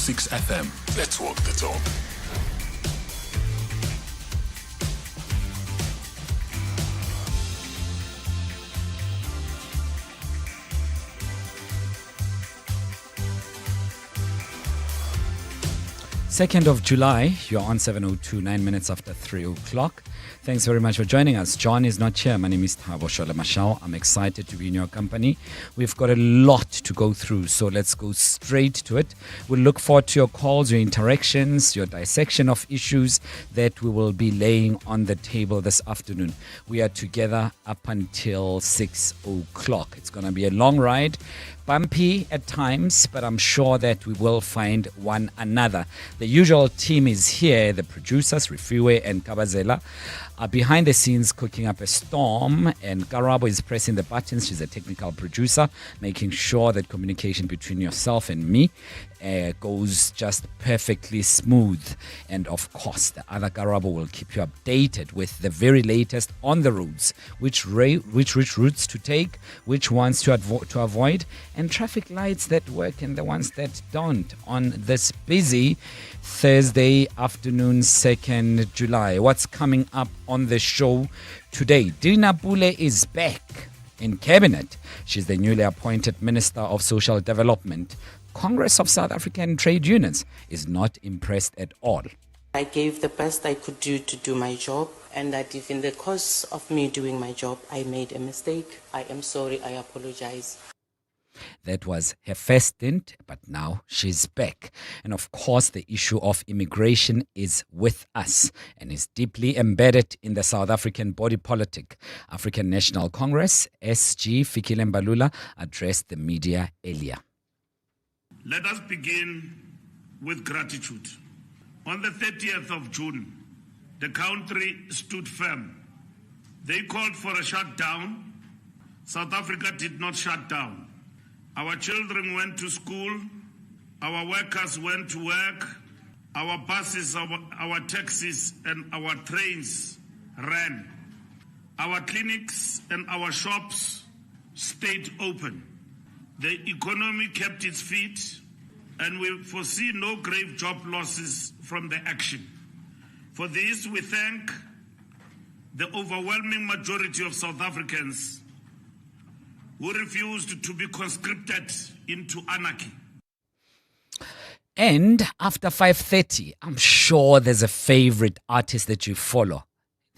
106 FM. Let's walk the talk. Second of July, you're on 7:02, 9 minutes after 3 o'clock. Thanks very much for joining us. John is not here. My name is Thabo Sholemashao. I'm excited to be in your company. We've got a lot to go through, so let's go straight to it. We'll look forward to your calls, your interactions, your dissection of issues that we will be laying on the table this afternoon. We are together up until 6 o'clock. It's going to be a long ride. Bumpy at times, but I'm sure that we will find one another. The usual team is here. The producers, Rifiwe and Kabazela, are behind the scenes cooking up a storm, and Karabo is pressing the buttons. She's a technical producer, making sure that communication between yourself and me goes just perfectly smooth. And of course, the other Karabo will keep you updated with the very latest on the roads, which routes to take, which ones to avoid, and traffic lights that work and the ones that don't on this busy Thursday afternoon, 2nd July. What's coming up on the show today? Dina Pule is back in cabinet. She's the newly appointed Minister of Social Development. Congress of South African Trade Unions is not impressed at all. I gave the best I could do to do my job, and that if in the course of me doing my job I made a mistake, I am sorry, I apologize. That was her first stint, but now she's back. And of course, the issue of immigration is with us and is deeply embedded in the South African body politic. African National Congress, SG Fikile Mbalula, addressed the media earlier. Let us begin with gratitude. On the 30th of June, the country stood firm. They called for a shutdown. South Africa did not shut down. Our children went to school, our workers went to work, our buses, our taxis and our trains ran. Our clinics and our shops stayed open. The economy kept its feet, and we foresee no grave job losses from the action. For this, we thank the overwhelming majority of South Africans who refused to be conscripted into anarchy. And after 5:30, I'm sure there's a favorite artist that you follow.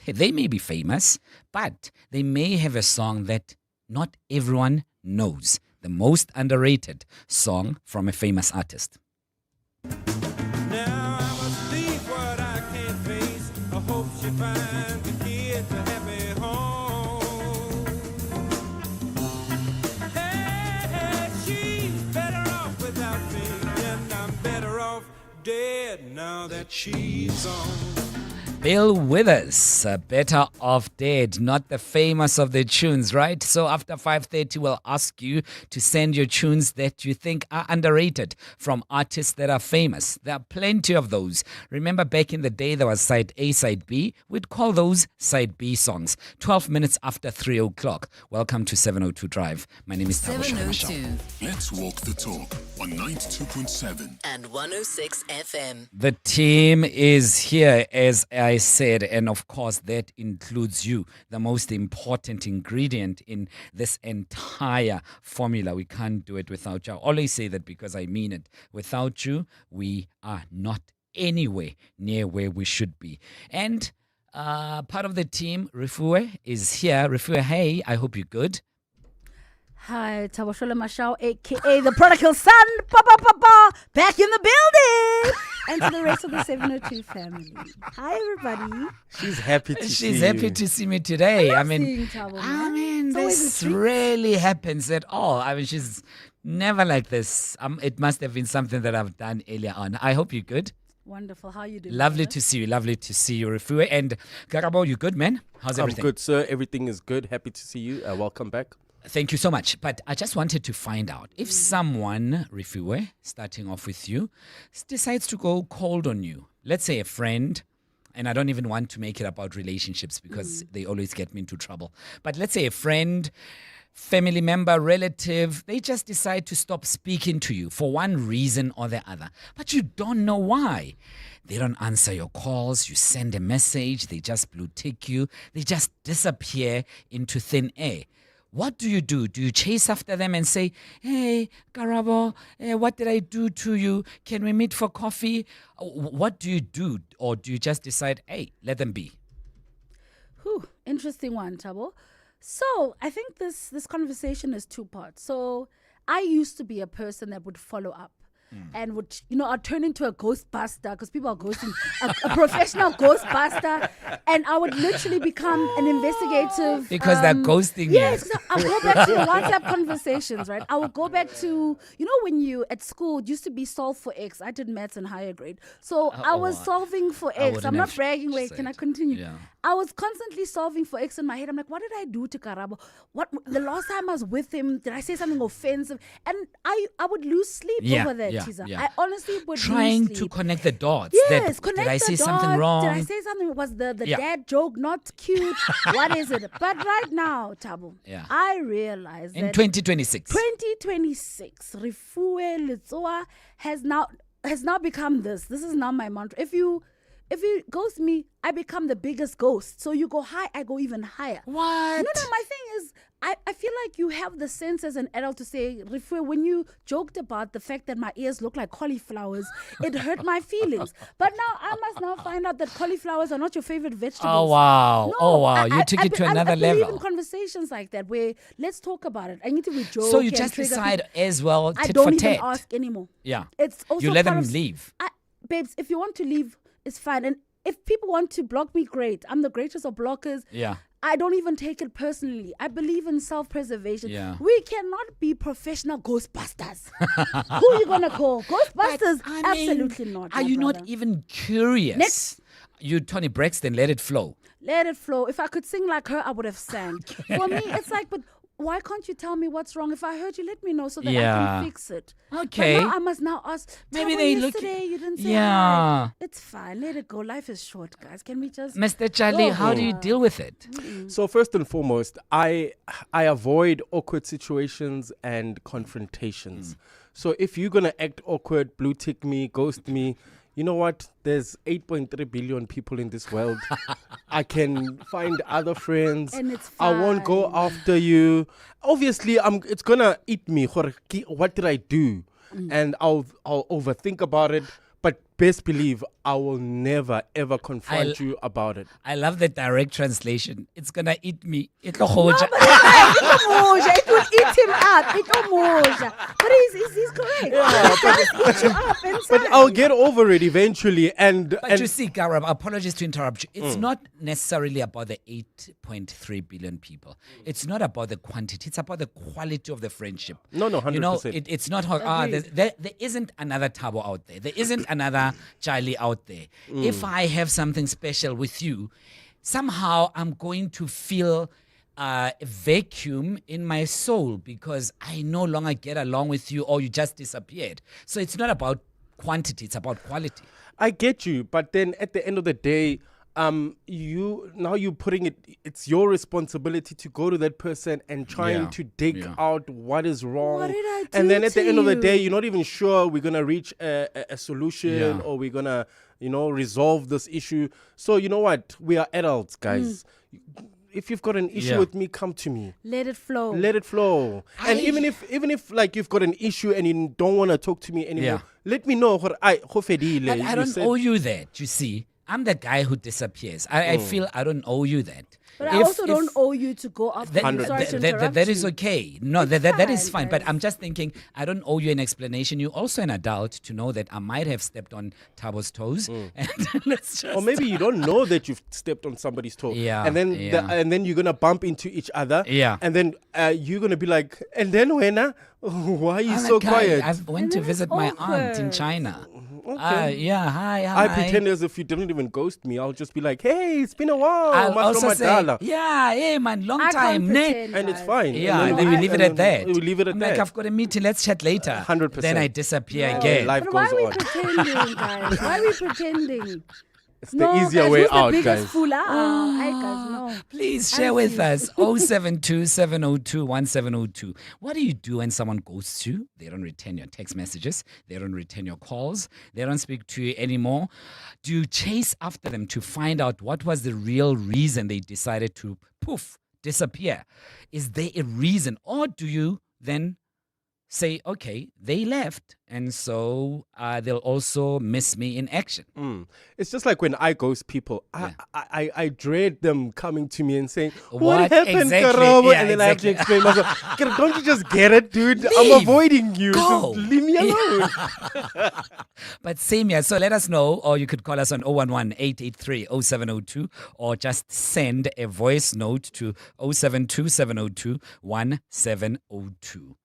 They may be famous, but they may have a song that not everyone knows. The most underrated song from a famous artist. Now I must leave what I can't face. I hope she finds the kids a happy home. Hey, she's better off without me, and I'm better off dead now that she's on. Bill Withers, Better Off Dead, not the famous of the tunes, right? So after 5:30, we'll ask you to send your tunes that you think are underrated from artists that are famous. There are plenty of those. Remember back in the day, there was side A, side B. We'd call those side B songs. 12 minutes after 3 o'clock. Welcome to 702 Drive. My name is Thabo Sholemashao. 702. Let's walk the talk on 92.7 and 106 FM. The team is here, as I said, and of course that includes you, the most important ingredient in this entire formula. We can't do it without you. I always say that because I mean it. Without you, we are not anywhere near where we should be. And part of the team, Rifiwe, is here. Rifiwe, hey, I hope you're good. Hi, Thabo Sholemashao, a.k.a. the prodigal son, back in the building! And to the rest of the 702 family. Hi, everybody. She's happy to see you. She's happy to see me today. I mean, Thabo, this rarely happens at all. I mean, she's never like this. It must have been something that I've done earlier on. I hope you're good. Wonderful. How are you doing? Lovely to see you. Lovely to see you, Rifiwe. And Karabo, you good, man? How's everything? I'm good, sir. Everything is good. Happy to see you. Welcome back. Thank you so much. But I just wanted to find out if someone, Rifiwe, starting off with you, decides to go cold on you. Let's say a friend, and I don't even want to make it about relationships because they always get me into trouble. But let's say a friend family member, relative, they just decide to stop speaking to you for one reason or the other. But you don't know why. They don't answer your calls. You send a message. They just blue tick you. They just disappear into thin air. What do? Do you chase after them and say, hey, Karabo, what did I do to you? Can we meet for coffee? What do you do? Or do you just decide, hey, let them be? Whew, interesting one, Tabo. So I think this conversation is two parts. So I used to be a person that would follow up. And would, I'd turn into a ghostbuster because people are ghosting, a professional ghostbuster. And I would literally become an investigative. Because they're ghosting you. Yes, I'll go back to WhatsApp conversations, right? I will go back to, when you at school, it used to be solve for X. I did maths in higher grade. So I was solving for X. I'm not bragging. Wait, can I continue? Yeah. I was constantly solving for X in my head. I'm like, what did I do to Karabo? What the last time I was with him, did I say something offensive? And I would lose sleep over that, teaser. Yeah. I honestly would trying lose sleep. to connect the dots. Yes, connect did I say the dots. something wrong? Did I say something? Was the dad joke not cute? What is it? But right now, Tabo, I realize in that 2026. 2026, Rifue Litsoa has now become this. This is now my mantra. If you ghost me, I become the biggest ghost. So you go high, I go even higher. What? No, my thing is, I feel like you have the sense as an adult to say, Rifue, when you joked about the fact that my ears look like cauliflowers, it hurt my feelings. But now I must now find out that cauliflowers are not your favorite vegetables. Oh, wow. No, You took it to another I believe level. in conversations like that where let's talk about it. I need to be joking. So you just decide as well, I tit don't for even tat. ask anymore. Yeah. It's also you let part them of- leave. Babes, if you want to leave, it's fine. And if people want to block me, great. I'm the greatest of blockers. Yeah. I don't even take it personally. I believe in self-preservation. Yeah. We cannot be professional ghostbusters. Who are you going to call? Ghostbusters? Absolutely not. Are you not even curious? Next. You, Tony Braxton, let it flow. Let it flow. If I could sing like her, I would have sang. For me, it's like, but why can't you tell me what's wrong? If I heard you, let me know so that I can fix it. Okay. But now I must now ask. Maybe Tabo, they look- yesterday you didn't say Yeah. hi. It's fine. Let it go. Life is short, guys. Can we just... Mr. Charlie, how do you deal with it? So first and foremost, I avoid awkward situations and confrontations. So if you're gonna act awkward, blue tick me, ghost me, you know what? There's 8.3 billion people in this world. I can find other friends. And it's I won't go fine. after you. Obviously, it's gonna eat me. What did I do? And I'll overthink about it. But best believe I will never ever confront you about it. I love the direct translation. It's gonna eat me. It'll hold you. It will eat him up. But he's correct. Yeah, It does eat you up inside. But I'll get over it eventually. And You see, Garab, apologies to interrupt you. It's not necessarily about the 8.3 billion people. It's not about the quantity. It's about the quality of the friendship. No, 100%. You know, it's not, there isn't another Tabo out there. There isn't another Charlie out there. If I have something special with you, somehow I'm going to feel a vacuum in my soul because I no longer get along with you or you just disappeared. So it's not about quantity, it's about quality. I get you, but then at the end of the day, you're putting it's your responsibility to go to that person and trying to dig out what is wrong. What did I and do then at the to end of the you? day, you're not even sure we're gonna reach a solution or we're gonna, resolve this issue. So you know what? We are adults, guys. If you've got an issue with me, come to me. Let it flow. Let it flow. And even if like you've got an issue and you don't want to talk to me anymore, let me know. But I don't owe you that, you see. I'm the guy who disappears. I feel I don't owe you that. But I also don't owe you to go after you. Sorry to interrupt that is you. okay. No, that is fine, fine. But guys. I'm just thinking, I don't owe you an explanation. You're also an adult to know that I might have stepped on Tabo's toes. And let's just... Or maybe you don't know that you've stepped on somebody's toe. Yeah, And then yeah. and then you're gonna bump into each other. Yeah. And then you're gonna be like, and then when? Why are you I'm so a guy. quiet? I went to then visit it's my aunt in awkward. China. Okay. Yeah, hi. I pretend as if you didn't even ghost me. I'll just be like, hey, it's been a while. I'll also Maslo say, Madala. yeah, hey man, long I can't time, ne? pretend, And it's guys. fine. Yeah, And and then we leave it at that. We leave it at I'm that. like, I've got a meeting, let's chat later. 100%. Then I disappear No. again. Life But why goes are we on. pretending, guys? Why are we pretending? It's the easier way out, Who's the guys. biggest fool? I guys, no. Please share with us 072 702 1702. What do you do when someone ghosts you? They don't return your text messages. They don't return your calls. They don't speak to you anymore. Do you chase after them to find out what was the real reason they decided to disappear? Is there a reason? Or do you then say, okay, they left, and so they'll also miss me in action? It's just like when I ghost people, I dread them coming to me and saying, What what happened, exactly? Karabo? Yeah, And then I have to exactly. explain myself. Don't you just get it, dude? Leave. I'm avoiding you. Go. Just leave me alone. But same here. So let us know, or you could call us on 011-883-0702, or just send a voice note to 072 702 1702.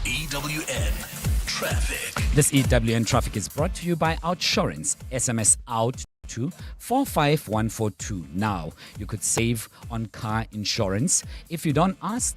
EWN Traffic. This EWN traffic is brought to you by Outsurance. SMS out to 45142. Now you could save on car insurance if you don't ask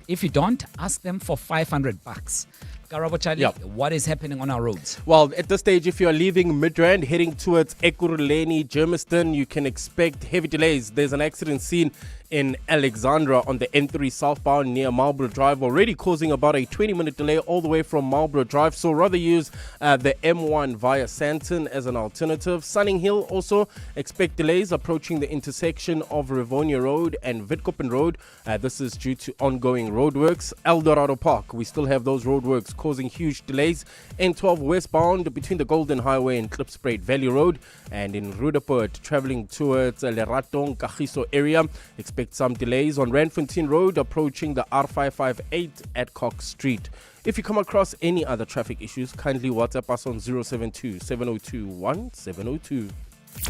them for $500. Karabo Charlie, Yep. what is happening on our roads? Well, at this stage, if you're leaving Midrand heading towards Ekurhuleni, Germiston, you can expect heavy delays. There's an accident scene in Alexandra on the N3 southbound near Marlborough Drive, already causing about a 20-minute delay all the way from Marlborough Drive. So rather use the M1 via Santon as an alternative. Sunning Hill also expect delays approaching the intersection of Rivonia Road and Witkoppen Road. This is due to ongoing roadworks. Eldorado Park, we still have those roadworks causing huge delays. N12 westbound between the Golden Highway and Klipspruit Valley Road, and in Rudaport traveling towards Leratong Kagiso area, expect some delays on Randfontein Road approaching the R558 at Cox Street. If you come across any other traffic issues, kindly WhatsApp us on 072 702 1702.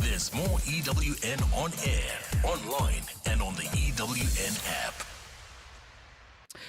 There's more EWN on air, online, and on the EWN app.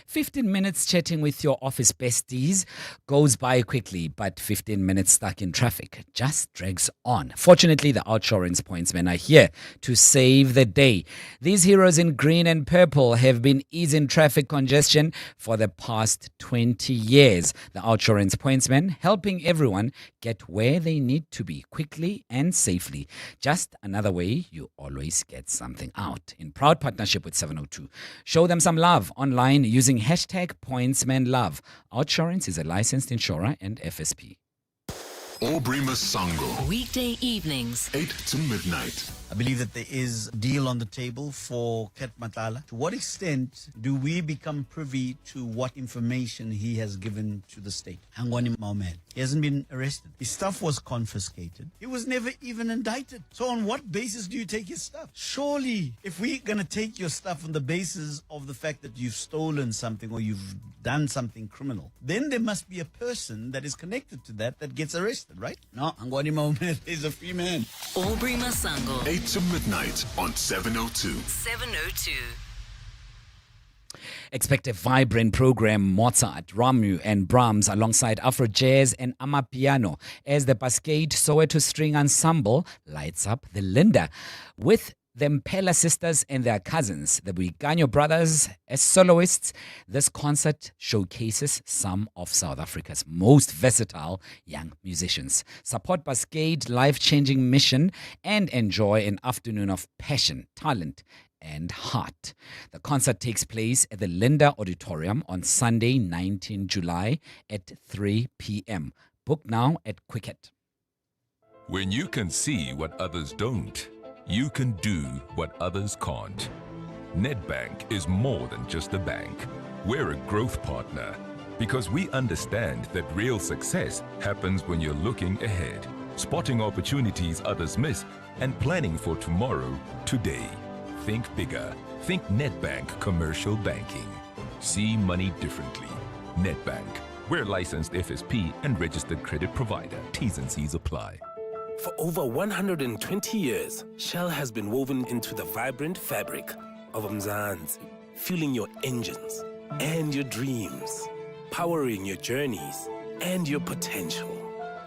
15 minutes chatting with your office besties goes by quickly, but 15 minutes stuck in traffic just drags on. Fortunately, the Outsurance pointsmen are here to save the day. These heroes in green and purple have been easing traffic congestion for the past 20 years. The Outsurance pointsmen helping everyone get where they need to be quickly and safely. Just another way you always get something out. In proud partnership with 702. Show them some love online using hashtag pointsmenlove. Outsurance is a licensed insurer and FSP. Aubrey Masango, Weekday evenings. 8 to midnight. I believe that there is a deal on the table for Ket Matala. To what extent do we become privy to what information he has given to the state? Hangwani Mohamed. He hasn't been arrested. His stuff was confiscated. He was never even indicted. So on what basis do you take his stuff? Surely, if we're going to take your stuff on the basis of the fact that you've stolen something or you've done something criminal, then there must be a person that is connected to that gets arrested, right? No, Hangwani Mohamed is a free man. Aubrey Masango. 8 to midnight on 702. 702. Expect a vibrant program, Mozart, Ramu and Brahms alongside Afro Jazz and Amapiano as the Cascade Soweto String Ensemble lights up the Linda with the Mpela sisters and their cousins, the Buiganyo brothers, as soloists. This concert showcases some of South Africa's most versatile young musicians. Support Cascade life-changing mission and enjoy an afternoon of passion, talent, and heart. The concert takes place at the Linda Auditorium on Sunday, 19 July at 3 p.m. Book now at Quicket. When you can see what others don't, you can do what others can't. Nedbank is more than just a bank. We're a growth partner because we understand that real success happens when you're looking ahead, spotting opportunities others miss, and planning for tomorrow, today. Think bigger. Think Nedbank Commercial Banking. See money differently. Nedbank. We're licensed FSP and registered credit provider. T's and C's apply. For over 120 years, Shell has been woven into the vibrant fabric of Mzansi, fueling your engines and your dreams, powering your journeys and your potential.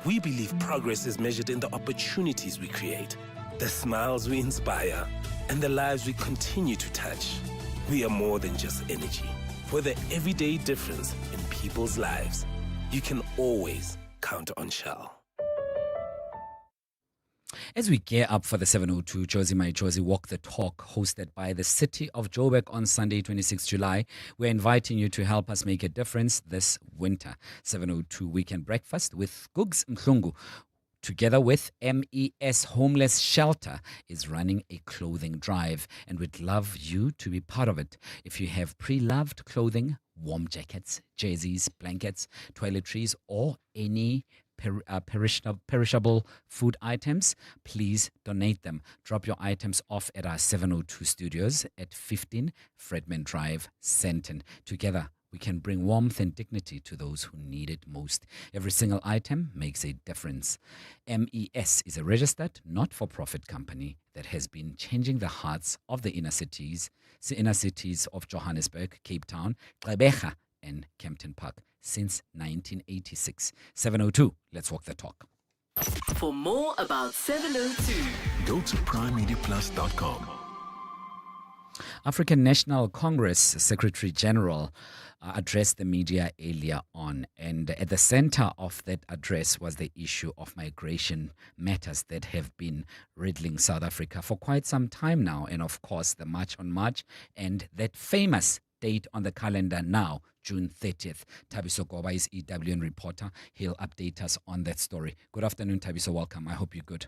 We believe progress is measured in the opportunities we create, the smiles we inspire, and the lives we continue to touch. We are more than just energy. For the everyday difference in people's lives, you can always count on Shell. As we gear up for the 702 Josie My Josie Walk the Talk, hosted by the City of Joburg on Sunday, 26 July, we're inviting you to help us make a difference this winter. 702 Weekend Breakfast with Gugs Mhlungu, together with MES Homeless Shelter, is running a clothing drive, and we'd love you to be part of it. If you have pre-loved clothing, warm jackets, jerseys, blankets, toiletries, or any perishable food items, please donate them. Drop your items off at our 702 studios at 15 Fredman Drive, Senton. Together, we can bring warmth and dignity to those who need it most. Every single item makes a difference. MES is a registered, not-for-profit company that has been changing the hearts of the inner cities of Johannesburg, Cape Town, Gqeberha, and Kempton Park since 1986. 702, let's walk the talk. For more about 702, Go to primemediaplus.com. African National Congress Secretary General addressed the media earlier on, and at the center of that address was the issue of migration matters that have been riddling South Africa for quite some time now, and of course the March on March and that famous date on the calendar now, June 30th. Thabiso Goba is EWN reporter. He'll update us on that story. Good afternoon, Thabiso. Welcome. I hope you're good.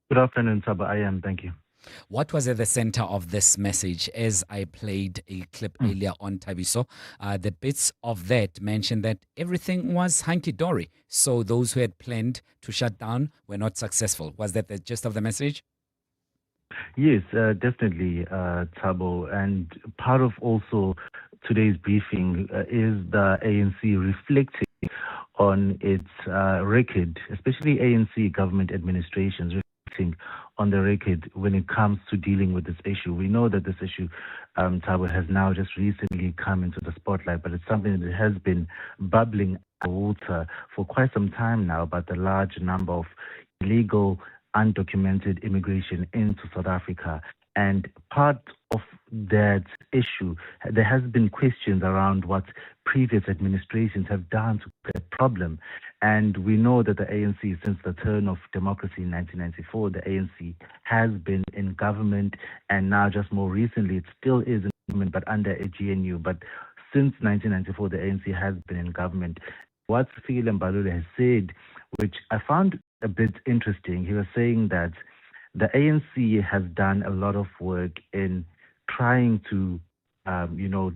Good afternoon, Saba. I am. Thank you. What was at the center of this message? As I played a clip earlier on, Thabiso, the bits of that mentioned that everything was hunky-dory. So those who had planned to shut down were not successful. Was that the gist of the message? Yes, definitely, Thabo. And part of also today's briefing is the ANC reflecting on its record, especially ANC government administrations, reflecting on the record when it comes to dealing with this issue. We know that this issue, Thabo, has now just recently come into the spotlight, but it's something that has been bubbling water for quite some time now about the large number of illegal, undocumented immigration into South Africa. And part of that issue, there has been questions around what previous administrations have done to that problem. And we know that the ANC, since the turn of democracy in 1994, the ANC has been in government, and now just more recently, it still is in government, but under a GNU. But since 1994, the ANC has been in government. What Fikile Mbalula has said, which I found a bit interesting, he was saying that the ANC has done a lot of work in trying to,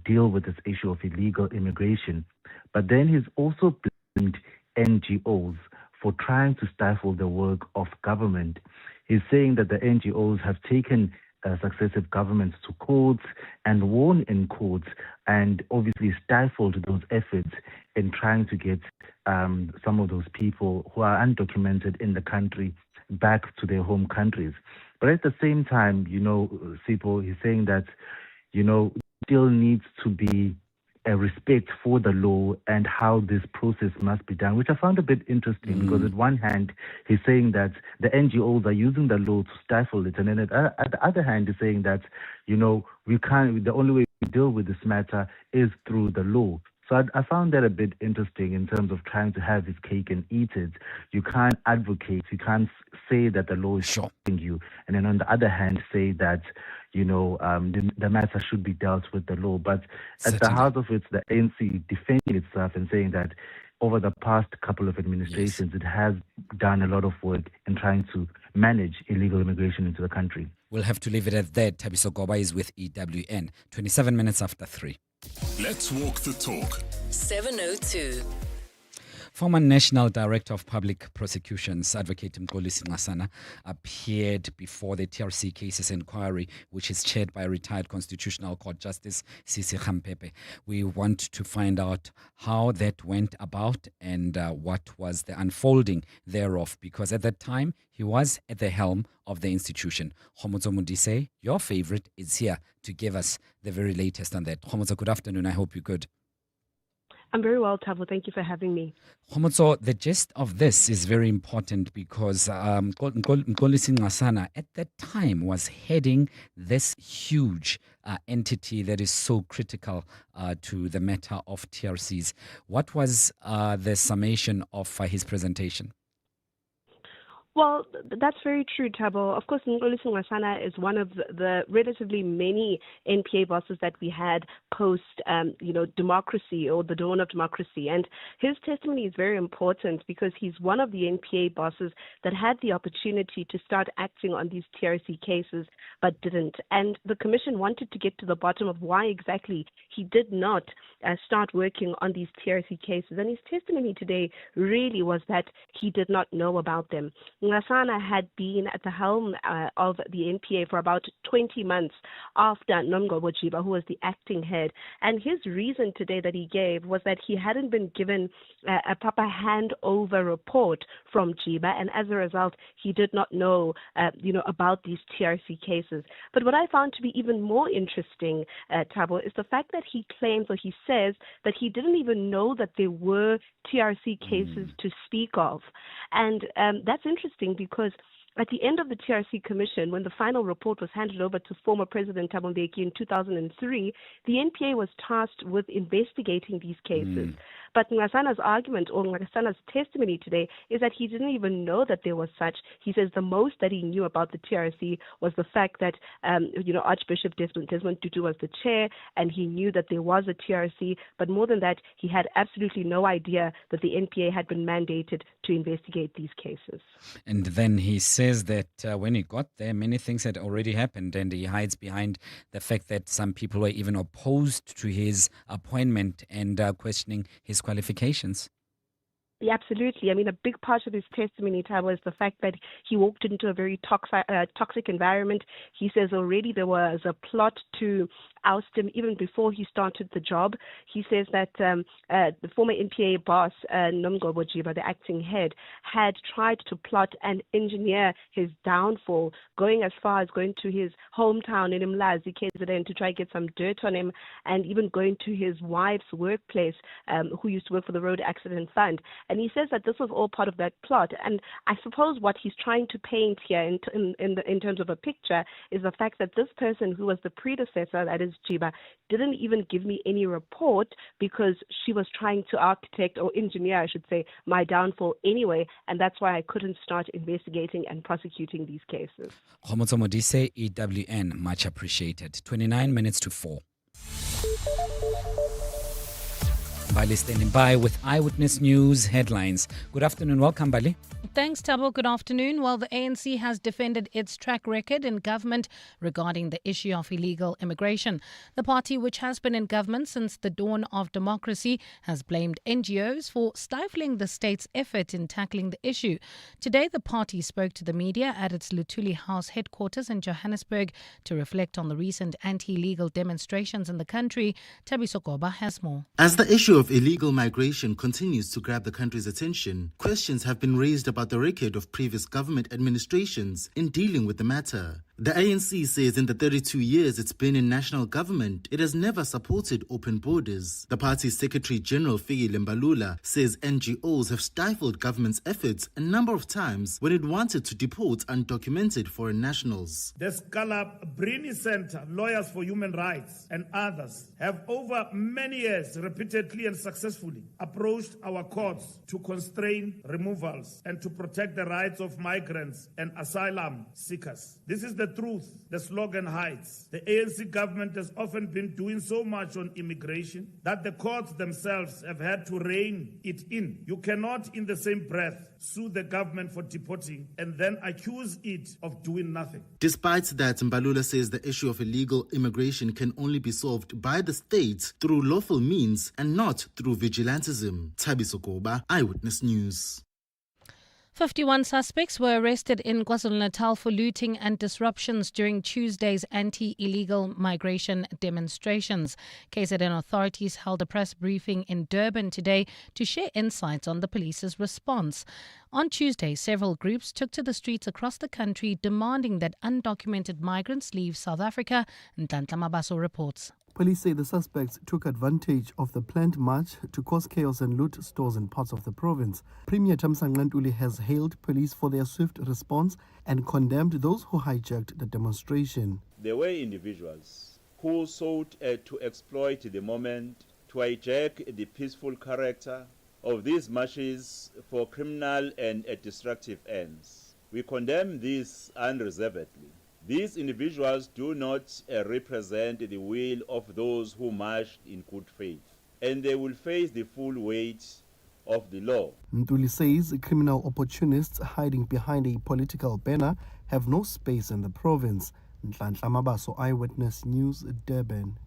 deal with this issue of illegal immigration. But then he's also blamed NGOs for trying to stifle the work of government. He's saying that the NGOs have taken successive governments to courts and won in courts, and obviously stifled those efforts in trying to get some of those people who are undocumented in the country back to their home countries. But at the same time, Sipo, he's saying that, still needs to be a respect for the law and how this process must be done, which I found a bit interesting because at one hand, he's saying that the NGOs are using the law to stifle it. And then at the other hand, he's saying that, we can't, the only way we deal with this matter is through the law. So I found that a bit interesting in terms of trying to have his cake and eat it. You can't advocate, you can't say that the law is stopping you, and then on the other hand say that, the matter should be dealt with the law. But at the heart of it, the ANC defending itself and saying that over the past couple of administrations, it has done a lot of work in trying to manage illegal immigration into the country. We'll have to leave it at that. Thabiso Goba is with EWN. 27 minutes after 3. Let's walk the talk. 702. Former National Director of Public Prosecutions, Advocate Mxolisi Nxasana, appeared before the TRC Cases Inquiry, which is chaired by retired Constitutional Court Justice Sisi Khampepe. We want to find out how that went about and what was the unfolding thereof, because at that time, he was at the helm of the institution. Khomotso Mundise, your favorite, is here to give us the very latest on that. Khomotso, good afternoon. I hope you're good. I'm very well, Tavo. Thank you for having me. Khomotso, the gist of this is very important because Mxolisi Nxasana at that time was heading this huge entity that is so critical to the matter of TRCs. What was the summation of his presentation? Well, that's very true, Thabo. Of course, Nxolisi Nqasana is one of the relatively many NPA bosses that we had post, democracy or the dawn of democracy. And his testimony is very important because he's one of the NPA bosses that had the opportunity to start acting on these TRC cases but didn't. And the commission wanted to get to the bottom of why exactly he did not start working on these TRC cases. And his testimony today really was that he did not know about them. Nqasana had been at the helm of the NPA for about 20 months after Nomgcobo Jiba, who was the acting head. And his reason today that he gave was that he hadn't been given a proper handover report from Jiba, and as a result, he did not know, about these TRC cases. But what I found to be even more interesting, Thabo, is the fact that he claims, or he says, that he didn't even know that there were TRC cases to speak of. And that's interesting because at the end of the TRC Commission, when the final report was handed over to former President Thabo Mbeki in 2003, the NPA was tasked with investigating these cases. But Nqasana's argument, or Nqasana's testimony today, is that he didn't even know that there was such. He says the most that he knew about the TRC was the fact that, Archbishop Desmond Tutu was the chair, and he knew that there was a TRC. But more than that, he had absolutely no idea that the NPA had been mandated to investigate these cases. And then he says that when he got there, many things had already happened, and he hides behind the fact that some people were even opposed to his appointment and questioning his qualifications. Yeah, absolutely. I mean, a big part of his testimony, Thabo, is the fact that he walked into a very toxic environment. He says already there was a plot to oust him even before he started the job. He says that the former NPA boss, Nomgcobo Jiba, the acting head, had tried to plot and engineer his downfall, going as far as going to his hometown in Umlazi, KZN, to try to get some dirt on him, and even going to his wife's workplace, who used to work for the Road Accident Fund. And he says that this was all part of that plot. And I suppose what he's trying to paint here in terms of a picture is the fact that this person who was the predecessor, that is Jiba, didn't even give me any report because she was trying to architect or engineer, I should say, my downfall anyway. And that's why I couldn't start investigating and prosecuting these cases. Khomotso Modise, EWN, much appreciated. 29 minutes to 4. Bali standing by with Eyewitness News headlines. Good afternoon. Welcome, Bali. Thanks, Thabo. Good afternoon. Well, the ANC has defended its track record in government regarding the issue of illegal immigration. The party, which has been in government since the dawn of democracy, has blamed NGOs for stifling the state's effort in tackling the issue. Today, the party spoke to the media at its Luthuli House headquarters in Johannesburg to reflect on the recent anti-illegal demonstrations in the country. Thabiso Goba has more. As the issue of illegal migration continues to grab the country's attention, questions have been raised about the record of previous government administrations in dealing with the matter. The ANC says in the 32 years it's been in national government, it has never supported open borders. The party's Secretary General Fikile Mbalula says NGOs have stifled government's efforts a number of times when it wanted to deport undocumented foreign nationals. The Scala Brini Center, Lawyers for Human Rights, and others have over many years repeatedly and successfully approached our courts to constrain removals and to protect the rights of migrants and asylum seekers. This is the truth the slogan hides. The ANC government has often been doing so much on immigration that the courts themselves have had to rein it in. You cannot, in the same breath, sue the government for deporting and then accuse it of doing nothing. Despite that, Mbalula says the issue of illegal immigration can only be solved by the state through lawful means and not through vigilantism. Thabiso Goba, Eyewitness News. 51 suspects were arrested in KwaZulu-Natal for looting and disruptions during Tuesday's anti-illegal migration demonstrations. KZN authorities held a press briefing in Durban today to share insights on the police's response. On Tuesday, several groups took to the streets across the country demanding that undocumented migrants leave South Africa. Ntantla Mabaso reports. Police say the suspects took advantage of the planned march to cause chaos and loot stores in parts of the province. Premier Thamsanqa Ntuli has hailed police for their swift response and condemned those who hijacked the demonstration. There were individuals who sought to exploit the moment to hijack the peaceful character of these marches for criminal and destructive ends. We condemn this unreservedly. These individuals do not represent the will of those who marched in good faith, and they will face the full weight of the law. Ntuli says criminal opportunists hiding behind a political banner have no space in the province. Nhlanhla Mabaso, Eyewitness News, Durban.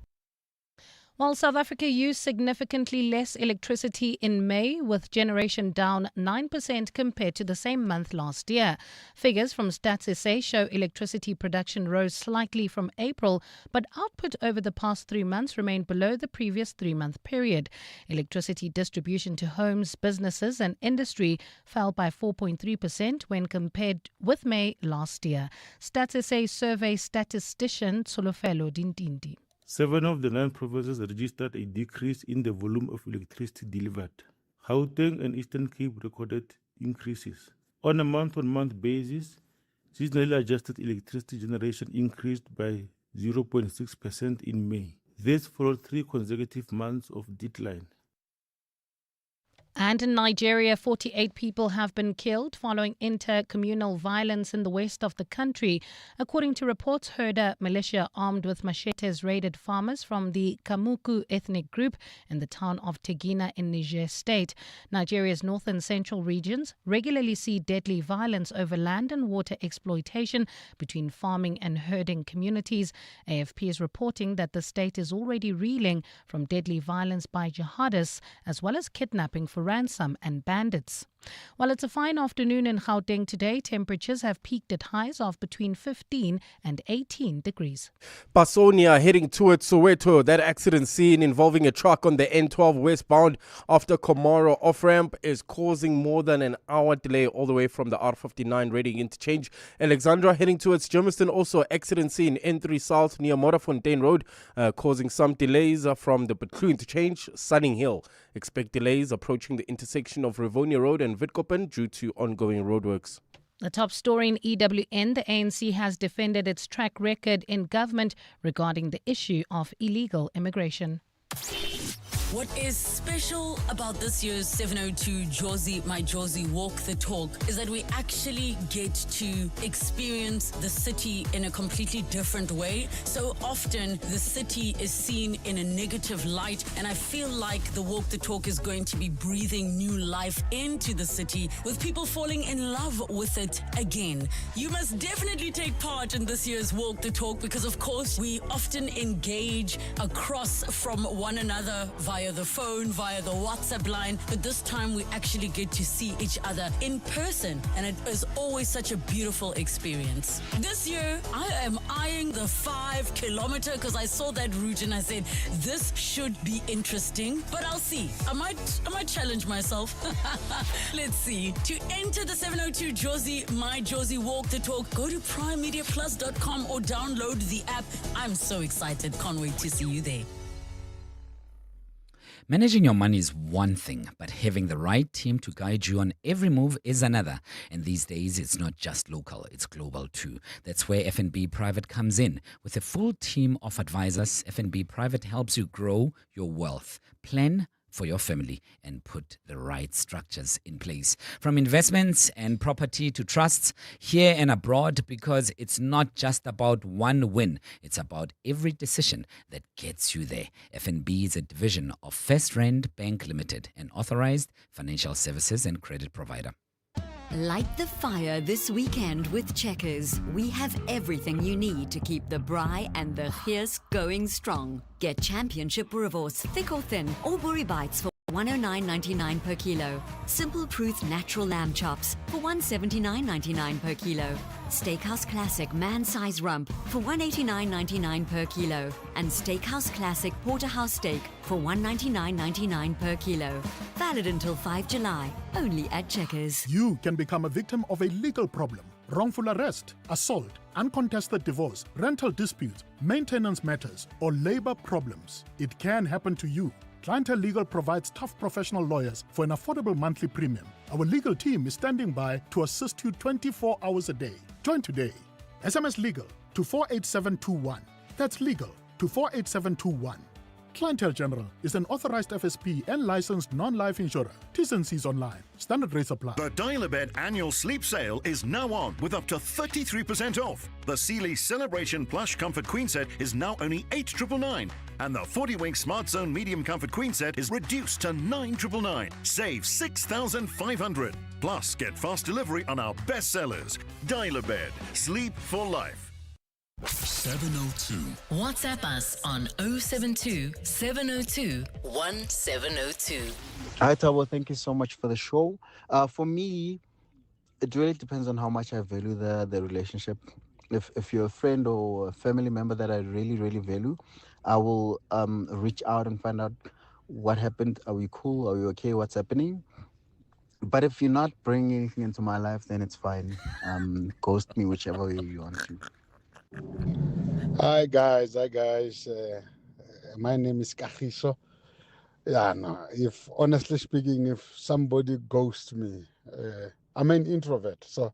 While South Africa used significantly less electricity in May, with generation down 9% compared to the same month last year. Figures from Stats SA show electricity production rose slightly from April, but output over the past 3 months remained below the previous 3-month period. Electricity distribution to homes, businesses and industry fell by 4.3% when compared with May last year. Stats SA survey statistician Tsolofelo Dintindi. 7 of the 9 provinces registered a decrease in the volume of electricity delivered. Gauteng and Eastern Cape recorded increases. On a month-on-month basis, seasonally adjusted electricity generation increased by 0.6% in May. This followed 3 consecutive months of decline. And in Nigeria, 48 people have been killed following inter-communal violence in the west of the country. According to reports, herder militia armed with machetes raided farmers from the Kamuku ethnic group in the town of Tegina in Niger State. Nigeria's north and central regions regularly see deadly violence over land and water exploitation between farming and herding communities. AFP is reporting that the state is already reeling from deadly violence by jihadists as well as kidnapping for ransom and bandits. While it's a fine afternoon in Gauteng today, temperatures have peaked at highs of between 15 and 18 degrees. Pasonia heading towards Soweto. That accident scene involving a truck on the N12 westbound after Komoro off-ramp is causing more than an hour delay all the way from the R59 Reading interchange. Alexandra heading towards Germiston, also accident scene N3 South near Modderfontein Road, causing some delays from the Butlu interchange, Sunning Hill. Expect delays approaching the intersection of Rivonia Road and Witkoppen due to ongoing roadworks. The top story in EWN, the ANC has defended its track record in government regarding the issue of illegal immigration. What is special about this year's 702 Jozi My Jozi Walk the Talk is that we actually get to experience the city in a completely different way. So often the city is seen in a negative light, and I feel like the Walk the Talk is going to be breathing new life into the city with people falling in love with it again. You must definitely take part in this year's Walk the Talk because, of course, we often engage across from one another via the phone, via the WhatsApp line, but this time we actually get to see each other in person, and it is always such a beautiful experience. This year, I am eyeing the 5 kilometer because I saw that route and I said, this should be interesting, but I'll see. I might challenge myself. Let's see. To enter the 702 Jozi My Jozi Walk the Talk, go to primemediaplus.com or download the app. I'm so excited. Can't wait to see you there. Managing your money is one thing, but having the right team to guide you on every move is another. And these days, it's not just local, it's global too. That's where FNB Private comes in. With a full team of advisors, FNB Private helps you grow your wealth, plan for your family, and put the right structures in place. From investments and property to trusts here and abroad, because it's not just about one win, it's about every decision that gets you there. FNB is a division of First Rand Bank Limited, an authorized financial services and credit provider. Light the fire this weekend with Checkers. We have everything you need to keep the braai and the gees going strong. Get Championship Boerewors, thick or thin, or Boerie Bites for $109.99 per kilo. Simple Truth Natural Lamb Chops for $179.99 per kilo. Steakhouse Classic Man-Size Rump for $189.99 per kilo. And Steakhouse Classic Porterhouse Steak for $199.99 per kilo. Valid until 5 July, only at Checkers. You can become a victim of a legal problem. Wrongful arrest, assault, uncontested divorce, rental disputes, maintenance matters, or labor problems. It can happen to you. Clientele Legal provides tough professional lawyers for an affordable monthly premium. Our legal team is standing by to assist you 24 hours a day. Join today. SMS Legal to 48721. That's legal to 48721. Clientele General is an authorized FSP and licensed non-life insurer. T's and C's online. Standard rates apply. The Dial-A-Bed annual sleep sale is now on with up to 33% off. The Sealy Celebration Plush Comfort Queen Set is now only $8,999. And the 40-Wink Smart Zone Medium Comfort Queen Set is reduced to $9,999. Save $6,500. Plus, get fast delivery on our best sellers. Dial-A-Bed. Sleep for life. 702. WhatsApp us on 072 702 1702. Hi, Tabo. Thank you so much for the show. For me, it really depends on how much I value the relationship. If you're a friend or a family member that I really, really value, I will reach out and find out what happened. Are we cool? Are we okay? What's happening? But if you're not bringing anything into my life, then it's fine. Ghost me whichever way you want to. Hi guys. My name is Kagiso. Yeah, no. If honestly speaking, if somebody ghosts me, I'm an introvert, so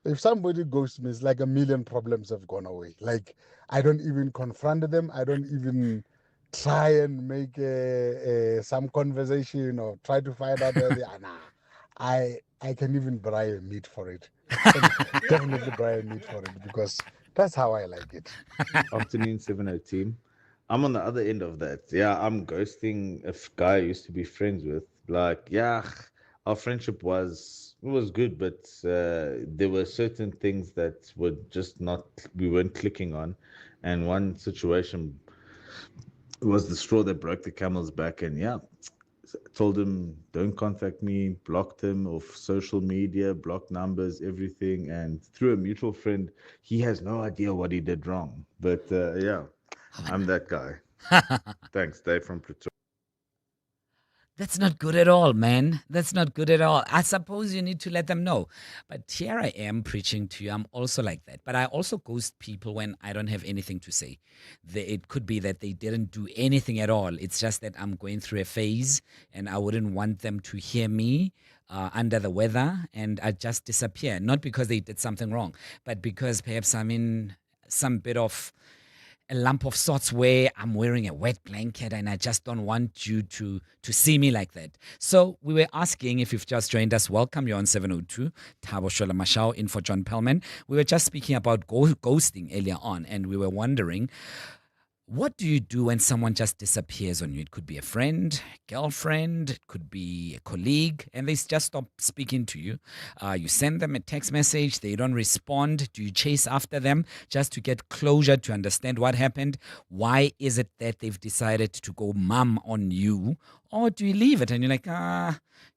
if somebody ghosts me, it's like a million problems have gone away. Like I don't even confront them. I don't even try and make some conversation or try to find out where they are. Nah, I can even buy a meat for it. Definitely buy a meat for it because that's how I like it. Afternoon, 70 team. I'm on the other end of that. Yeah, I'm ghosting a guy I used to be friends with. Like, yeah, our friendship was good, but there were certain things that were just we weren't clicking on. And one situation was the straw that broke the camel's back. And yeah, told him, don't contact me, blocked him off social media, blocked numbers, everything. And through a mutual friend, he has no idea what he did wrong. But yeah, I'm that guy. Thanks, Dave from Pretoria. That's not good at all, man. That's not good at all. I suppose you need to let them know. But here I am preaching to you. I'm also like that. But I also ghost people when I don't have anything to say. It could be that they didn't do anything at all. It's just that I'm going through a phase and I wouldn't want them to hear me under the weather, and I just disappear. Not because they did something wrong, but because perhaps I'm in some bit of a lump of sorts where I'm wearing a wet blanket and I just don't want you to see me like that. So we were asking, if you've just joined us, welcome. You're on 702. Thabo Shola Mashao in for John Perlman. We were just speaking about ghosting earlier on, and we were wondering, what do you do when someone just disappears on you? It could be a friend, girlfriend, it could be a colleague, and they just stop speaking to you. You send them a text message, they don't respond. Do you chase after them just to get closure, to understand what happened? Why is it that they've decided to go mum on you? Or do you leave it and you're like,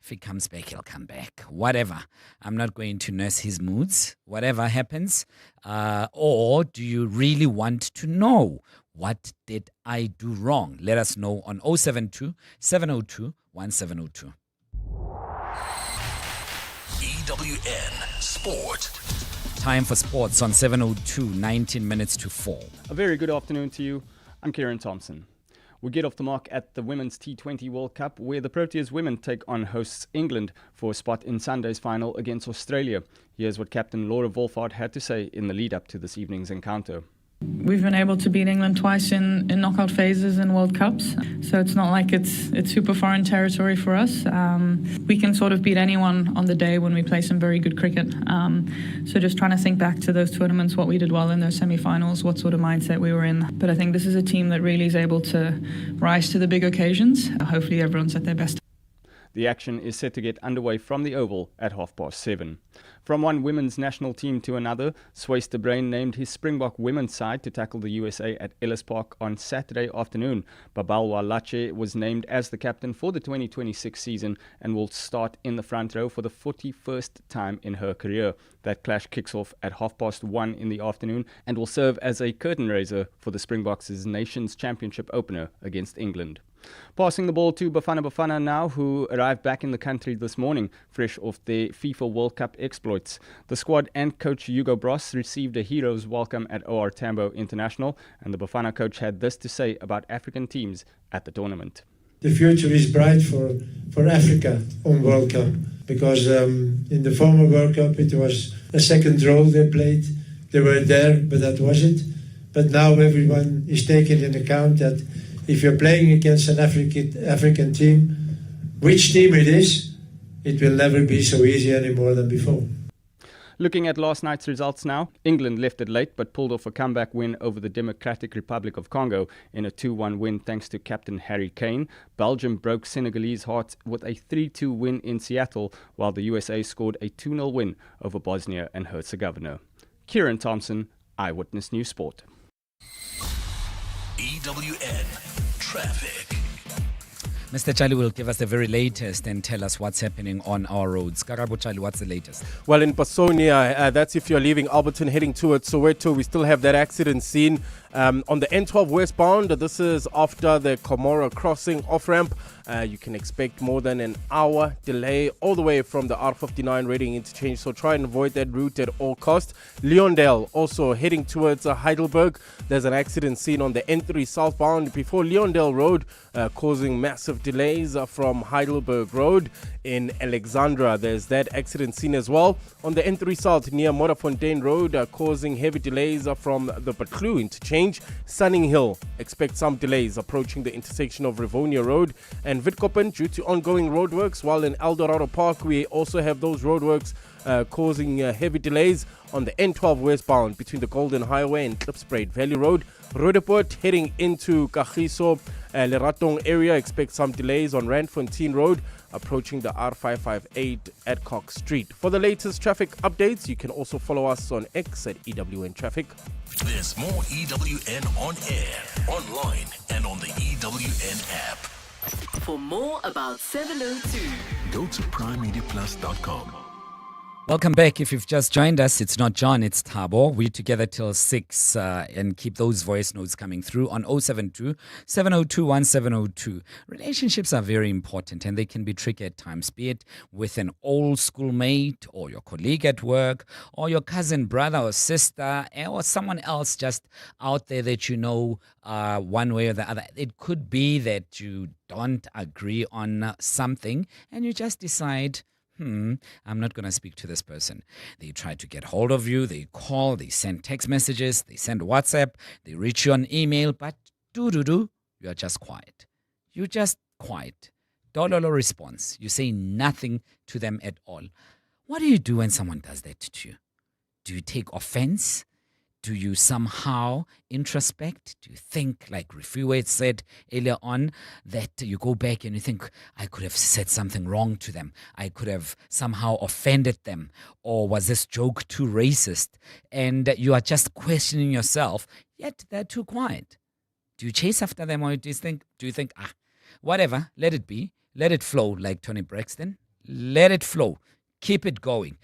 if he comes back, he'll come back. Whatever. I'm not going to nurse his moods. Whatever happens. Or do you really want to know? What did I do wrong? Let us know on 072 702 1702. EWN Sport. Time for sports on 702, 19 minutes to 4. A very good afternoon to you. I'm Kieran Thompson. We get off the mark at the Women's T20 World Cup, where the Proteas women take on hosts England for a spot in Sunday's final against Australia. Here's what Captain Laura Wolfhard had to say in the lead-up to this evening's encounter. We've been able to beat England twice in knockout phases in World Cups, so it's not like it's super foreign territory for us. We can sort of beat anyone on the day when we play some very good cricket. So just trying to think back to those tournaments, what we did well in those semi-finals, what sort of mindset we were in. But I think this is a team that really is able to rise to the big occasions. Hopefully everyone's at their best. The action is set to get underway from the Oval at 7:30. From one women's national team to another, Swys de Bruin named his Springbok women's side to tackle the USA at Ellis Park on Saturday afternoon. Babalwa Lache was named as the captain for the 2026 season and will start in the front row for the 41st time in her career. That clash kicks off at 1:30 in the afternoon and will serve as a curtain raiser for the Springboks' Nations Championship opener against England. Passing the ball to Bafana Bafana now, who arrived back in the country this morning, fresh off their FIFA World Cup exploits. The squad and coach Hugo Bross received a hero's welcome at OR Tambo International, and the Bafana coach had this to say about African teams at the tournament. The future is bright for Africa on World Cup, because in the former World Cup it was a second role they played. They were there, but that was it. But now everyone is taking into account that if you're playing against an African team, which team it is, it will never be so easy anymore than before. Looking at last night's results now, England left it late but pulled off a comeback win over the Democratic Republic of Congo in a 2-1 win thanks to captain Harry Kane. Belgium broke Senegalese hearts with a 3-2 win in Seattle, while the USA scored a 2-0 win over Bosnia and Herzegovina. Kieran Thompson, Eyewitness News Sport. EWN Traffic. Mr. Charlie will give us the very latest and tell us what's happening on our roads. Karabo Charlie, what's the latest? Well, in Bosonia, that's if you're leaving Alberton heading towards Soweto. We still have that accident scene on the N12 westbound. This is after the Komoro crossing off-ramp. You can expect more than an hour delay all the way from the R59 Reading interchange, so try and avoid that route at all costs. Leondale also heading towards Heidelberg. There's an accident scene on the N3 southbound before Leondale Road, causing massive delays from Heidelberg Road. In Alexandra, there's that accident scene as well on the N3 south near Modderfontein Road, causing heavy delays from the Patlu interchange. Sunning Hill, expect some delays approaching the intersection of Rivonia Road and Witkoppen due to ongoing roadworks, while in Eldorado Park we also have those roadworks causing heavy delays on the N12 westbound between the Golden Highway and Klipspruit Valley Road. Roodepoort heading into Kagiso, Leratong area, expect some delays on Randfontein Road approaching the R558 at Cox Street. For the latest traffic updates, you can also follow us on X at EWN Traffic. There's more EWN on air, online, and on the EWN app. For more about 702, go to primemediaplus.com. Welcome back. If you've just joined us, it's not John, it's Thabo. We're together till 6 and keep those voice notes coming through on 072 702 1702. Relationships are very important and they can be tricky at times, be it with an old schoolmate or your colleague at work or your cousin, brother or sister or someone else just out there that you know one way or the other. It could be that you don't agree on something and you just decide, I'm not going to speak to this person. They try to get hold of you. They call, they send text messages, they send WhatsApp, they reach you on email, but you are just quiet. You're just quiet. Dollar response. You say nothing to them at all. What do you do when someone does that to you? Do you take offense? Do you somehow introspect? Do you think, like Refuwe said earlier on, that you go back and you think, I could have said something wrong to them. I could have somehow offended them. Or was this joke too racist? And you are just questioning yourself, yet they're too quiet. Do you chase after them or do you think, whatever, let it be. Let it flow, like Tony Braxton. Let it flow. Keep it going.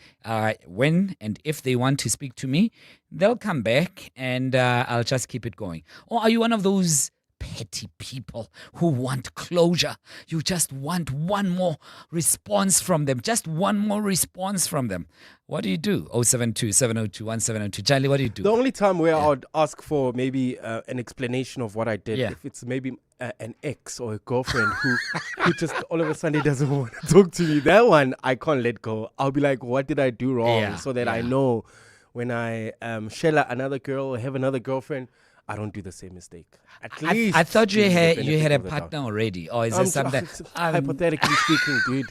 When and if they want to speak to me, they'll come back and I'll just keep it going. Or are you one of those petty people who want closure? You just want one more response from them. Just one more response from them. What do you do? 072 702 1702. Charlie, what do you do? The only time where I would ask for maybe an explanation of what I did, if it's maybe an ex or a girlfriend who just all of a sudden doesn't want to talk to me, that one I can't let go. I'll be like, what did I do wrong? So that I know when I shell out another girl or have another girlfriend, I don't do the same mistake. At least I thought you had a partner already, or is there something? Hypothetically speaking, dude.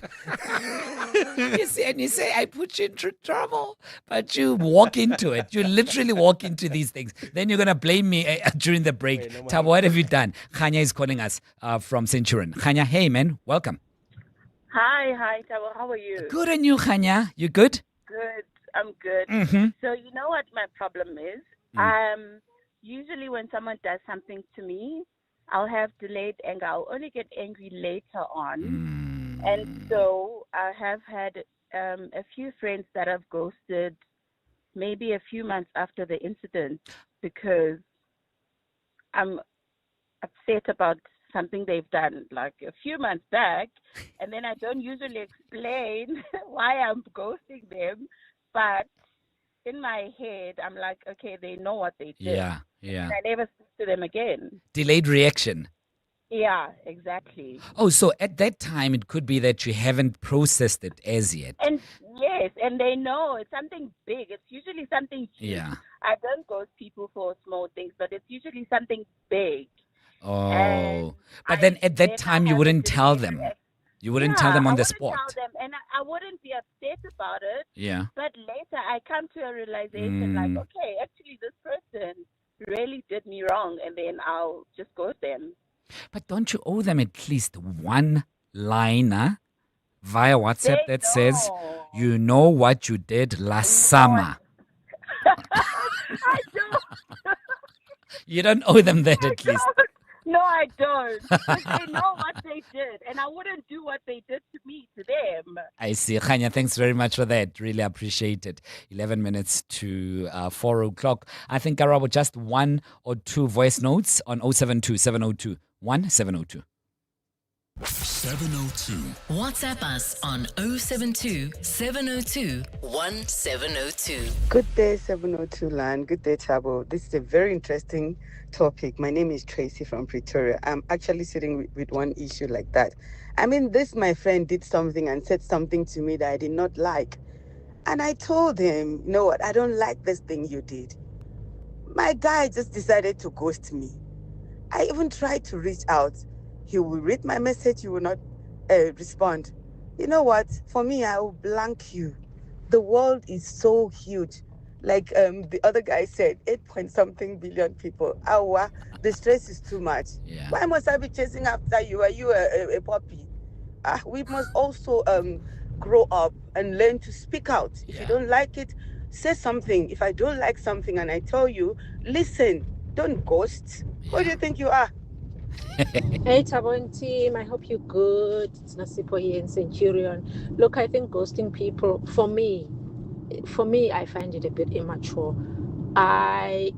You say I put you into trouble, but you walk into it. You literally walk into these things. Then you're gonna blame me during the break. Tabo, what have you done? Khanya is calling us from Centurion. Khanya, hey man, welcome. Hi, Tabo. How are you? Good, and you, Khanya? You good? Good. I'm good. Mm-hmm. So you know what my problem is? Usually when someone does something to me, I'll have delayed anger. I'll only get angry later on. And so I have had a few friends that have ghosted maybe a few months after the incident because I'm upset about something they've done like a few months back. And then I don't usually explain why I'm ghosting them. But in my head, I'm like, okay, they know what they did. Yeah. And I never speak to them again. Delayed reaction. Yeah, exactly. Oh, so at that time, it could be that you haven't processed it as yet. And yes, and they know it's something big. It's usually something huge. Yeah. I don't ghost people for small things, but it's usually something big. Oh. But then at that time, you wouldn't tell them. You wouldn't tell them on the spot. I wouldn't tell them, and I wouldn't be upset about it. Yeah. But later, I come to a realization, like, okay, actually, this person really did me wrong, and then I'll just ghost them. But don't you owe them at least one liner via WhatsApp that says, you know what you did last summer? I don't. You don't owe them that at least. No, I don't. They know what they did, and I wouldn't do what they did to me, to them. I see. Khanya, thanks very much for that. Really appreciate it. 11 minutes to 4 o'clock. I think, Karabo, just one or two voice notes on 072 702 1702. 702. WhatsApp us on 072 702 1702. Good day, 702 land. Good day, Tabo. This is a very interesting topic. My name is Tracy from Pretoria. I'm actually sitting with one issue like that. I mean, my friend did something and said something to me that I did not like. And I told him, you know what, I don't like this thing you did. My guy just decided to ghost me. I even tried to reach out. He will read my message, he will not respond. You know what? For me, I will blank you. The world is so huge. Like the other guy said, 8-point-something billion people. The stress is too much. Yeah. Why must I be chasing after you? Are you a puppy? We must also grow up and learn to speak out. If you don't like it, say something. If I don't like something and I tell you, listen, don't ghost. Who do you think you are? Hey Tabo and team, I hope you're good. It's Nasipo here in Centurion. Look, I think ghosting people, for me, I find it a bit immature.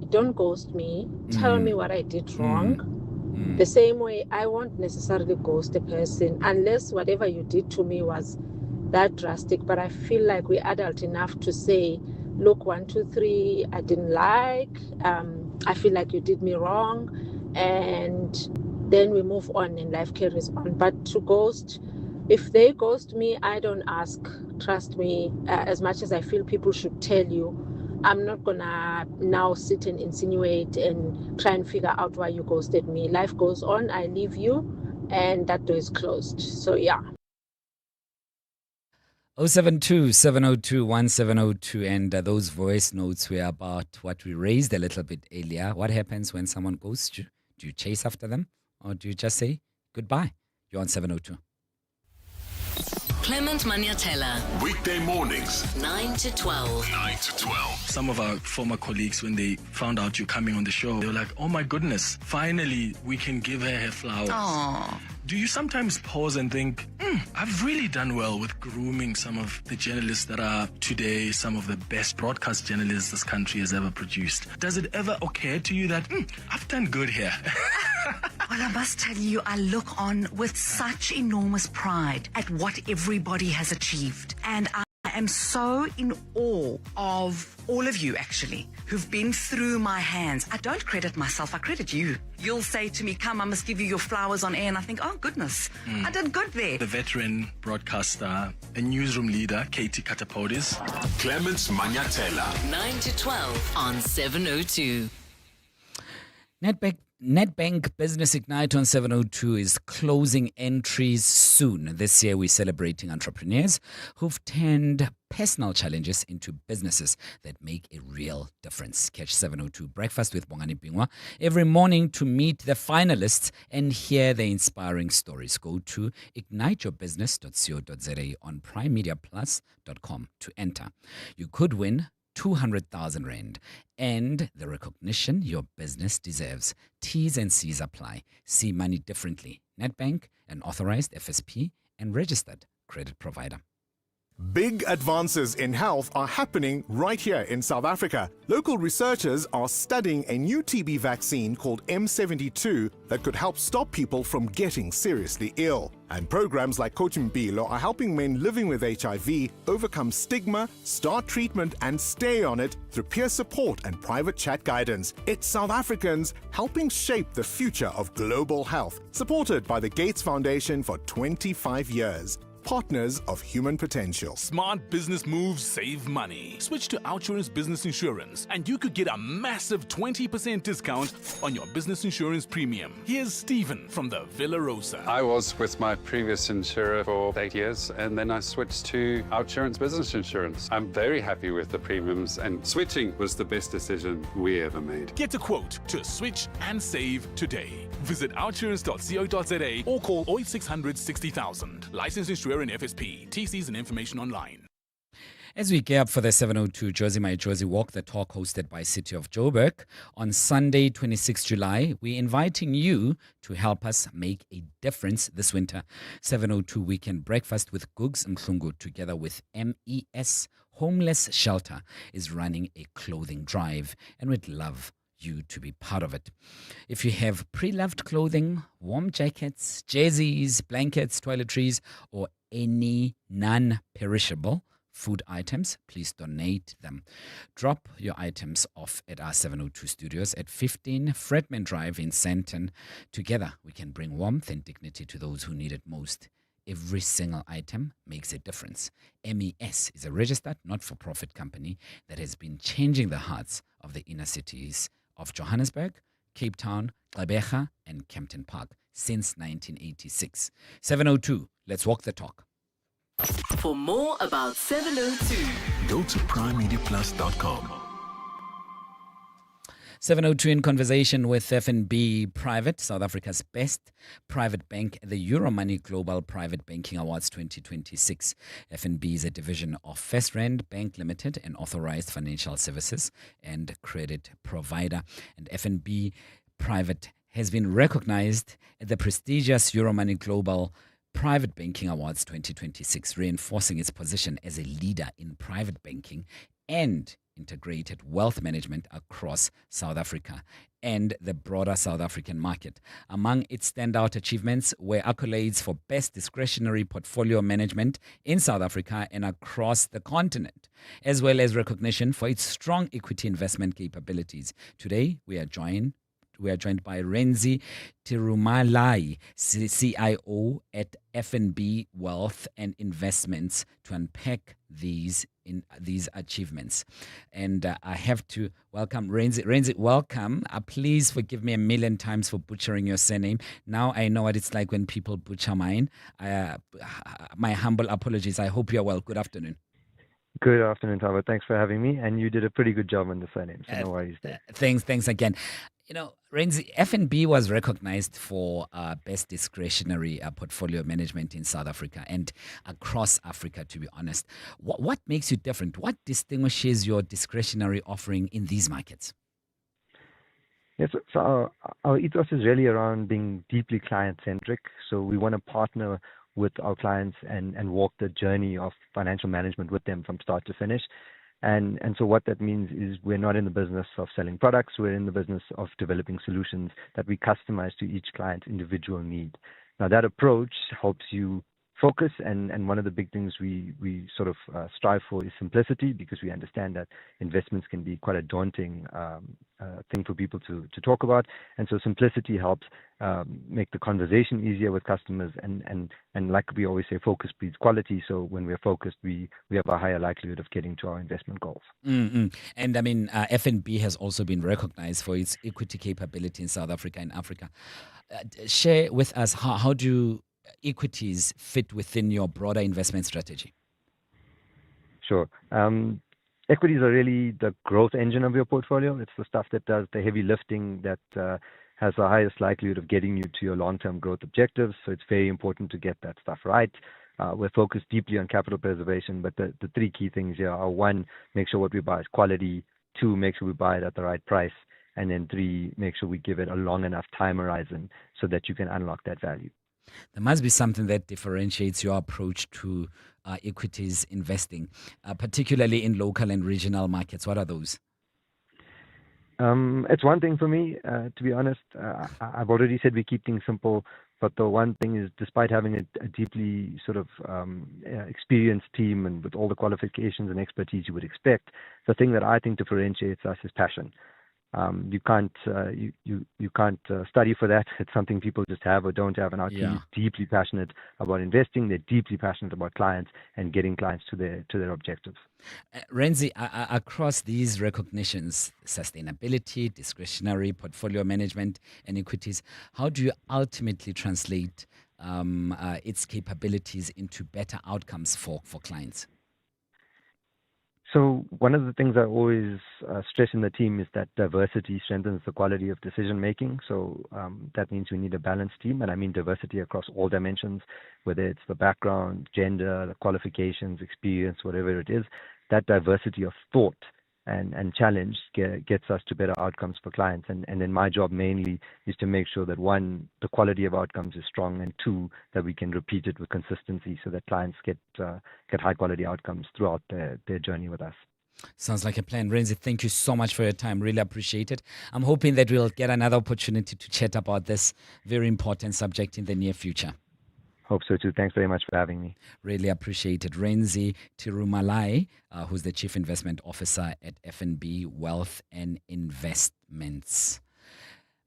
Don't ghost me. Tell me what I did wrong. The same way, I won't necessarily ghost a person unless whatever you did to me was that drastic. But I feel like we're adult enough to say, look, 1, 2, 3, I didn't like. I feel like you did me wrong. And then we move on and life carries on. But to ghost, if they ghost me, I don't ask. Trust me, as much as I feel people should tell you, I'm not gonna now sit and insinuate and try and figure out why you ghosted me. Life goes on, I leave you, and that door is closed. So yeah. 072 702 1702, and those voice notes were about what we raised a little bit earlier. What happens when someone ghosts you? Do you chase after them? Or do you just say goodbye? You're on 702. Clement Maniatella. Weekday mornings, 9 to 12. 9 to 12. Some of our former colleagues, when they found out you're coming on the show, they were like, oh my goodness, finally we can give her flowers. Aww. Do you sometimes pause and think, I've really done well with grooming some of the journalists that are today some of the best broadcast journalists this country has ever produced? Does it ever occur to you that, I've done good here? Well, I must tell you, I look on with such enormous pride at what everybody has achieved. And I am so in awe of all of you, actually, who've been through my hands. I don't credit myself, I credit you. You'll say to me, come, I must give you your flowers on air. And I think, oh, goodness, I did good there. The veteran broadcaster, a newsroom leader, Katie Katapodis. Clements Maniatella. 9 to 12 on 702. Nedbank Business Ignite on 702 is closing entries soon. This year we're celebrating entrepreneurs who've turned personal challenges into businesses that make a real difference. Catch 702 Breakfast with Bongani Pingwa every morning to meet the finalists and hear their inspiring stories. Go to igniteyourbusiness.co.za on primemediaplus.com to enter. You could win 200,000 Rand and the recognition your business deserves. T's and C's apply. See money differently. Nedbank, an authorized FSP and registered credit provider. Big advances in health are happening right here in South Africa. Local researchers are studying a new TB vaccine called M72 that could help stop people from getting seriously ill. And programs like Cochimpilo are helping men living with HIV overcome stigma, start treatment and stay on it through peer support and private chat guidance. It's South Africans helping shape the future of global health, supported by the Gates Foundation for 25 years. partners of human potential. Smart business moves save money. Switch to Outsurance Business Insurance and you could get a massive 20% discount on your business insurance premium. Here's Stephen from the Villa Rosa. I was with my previous insurer for 8 years and then I switched to Outsurance Business Insurance. I'm very happy with the premiums and switching was the best decision we ever made. Get a quote to switch and save today. Visit outsurance.co.za or call 0600 60,000. Licensed insurer in FSP. TCs and information online. As we gear up for the 702 Josie My Josie Walk the Talk hosted by City of Joburg on Sunday, 26 July, we're inviting you to help us make a difference this winter. 702 Weekend Breakfast with Gugs Mhlungu together with MES Homeless Shelter is running a clothing drive and we'd love you to be part of it. If you have pre-loved clothing, warm jackets, jerseys, blankets, toiletries, or any non-perishable food items, please donate them. Drop your items off at our 702 studios at 15 Fredman Drive in Sandton. Together, we can bring warmth and dignity to those who need it most. Every single item makes a difference. MES is a registered not-for-profit company that has been changing the hearts of the inner cities of Johannesburg, Cape Town, Gqeberha, and Kempton Park since 1986. 702, let's walk the talk. For more about 702, Go to primemediaplus.com. 702 in conversation with FNB Private, South Africa's best private bank, the Euromoney Global Private Banking Awards 2026. FNB is a division of FirstRand Bank Limited, an authorized financial services and credit provider. And FNB Private has been recognized at the prestigious Euromoney Global Private Banking Awards 2026, reinforcing its position as a leader in private banking and integrated wealth management across South Africa and the broader South African market. Among its standout achievements were accolades for best discretionary portfolio management in South Africa and across the continent, as well as recognition for its strong equity investment capabilities. Today, we are joined by Renzi Tirumalai, CIO at FNB Wealth and Investments, to unpack these achievements. And I have to welcome Renzi. Renzi, welcome. Please forgive me a million times for butchering your surname. Now I know what it's like when people butcher mine. My humble apologies. I hope you're well. Good afternoon. Good afternoon, Tava. Thanks for having me. And you did a pretty good job on the surname, so no worries there. Thanks again. You know, Renzi, FNB was recognized for best discretionary portfolio management in South Africa and across Africa, to be honest. What makes you different? What distinguishes your discretionary offering in these markets? Yes, so our ethos is really around being deeply client-centric. So we want to partner with our clients and walk the journey of financial management with them from start to finish. And so what that means is we're not in the business of selling products. We're in the business of developing solutions that we customize to each client's individual need. Now, that approach helps you focus, and one of the big things we sort of strive for is simplicity, because we understand that investments can be quite a daunting thing for people to talk about. And so simplicity helps make the conversation easier with customers, and like we always say, focus breeds quality. So when we're focused, we have a higher likelihood of getting to our investment goals. Mm-hmm. And I mean, FNB has also been recognized for its equity capability in South Africa and Africa. Share with us, how do equities fit within your broader investment strategy? Sure. Equities are really the growth engine of your portfolio. It's the stuff that does the heavy lifting, that has the highest likelihood of getting you to your long-term growth objectives. So it's very important to get that stuff right. We're focused deeply on capital preservation, but the three key things here are: one, make sure what we buy is quality; two, make sure we buy it at the right price; and then three, make sure we give it a long enough time horizon so that you can unlock that value. There must be something that differentiates your approach to equities investing, particularly in local and regional markets. What are those? It's one thing for me, to be honest. I've already said we keep things simple, but the one thing is, despite having a deeply sort of experienced team and with all the qualifications and expertise you would expect, the thing that I think differentiates us is passion. You can't study for that. It's something people just have or don't have. And our team is deeply passionate about investing. They're deeply passionate about clients and getting clients to their objectives. Renzi, across these recognitions, sustainability, discretionary portfolio management, and equities, how do you ultimately translate its capabilities into better outcomes for clients? So one of the things I always stress in the team is that diversity strengthens the quality of decision making. So that means we need a balanced team, and I mean diversity across all dimensions, whether it's the background, gender, the qualifications, experience, whatever it is. That diversity of thought and challenge gets us to better outcomes for clients. And then my job mainly is to make sure that, one, the quality of outcomes is strong, and two, that we can repeat it with consistency so that clients get high quality outcomes throughout their journey with us. Sounds like a plan. Renzi, thank you so much for your time. Really appreciate it. I'm hoping that we'll get another opportunity to chat about this very important subject in the near future. Hope so too. Thanks very much for having me. Really appreciate it. Renzi Tirumalai, who's the Chief Investment Officer at FNB Wealth and Investments.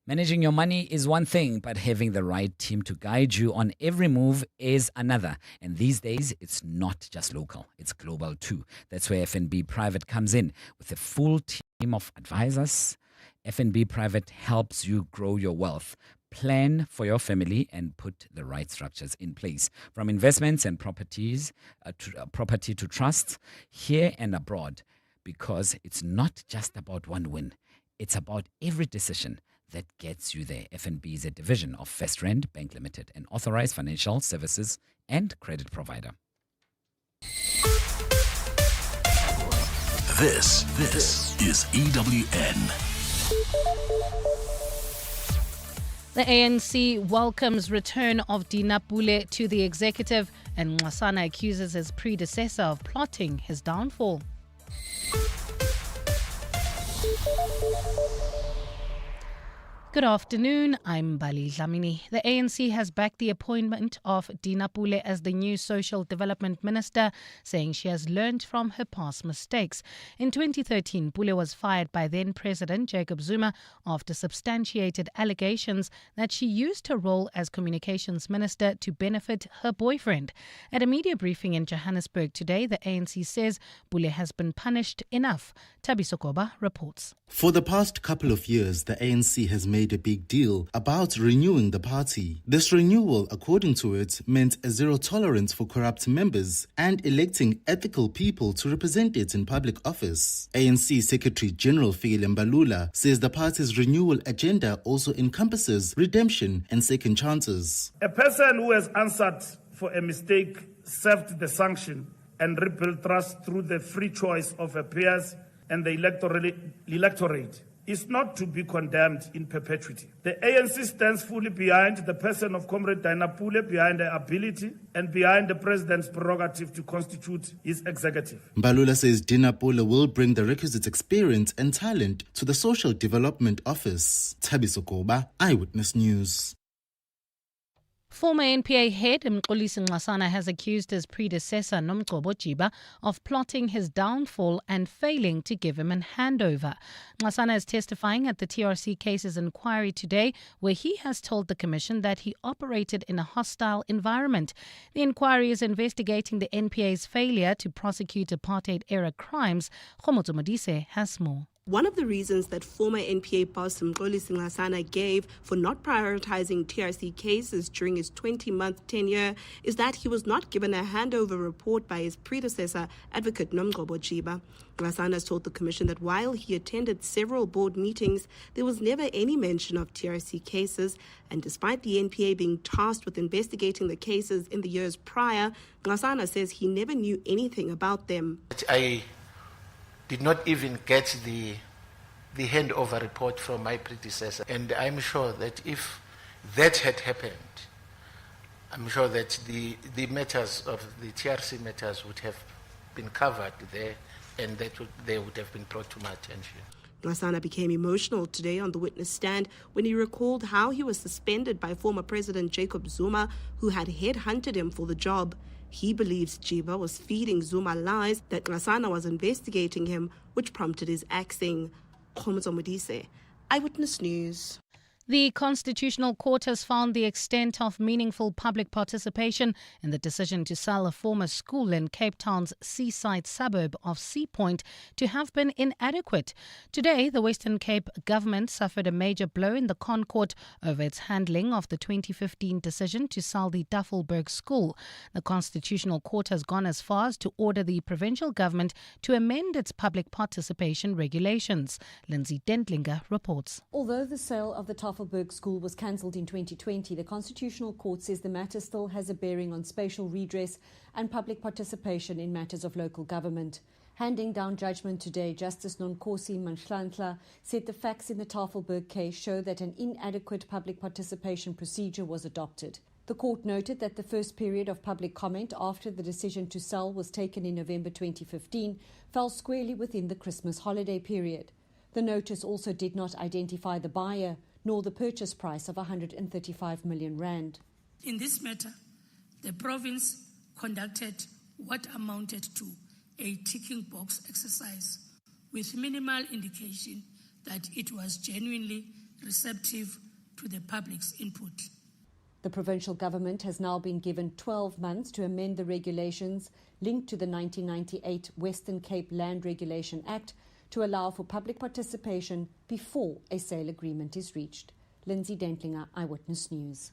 Managing your money is one thing, but having the right team to guide you on every move is another. And these days, it's not just local, it's global too. That's where FNB Private comes in. With a full team of advisors, FNB Private helps you grow your wealth, plan for your family, and put the right structures in place. From investments and property to trusts, here and abroad, because it's not just about one win. It's about every decision that gets you there. FNB is a division of First Rand Bank Limited, an authorized financial services and credit provider. This is EWN. The ANC welcomes return of Dina Pule to the executive, and Nxasana accuses his predecessor of plotting his downfall. Good afternoon, I'm Bali Dlamini. The ANC has backed the appointment of Dina Pule as the new Social Development Minister, saying she has learned from her past mistakes. In 2013, Pule was fired by then-President Jacob Zuma after substantiated allegations that she used her role as Communications Minister to benefit her boyfriend. At a media briefing in Johannesburg today, the ANC says Pule has been punished enough. Tabi Sokoba reports. For the past couple of years, the ANC has made a big deal about renewing the party. This renewal, according to it, meant a zero tolerance for corrupt members and electing ethical people to represent it in public office. ANC Secretary General Fikile Mbalula says the party's renewal agenda also encompasses redemption and second chances. A person who has answered for a mistake, served the sanction, and rebuilt trust through the free choice of her peers and the electorate is not to be condemned in perpetuity. The ANC stands fully behind the person of Comrade Dina Pule, behind her ability, and behind the President's prerogative to constitute his executive. Mbalula says Dina Pule will bring the requisite experience and talent to the Social Development Office. Tabi Sokoba, Eyewitness News. Former NPA head Mxolisi Nxasana has accused his predecessor Nomgcobo Jiba of plotting his downfall and failing to give him a handover. Nxasana is testifying at the TRC cases inquiry today, where he has told the commission that he operated in a hostile environment. The inquiry is investigating the NPA's failure to prosecute apartheid-era crimes. Khomotso Modise has more. One of the reasons that former NPA boss Mxolisi Nxasana gave for not prioritizing TRC cases during his 20-month tenure is that he was not given a handover report by his predecessor, Advocate Nomgcobo Jiba. Nxasana has told the commission that while he attended several board meetings, there was never any mention of TRC cases, and despite the NPA being tasked with investigating the cases in the years prior, Nxasana says he never knew anything about them. I did not even get the handover report from my predecessor. And I'm sure that if that had happened, I'm sure that the matters of the TRC matters would have been covered there, and they would have been brought to my attention. Nxasana became emotional today on the witness stand when he recalled how he was suspended by former President Jacob Zuma, who had headhunted him for the job. He believes Jiba was feeding Zuma lies that Nxasana was investigating him, which prompted his axing. Khomozo Modise, Eyewitness News. The Constitutional Court has found the extent of meaningful public participation in the decision to sell a former school in Cape Town's seaside suburb of Sea Point to have been inadequate. Today, the Western Cape government suffered a major blow in the ConCourt over its handling of the 2015 decision to sell the Duffelberg School. The Constitutional Court has gone as far as to order the provincial government to amend its public participation regulations. Lindsay Dentlinger reports. Although the sale of the Duffelberg School was cancelled in 2020, the Constitutional Court says the matter still has a bearing on spatial redress and public participation in matters of local government. Handing down judgment today, Justice Nonkosi Manhlantla said the facts in the Tafelberg case show that an inadequate public participation procedure was adopted. The court noted that the first period of public comment after the decision to sell was taken in November 2015 fell squarely within the Christmas holiday period. The notice also did not identify the buyer, nor the purchase price of 135 million rand. In this matter, the province conducted what amounted to a ticking box exercise with minimal indication that it was genuinely receptive to the public's input. The provincial government has now been given 12 months to amend the regulations linked to the 1998 Western Cape Land Regulation Act to allow for public participation before a sale agreement is reached. Lindsay Dentlinger, Eyewitness News.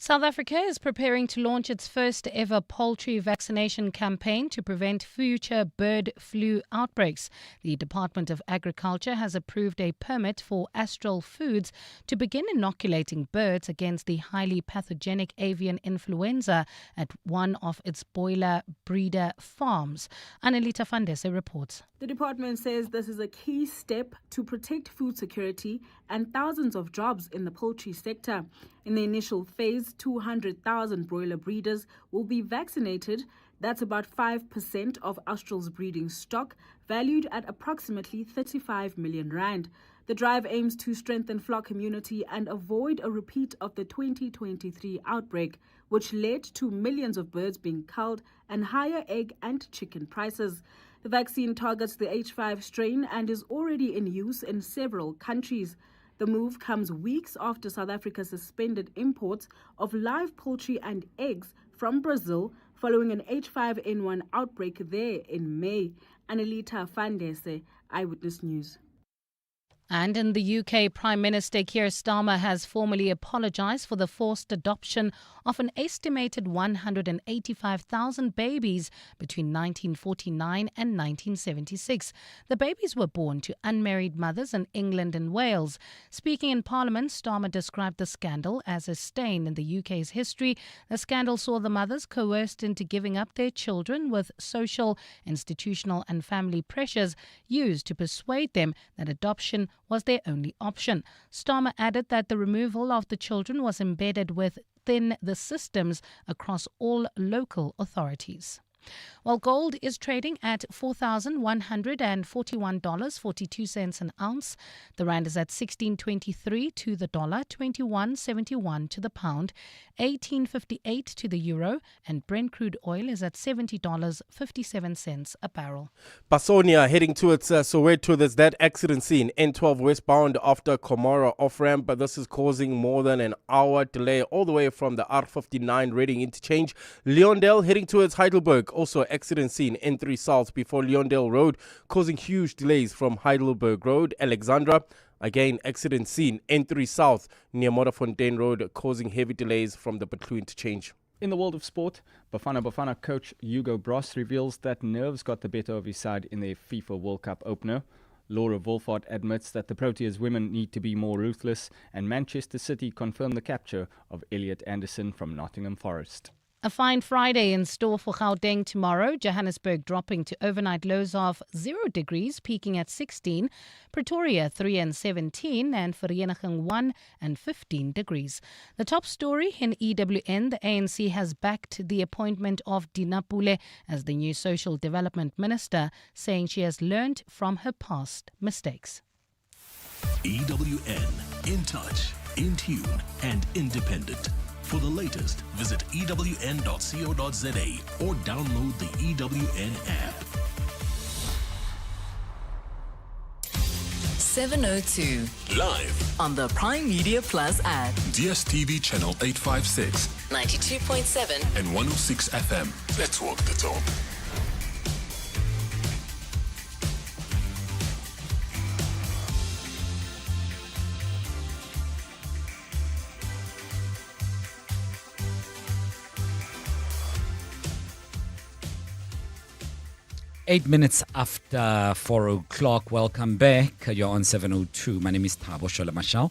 South Africa is preparing to launch its first ever poultry vaccination campaign to prevent future bird flu outbreaks. The Department of Agriculture has approved a permit for Astral Foods to begin inoculating birds against the highly pathogenic avian influenza at one of its broiler breeder farms. Annelita Fandese reports. The department says this is a key step to protect food security and thousands of jobs in the poultry sector. In the initial phase, 200,000 broiler breeders will be vaccinated. That's about 5% of Astral's breeding stock, valued at approximately 35 million rand. The drive aims to strengthen flock immunity and avoid a repeat of the 2023 outbreak, which led to millions of birds being culled and higher egg and chicken prices. The vaccine targets the H5 strain and is already in use in several countries. The move comes weeks after South Africa suspended imports of live poultry and eggs from Brazil following an H5N1 outbreak there in May. Annelita Fandese, Eyewitness News. And in the UK, Prime Minister Keir Starmer has formally apologised for the forced adoption of an estimated 185,000 babies between 1949 and 1976. The babies were born to unmarried mothers in England and Wales. Speaking in Parliament, Starmer described the scandal as a stain in the UK's history. The scandal saw the mothers coerced into giving up their children, with social, institutional and family pressures used to persuade them that adoption was their only option. Starmer added that the removal of the children was embedded within the systems across all local authorities. While gold is trading at $4,141.42 an ounce, the rand is at 16.23 to the dollar, 21.71 to the pound, 18.58 to the euro, and Brent crude oil is at $70.57 a barrel. Basonia heading towards Soweto. There's that accident scene, N12 westbound after Komora off-ramp, but this is causing more than an hour delay all the way from the R59 Reading interchange. Leondale heading towards Heidelberg. Also accident scene, N3 South before Leondale Road, causing huge delays from Heidelberg Road. Alexandra, again accident scene, N3 South near Modderfontein Road, causing heavy delays from the Butlu interchange. In the world of sport, Bafana Bafana coach Hugo Bross reveals that nerves got the better of his side in their FIFA World Cup opener. Laura Wolfhard admits that the Proteas women need to be more ruthless, and Manchester City confirmed the capture of Elliot Anderson from Nottingham Forest. A fine Friday in store for Gauteng tomorrow. Johannesburg dropping to overnight lows of 0 degrees, peaking at 16. Pretoria 3 and 17, and Vereeniging 1 and 15 degrees. The top story in EWN, the ANC has backed the appointment of Dina Pule as the new Social Development Minister, saying she has learned from her past mistakes. EWN, in touch, in tune, and independent. For the latest, visit ewn.co.za or download the EWN app. 702. Live On the Prime Media Plus app. DSTV channel 856 92.7 and 106 FM. Let's walk the talk. Eight minutes after 4 o'clock. Welcome back. You're on 702. My name is Thabo Sholemashao.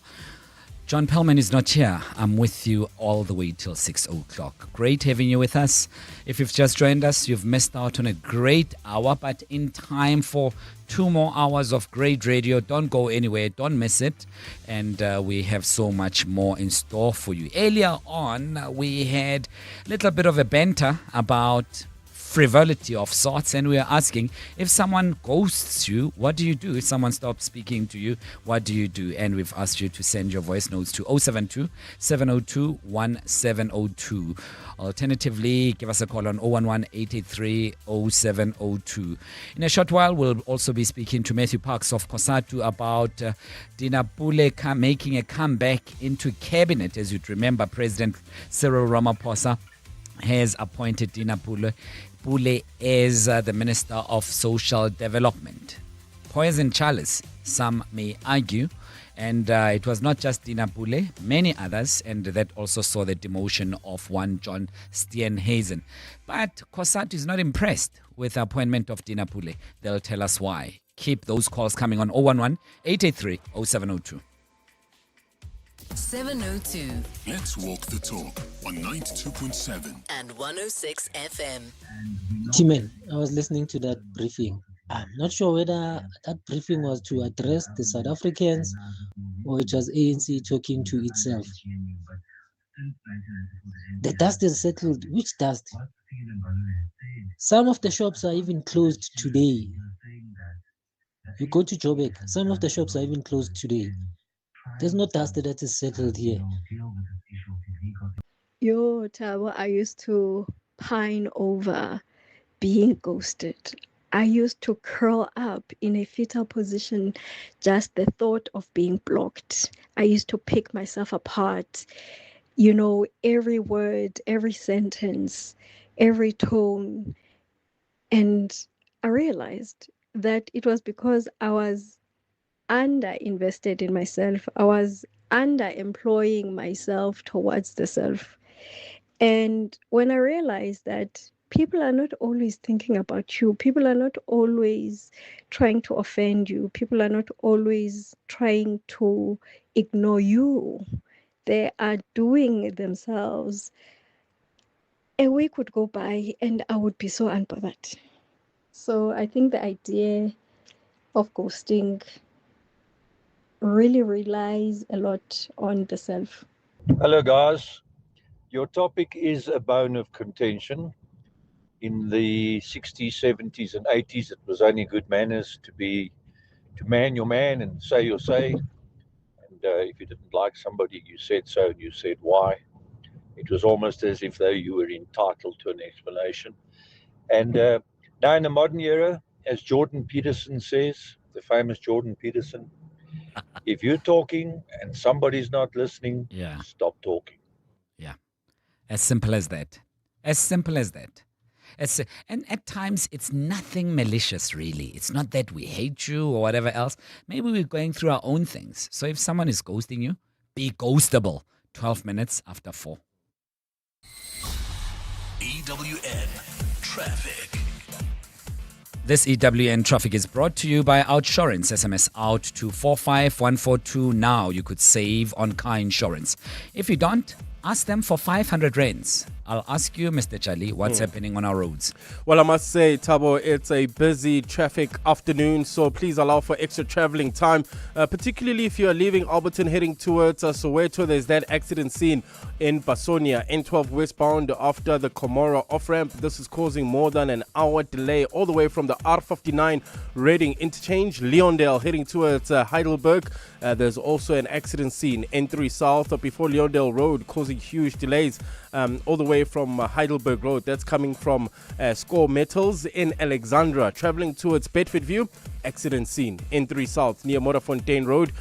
John Perlman is not here. I'm with you all the way till 6 o'clock. Great having you with us. If you've just joined us, you've missed out on a great hour, but in time for 2 more hours of great radio. Don't go anywhere. Don't miss it. And we have so much more in store for you. Earlier on, we had a little bit of a banter about frivolity of sorts, and we are asking, if someone ghosts you, what do you do? If someone stops speaking to you, what do you do? And we've asked you to send your voice notes to 072 702 1702. Alternatively, give us a call on 011 883 0702. In a short while, we'll also be speaking to Matthew Parks of Cosatu about Dina Pule making a comeback into cabinet. As you'd remember, President Cyril Ramaphosa has appointed Dina Pule as the Minister of Social Development. Poison chalice, some may argue. And it was not just Dina Pule, many others, and that also saw the demotion of one John Steenhuisen. But Cosatu is not impressed with the appointment of Dina Pule. They'll tell us why. Keep those calls coming on 011 883 0702. 702 Let's walk the talk on 92.7 and 106 FM. Timen, I was listening to that briefing. I'm not sure whether that briefing was to address the South Africans or it was ANC talking to itself. The dust is settled. Which dust? Some of the shops are even closed today. You go to Joburg, some of the shops are even closed today. There's no dust that is settled here. Yo, Tabo, I used to pine over being ghosted. I used to curl up in a fetal position, just the thought of being blocked. I used to pick myself apart. You know, every word, every sentence, every tone. And I realized that it was because I was under-invested in myself. I was under-employing myself towards the self. And when I realized that people are not always thinking about you, people are not always trying to offend you, people are not always trying to ignore you, they are doing it themselves. A week would go by and I would be so unbothered. So I think the idea of ghosting really relies a lot on the self. Hello guys, your topic is a bone of contention. In the 60s, 70s and 80s it was only good manners to man your man and say your say, and if you didn't like somebody you said so and you said why. It was almost as if though you were entitled to an explanation. And now in the modern era, as Jordan Peterson says, the famous Jordan Peterson, if you're talking and somebody's not listening, stop talking. Yeah. As simple as that. As simple as that. And at times, it's nothing malicious, really. It's not that we hate you or whatever else. Maybe we're going through our own things. So if someone is ghosting you, be ghostable. 12 minutes after 4. EWN Traffic. This EWN traffic is brought to you by Outsurance. SMS out to 45142 now. You could save on car insurance. If you don't, ask them for 500 rands. I'll ask you, Mr. Chali, what's happening on our roads? Well, I must say, Thabo, it's a busy traffic afternoon, so please allow for extra traveling time, particularly if you are leaving Alberton heading towards Soweto. There's that accident scene in Basonia, N12 westbound after the Komoro off-ramp. This is causing more than an hour delay all the way from the R59 Reading interchange, Leondale heading towards Heidelberg. There's also an accident scene, N3 South before Leondale Road, causing huge delays all the way from Heidelberg Road. That's coming from Score Metals in Alexandra. Traveling towards Bedfordview, accident scene. N3 South near Morafontein Road.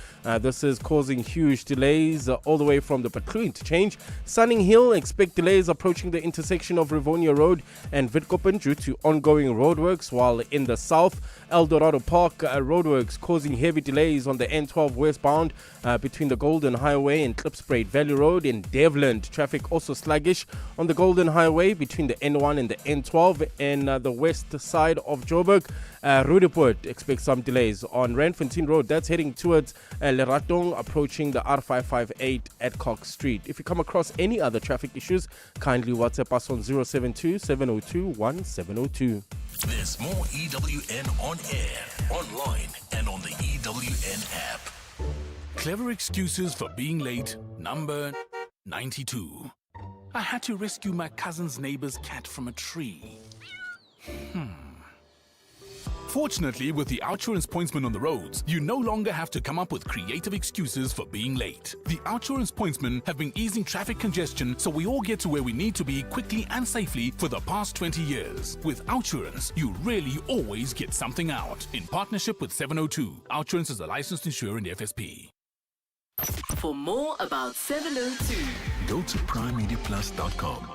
This is causing huge delays all the way from the Patlu interchange. Sunning Hill, expect delays approaching the intersection of Rivonia Road and Witkoppen due to ongoing roadworks, while in the south, El Dorado Park roadworks causing heavy delays on the N12 westbound between the Golden Highway and Klipspruit Valley Road. In Devland, traffic also sluggish on the Golden Highway between the N1 and the N12 and the west side of Joburg. Roodepoort expects some delays on Randfontein Road. That's heading towards Leratong, approaching the R558 at Cox Street. If you come across any other traffic issues, kindly WhatsApp us on 072-702-1702. There's more EWN on air, online, and on the EWN app. Clever excuses for being late, number 92. I had to rescue my cousin's neighbor's cat from a tree. Fortunately, with the Outsurance pointsman on the roads, you no longer have to come up with creative excuses for being late. The Outsurance pointsmen have been easing traffic congestion so we all get to where we need to be quickly and safely for the past 20 years. With Outsurance, you really always get something out. In partnership with 702, Outsurance is a licensed insurer in the FSP. For more about 702, go to primemediaplus.com.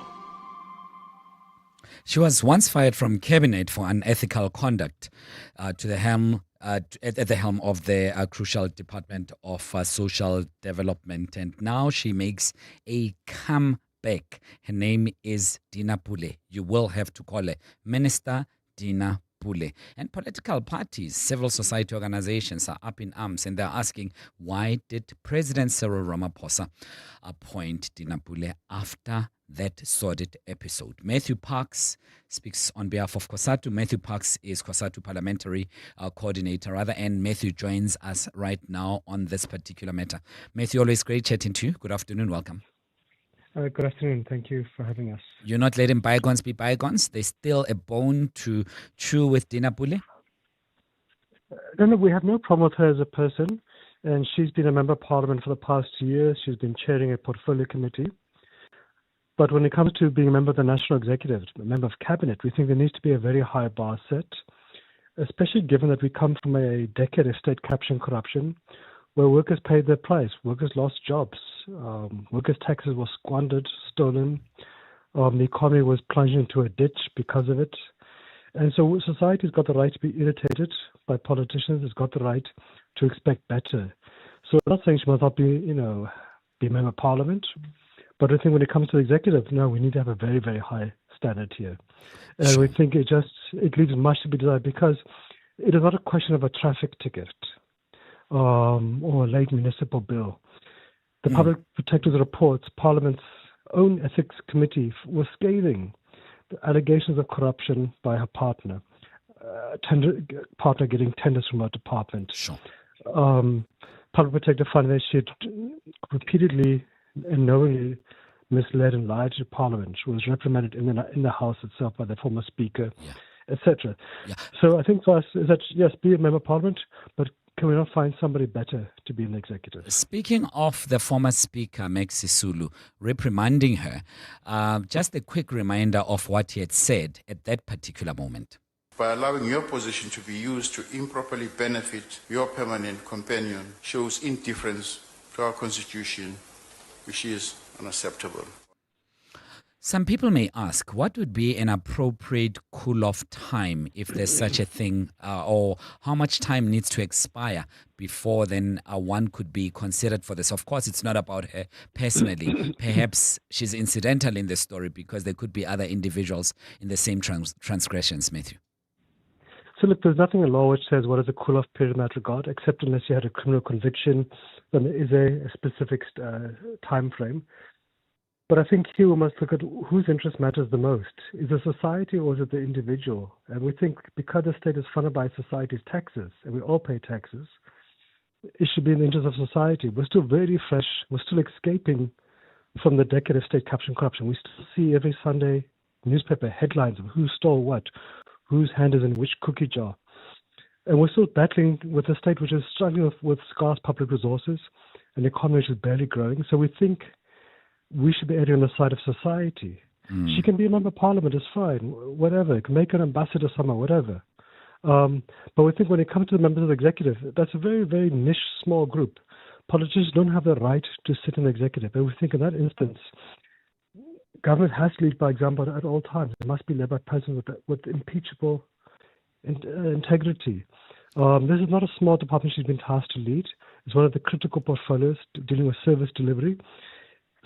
She was once fired from cabinet for unethical conduct at the helm of the crucial Department of Social Development, and now she makes a comeback. Her name is Dina Pule. You will have to call her Minister Dina Pule. And political parties, civil society organizations are up in arms, and they're asking, why did President Cyril Ramaphosa appoint Dina Pule after that sordid episode? Matthew Parks speaks on behalf of Cosatu. Matthew Parks is Cosatu parliamentary coordinator, and Matthew joins us right now on this particular matter. Matthew, always great chatting to you. Good afternoon. Welcome. Good afternoon. Thank you for having us. You're not letting bygones be bygones? There's still a bone to chew with Dina Pule? No, we have no problem with her as a person, and she's been a member of parliament for the past 2 years. She's been chairing a portfolio committee. But when it comes to being a member of the National Executive, a member of Cabinet, we think there needs to be a very high bar set, especially given that we come from a decade of state capture and corruption, where workers paid their price, workers lost jobs, workers' taxes were squandered, stolen, the economy was plunged into a ditch because of it. And so society's got the right to be irritated by politicians, it's got the right to expect better. So I'm not saying she must not be, be a member of parliament, but I think when it comes to the executive, no, we need to have a very, very high standard here. And we think it leaves much to be desired, because it is not a question of a traffic ticket or a late municipal bill. The Public Protector's reports, Parliament's own ethics committee, was scathing the allegations of corruption by her partner, partner getting tenders from her department. Sure. Public Protector found that she had repeatedly and knowingly misled and lied to Parliament. She was reprimanded in the House itself by the former Speaker, etc. Yeah. So I think for us is that, yes, be a member of Parliament, but can we not find somebody better to be in the executive? Speaking of the former Speaker, Max Sisulu, reprimanding her, just a quick reminder of what he had said at that particular moment. By allowing your position to be used to improperly benefit your permanent companion shows indifference to our Constitution, which is unacceptable. Some people may ask, what would be an appropriate cool-off time if there's such a thing, or how much time needs to expire before then one could be considered for this? Of course, it's not about her personally. Perhaps she's incidental in the story because there could be other individuals in the same transgressions, Matthew. So look, there's nothing in law which says what is a cool-off period in that regard, except unless you had a criminal conviction, then there is a specific time frame. But I think here we must look at whose interest matters the most. Is it society or is it the individual? And we think because the state is funded by society's taxes, and we all pay taxes, it should be in the interest of society. We're still very fresh. We're still escaping from the decade of state capture and corruption. We still see every Sunday newspaper headlines of who stole what, whose hand is in which cookie jar. And we're still battling with a state which is struggling with scarce public resources, an economy which is barely growing. So we think we should be erring on the side of society. She can be a member of parliament, it's fine, whatever. Can make her an ambassador somewhere, whatever. But we think when it comes to the members of the executive, that's a very, very niche, small group. Politicians don't have the right to sit in the executive. And we think in that instance, government has to lead by example at all times. It must be led by presidents with impeachable integrity. This is not a small department she's been tasked to lead. It's one of the critical portfolios dealing with service delivery.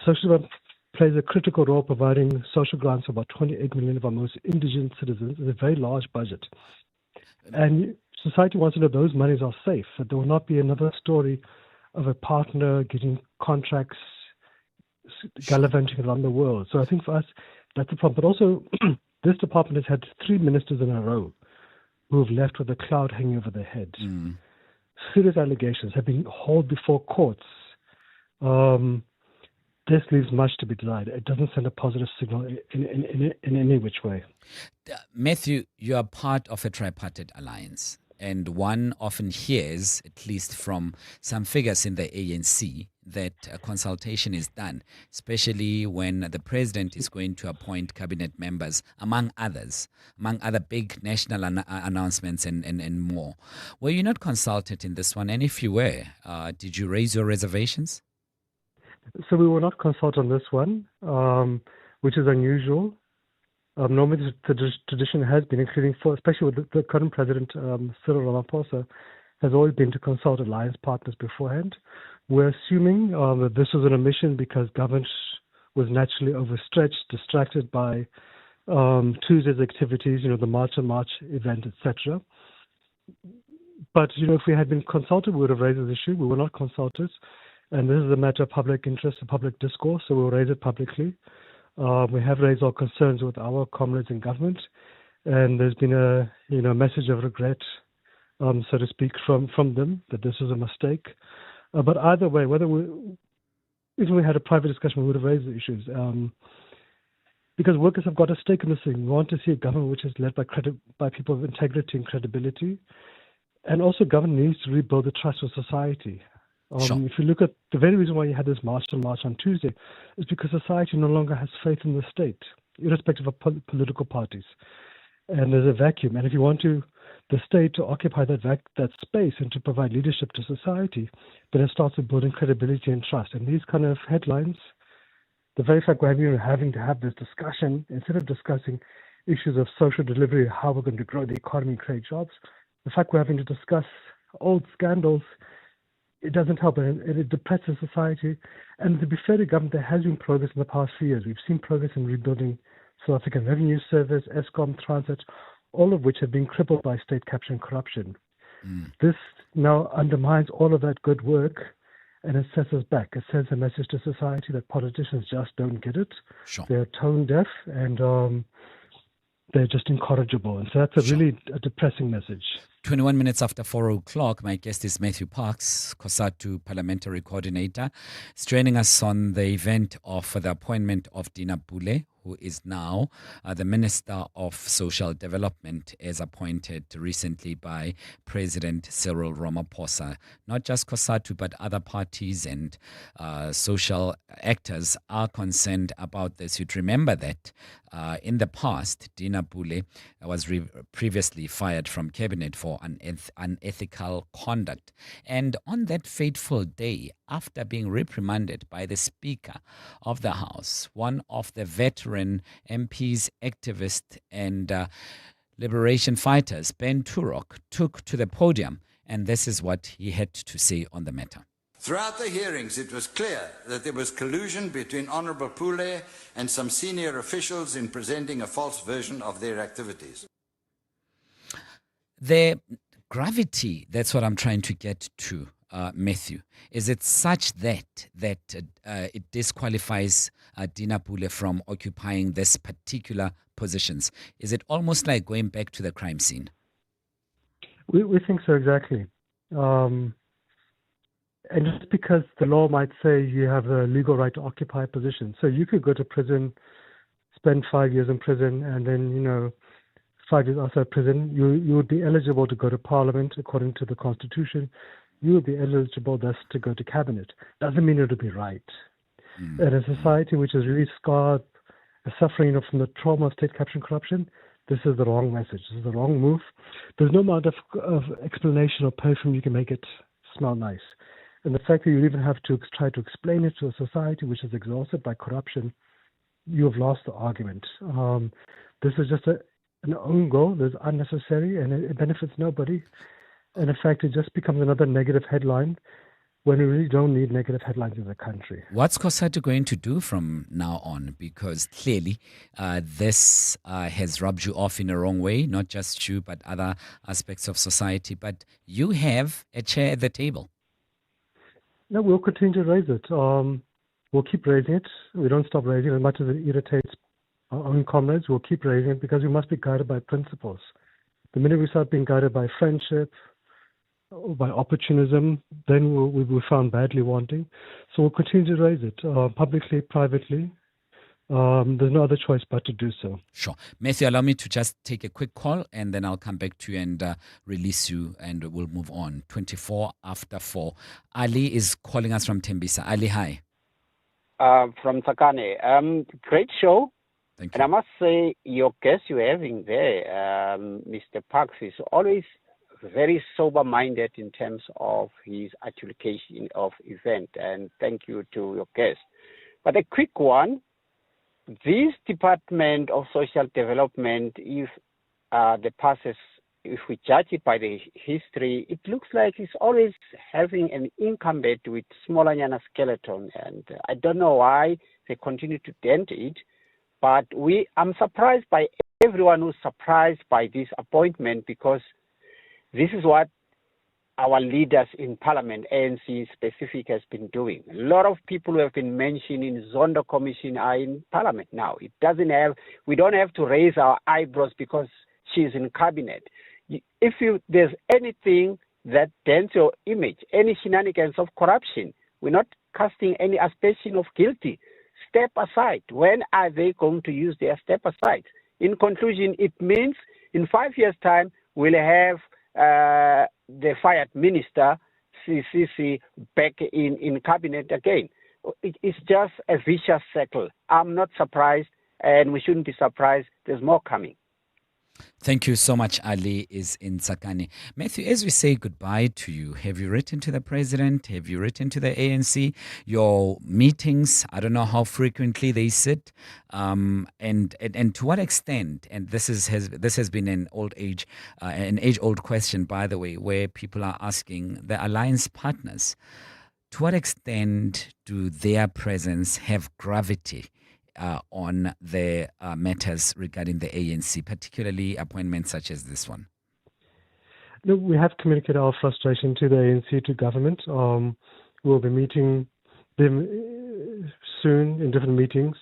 Social development plays a critical role providing social grants for about 28 million of our most indigent citizens. It's a very large budget. And society wants to know those monies are safe, that there will not be another story of a partner getting contracts, gallivanting around the world. So I think for us, that's a problem. But also, this department has had 3 ministers in a row who have left with a cloud hanging over their heads. Serious allegations have been hauled before courts. This leaves much to be desired. It doesn't send a positive signal in any which way. Matthew, you are part of a tripartite alliance, and one often hears, at least from some figures in the ANC, that a consultation is done, especially when the president is going to appoint cabinet members, among other big national announcements and more. Were you not consulted in this one? And if you were, did you raise your reservations? So we were not consulted on this one, which is unusual. Normally the tradition has been, including especially with the current president, Cyril Ramaphosa, has always been to consult alliance partners beforehand. We're assuming that this was an omission because government was naturally overstretched, distracted by Tuesday's activities, the March on March event, etc. But, if we had been consulted, we would have raised this issue. We were not consulted. And this is a matter of public interest and public discourse, so we'll raise it publicly. We have raised our concerns with our comrades in government, and there's been a message of regret, so to speak, from them that this was a mistake. But either way, if we had a private discussion, we would have raised the issues. Because workers have got a stake in this thing. We want to see a government which is led by people of integrity and credibility, and also government needs to rebuild the trust of society. If you look at the very reason why you had this march on Tuesday is because society no longer has faith in the state, irrespective of political parties. And there's a vacuum. And if you want the state to occupy that space and to provide leadership to society, then it starts with building credibility and trust. And these kind of headlines, the very fact we're having to have this discussion, instead of discussing issues of social delivery, how we're going to grow the economy and create jobs, the fact we're having to discuss old scandals, it doesn't help, and it depresses society. And to be fair to government, there has been progress in the past few years. We've seen progress in rebuilding South African Revenue Service, Eskom, Transit, all of which have been crippled by state capture and corruption. This now undermines all of that good work, and it sets us back. It sends a message to society that politicians just don't get it. They're tone deaf, and they're just incorrigible. And so that's a really depressing message. 21 minutes after 4 o'clock, my guest is Matthew Parks, Cosatu Parliamentary Coordinator. He's joining us on the event of the appointment of Dina Pule, who is now the Minister of Social Development, as appointed recently by President Cyril Ramaphosa. Not just Cosatu, but other parties and social actors are concerned about this. You'd remember that in the past, Dina Pule was previously fired from cabinet for unethical conduct. And on that fateful day, after being reprimanded by the Speaker of the House, one of the veteran MPs, activists, and liberation fighters, Ben Turok, took to the podium, and this is what he had to say on the matter. Throughout the hearings, it was clear that there was collusion between Honourable Pule and some senior officials in presenting a false version of their activities. The gravity, that's what I'm trying to get to, Matthew. Is it such that it disqualifies Dina Pule from occupying this particular positions? Is it almost like going back to the crime scene? We think so, exactly. And just because the law might say you have a legal right to occupy a position. So you could go to prison, spend 5 years in prison, and then, 5 years outside prison, you would be eligible to go to parliament according to the constitution. You would be eligible thus to go to cabinet. Doesn't mean it would be right. In a society which is really scarred, suffering from the trauma of state capture and corruption, this is the wrong message. This is the wrong move. There's no amount of explanation or perfume you can make it smell nice. And the fact that you even have to try to explain it to a society which is exhausted by corruption, you have lost the argument. This is just an own goal. It's unnecessary and it benefits nobody. And in fact, it just becomes another negative headline when we really don't need negative headlines in the country. What's Cosatu going to do from now on? Because clearly this has rubbed you off in a wrong way, not just you, but other aspects of society. But you have a chair at the table. No, we'll continue to raise it. We'll keep raising it. We don't stop raising it. As much as it irritates our own comrades, we'll keep raising it because we must be guided by principles. The minute we start being guided by friendship, or by opportunism, then we'll be found badly wanting. So we'll continue to raise it publicly, privately. There's no other choice but to do so. Sure. Matthew, allow me to just take a quick call and then I'll come back to you and release you and we'll move on. 24 after 4. Ali is calling us from Tembisa. Ali, hi. From Tsakane. Great show. Thank you. And I must say, your guest you're having there, Mr. Parks, is always very sober-minded in terms of his articulation of event. And thank you to your guest. But a quick one. This Department of Social Development, if the passes, if we judge it by the history, it looks like it's always having an incumbent with smaller skeleton. And I don't know why they continue to dent it. But I'm surprised by everyone who's surprised by this appointment because this is what our leaders in Parliament, ANC specific, has been doing. A lot of people who have been mentioned in Zondo Commission are in Parliament now. We don't have to raise our eyebrows because she's in cabinet. If there's anything that dents your image, any shenanigans of corruption, we're not casting any aspersion of guilty. Step aside. When are they going to use their step aside? In conclusion, it means in 5 years' time, we'll have the fired minister, CCC, back in cabinet again. It's just a vicious circle. I'm not surprised, and we shouldn't be surprised. There's more coming. Thank you so much. Ali is in Tsakane. Matthew, as we say goodbye to you, have you written to the president? Have you written to the ANC? Your meetings, I don't know how frequently they sit, and to what extent? And this has been an age-old question, by the way, where people are asking the alliance partners, to what extent do their presence have gravity on the matters regarding the ANC, particularly appointments such as this one? Look, we have communicated our frustration to the ANC, to government. We'll be meeting them soon in different meetings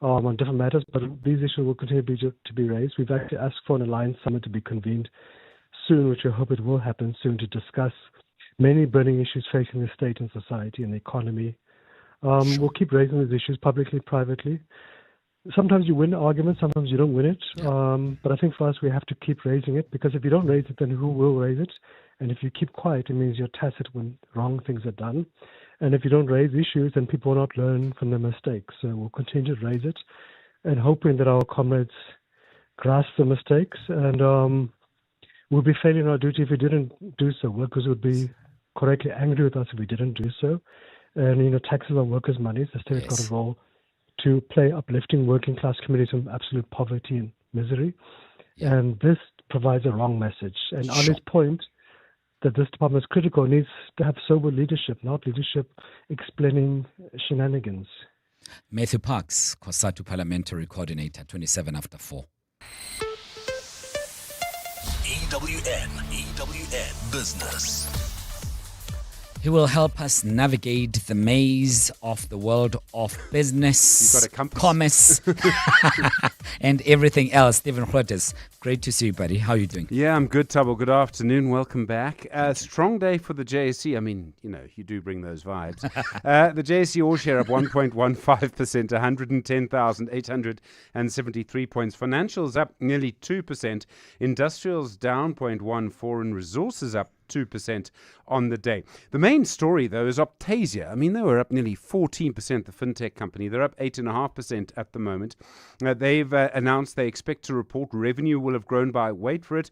on different matters, but these issues will continue to be raised. We've actually asked for an alliance summit to be convened soon, which I hope it will happen soon, to discuss many burning issues facing the state and society and the economy. We'll keep raising these issues publicly, privately. Sometimes you win arguments, sometimes you don't win it. But I think for us, we have to keep raising it, because if you don't raise it, then who will raise it? And if you keep quiet, it means you're tacit when wrong things are done. And if you don't raise issues, then people will not learn from their mistakes. So we'll continue to raise it and hoping that our comrades grasp the mistakes. And we'll be failing our duty if we didn't do so. Workers would be correctly angry with us if we didn't do so. And, taxes are workers' money. The state's got a role to play, uplifting working class communities from absolute poverty and misery. And this provides a wrong message. And Ali's point that this department is critical needs to have sober leadership, not leadership explaining shenanigans. Matthew Parks, Cosatu Parliamentary Coordinator, 27 after 4. EWN Business. He will help us navigate the maze of the world of business, You've got a compass. commerce, and everything else. Stephen Hortis, great to see you, buddy. How are you doing? Yeah, I'm good, Tabo. Good afternoon. Welcome back. Strong day for the JSE. I mean, you do bring those vibes. The JSE all share up 1.15%, 110,873 points. Financials up nearly 2%. Industrials down 0.14%, and resources up 2% on the day. The main story, though, is Optasia. I mean, they were up nearly 14%, the fintech company. They're up 8.5% at the moment. They've announced they expect to report revenue will have grown by, wait for it,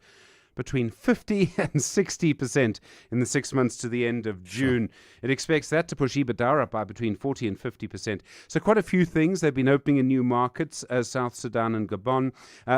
between 50 and 60% in the 6 months to the end of June. It expects that to push EBITDA up by between 40 and 50%. So quite a few things. They've been opening in new markets, South Sudan and Gabon.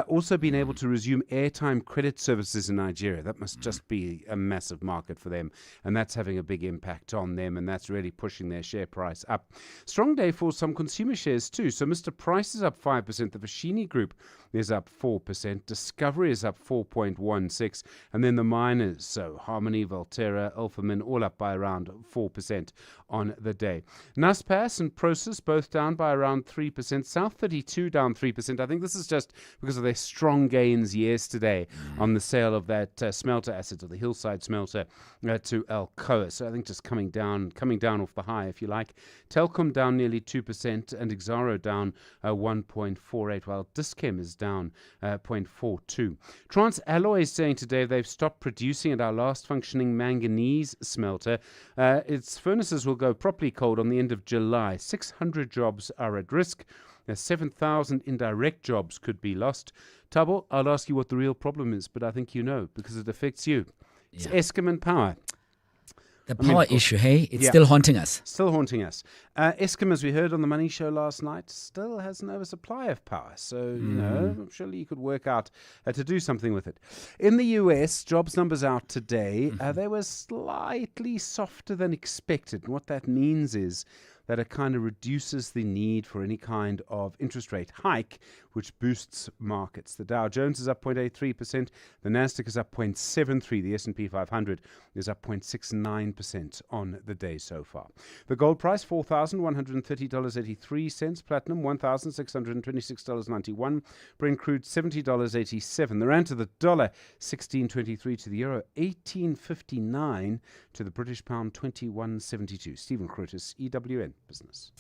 Also been able to resume airtime credit services in Nigeria. That must just be a massive market for them. And that's having a big impact on them. And that's really pushing their share price up. Strong day for some consumer shares too. So Mr. Price is up 5%. The Vashini Group is up 4%. Discovery is up 4.16%. And then the miners, so Harmony, Valterra, Alphamin, all up by around 4% on the day. Naspers and Prosus both down by around 3%. South 32 down 3%. I think this is just because of their strong gains yesterday on the sale of that smelter asset, or the Hillside smelter, to Alcoa. So I think just coming down off the high, if you like. Telkom down nearly 2% and Exaro down 1.48%, while Dischem is down 0.42%. TransAlloy is saying today they've stopped producing at our last functioning manganese smelter. Its furnaces will go properly cold on the end of July. 600 jobs are at risk. 7,000 indirect jobs could be lost. Thabo, I'll ask you what the real problem is, but I think you know because it affects you. It's Eskom and power. The power issue, hey? It's still haunting us. Still haunting us. Eskom, as we heard on the Money Show last night, still has an oversupply of power. So, surely you could work out to do something with it. In the US, jobs numbers out today. They were slightly softer than expected. And what that means is that it kind of reduces the need for any kind of interest rate hike, which boosts markets. The Dow Jones is up 0.83%. The Nasdaq is up 0.73%. The S&P 500 is up 0.69% on the day so far. The gold price, $4,130.83. Platinum, $1,626.91. Brent crude, $70.87. The rand to the dollar, 16.23 to the euro, 18.59 to the British pound, 21.72. Stephen Crotus, EWN Business.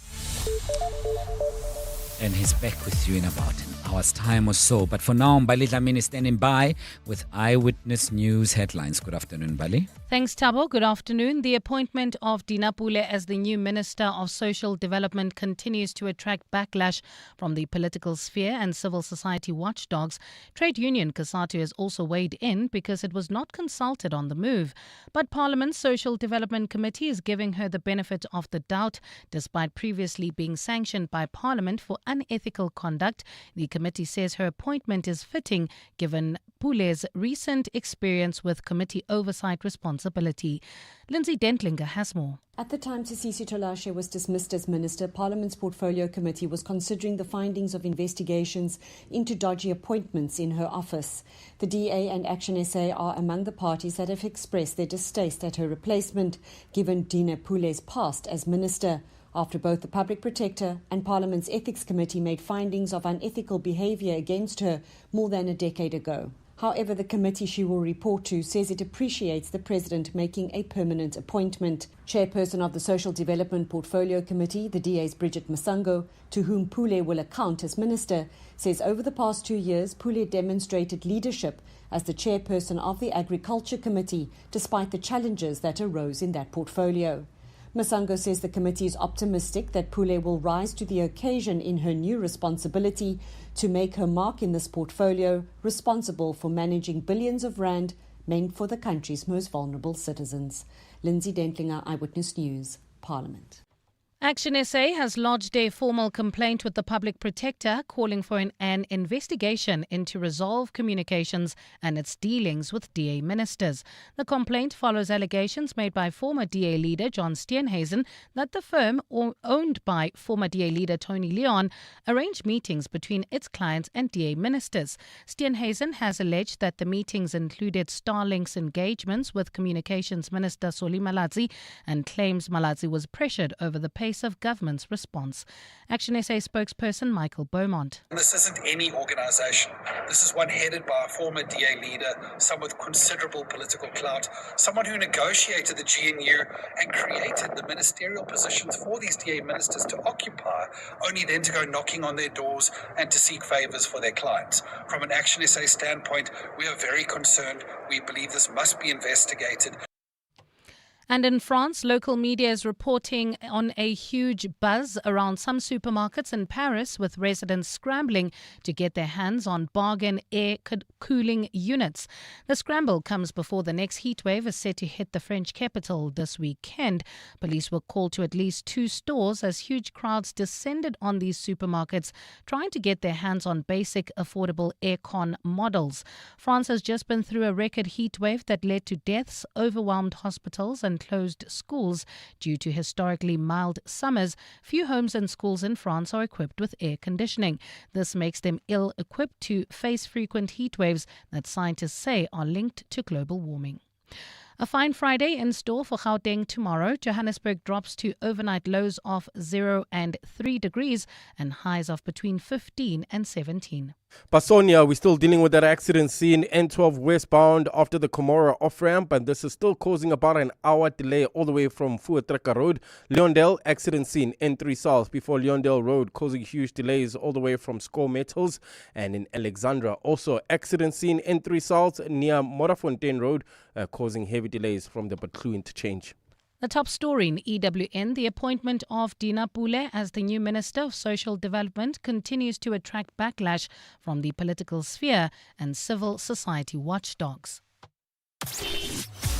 And he's back with you in about an hour's time or so. But for now, Mbali Dlamini is standing by with Eyewitness News headlines. Good afternoon, Mbali. Thanks, Thabo. Good afternoon. The appointment of Dina Pule as the new Minister of Social Development continues to attract backlash from the political sphere and civil society watchdogs. Trade union Cosatu has also weighed in because it was not consulted on the move. But Parliament's Social Development Committee is giving her the benefit of the doubt, despite previously being sanctioned by Parliament for unethical conduct. The committee says her appointment is fitting given Pule's recent experience with committee oversight responsibility. Lindsay Dentlinger has more. At the time Sisisi Tolashe was dismissed as minister, Parliament's Portfolio Committee was considering the findings of investigations into dodgy appointments in her office. The DA and Action SA are among the parties that have expressed their distaste at her replacement, given Dina Pule's past as minister, after both the Public Protector and Parliament's Ethics Committee made findings of unethical behaviour against her more than a decade ago. However, the committee she will report to says it appreciates the President making a permanent appointment. Chairperson of the Social Development Portfolio Committee, the DA's Bridget Masango, to whom Pule will account as Minister, says over the past 2 years, Pule demonstrated leadership as the chairperson of the Agriculture Committee, despite the challenges that arose in that portfolio. Masango says the committee is optimistic that Pule will rise to the occasion in her new responsibility to make her mark in this portfolio, responsible for managing billions of rand meant for the country's most vulnerable citizens. Lindsay Dentlinger, Eyewitness News, Parliament. Action SA has lodged a formal complaint with the Public Protector calling for an investigation into Resolve Communications and its dealings with DA ministers. The complaint follows allegations made by former DA leader John Steenhuisen that the firm, owned by former DA leader Tony Leon, arranged meetings between its clients and DA ministers. Steenhuisen has alleged that the meetings included Starlink's engagements with Communications Minister Solly Malatsi and claims Malatsi was pressured over the pace of government's response. Action SA spokesperson Michael Beaumont. This isn't any organisation. This is one headed by a former DA leader, someone with considerable political clout, someone who negotiated the GNU and created the ministerial positions for these DA ministers to occupy, only then to go knocking on their doors and to seek favours for their clients. From an Action SA standpoint, we are very concerned. We believe this must be investigated. And in France, local media is reporting on a huge buzz around some supermarkets in Paris, with residents scrambling to get their hands on bargain air cooling units. The scramble comes before the next heatwave is set to hit the French capital this weekend. Police were called to at least 2 stores as huge crowds descended on these supermarkets trying to get their hands on basic affordable aircon models. France has just been through a record heatwave that led to deaths, overwhelmed hospitals and closed schools. Due to historically mild summers, few homes and schools in France are equipped with air conditioning. This makes them ill-equipped to face frequent heat waves that scientists say are linked to global warming. A fine Friday in store for Gauteng tomorrow. Johannesburg drops to overnight lows of 0 and 3 degrees and highs of between 15 and 17. Pasonia, we're still dealing with that accident scene N12 westbound after the Comora off-ramp, and this is still causing about an hour delay all the way from Fuatreka Road. Leondale, accident scene N3 South before Leondale Road, causing huge delays all the way from Score Metals. And in Alexandra, also accident scene N3 South near Morafontein Road, causing heavy delays from the Batlu interchange. The top story in EWN, the appointment of Dina Pule as the new Minister of Social Development continues to attract backlash from the political sphere and civil society watchdogs.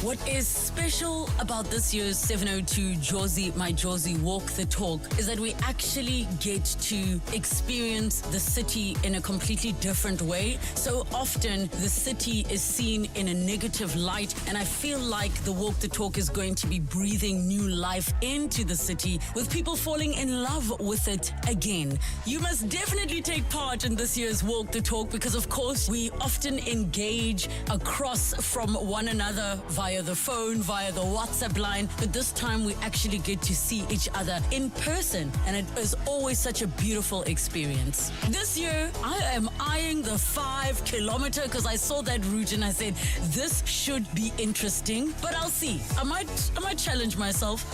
What is special about this year's 702 Jozi, My Jozi Walk the Talk is that we actually get to experience the city in a completely different way. So often the city is seen in a negative light, and I feel like the Walk the Talk is going to be breathing new life into the city with people falling in love with it again. You must definitely take part in this year's Walk the Talk because, of course, we often engage across from one another via the phone, via the WhatsApp line, but this time we actually get to see each other in person, and it is always such a beautiful experience. This year, I am eyeing the 5 kilometer because I saw that route and I said, this should be interesting, but I'll see. I might challenge myself.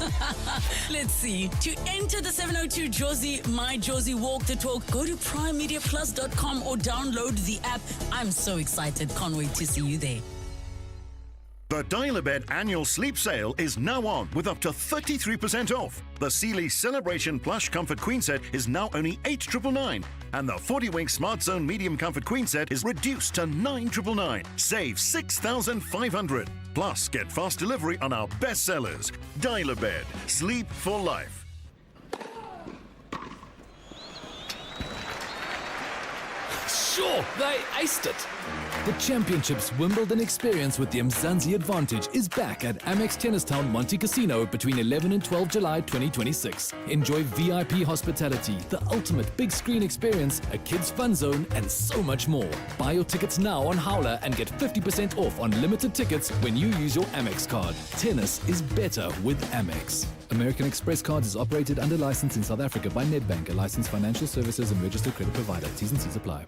Let's see. To enter the 702 Jozi, My Jozi Walk the Talk, go to primemediaplus.com or download the app. I'm so excited. Can't wait to see you there. The Dial-A-Bed annual sleep sale is now on with up to 33% off. The Sealy Celebration Plush Comfort Queen Set is now only $8,999, and the 40-Wink Smart Zone Medium Comfort Queen Set is reduced to $9,999. Save $6,500. Plus, get fast delivery on our best sellers. Dial-A-Bed. Sleep for life. Sure, they aced it. The Championships Wimbledon experience with the Mzansi Advantage is back at Amex Tennistown Monte Casino between 11 and 12 July 2026. Enjoy VIP hospitality, the ultimate big screen experience, a kids fun zone, and so much more. Buy your tickets now on Howler and get 50% off on limited tickets when you use your Amex card. Tennis is better with Amex. American Express Cards is operated under license in South Africa by Nedbank, a licensed financial services and registered credit provider. T's and C's apply.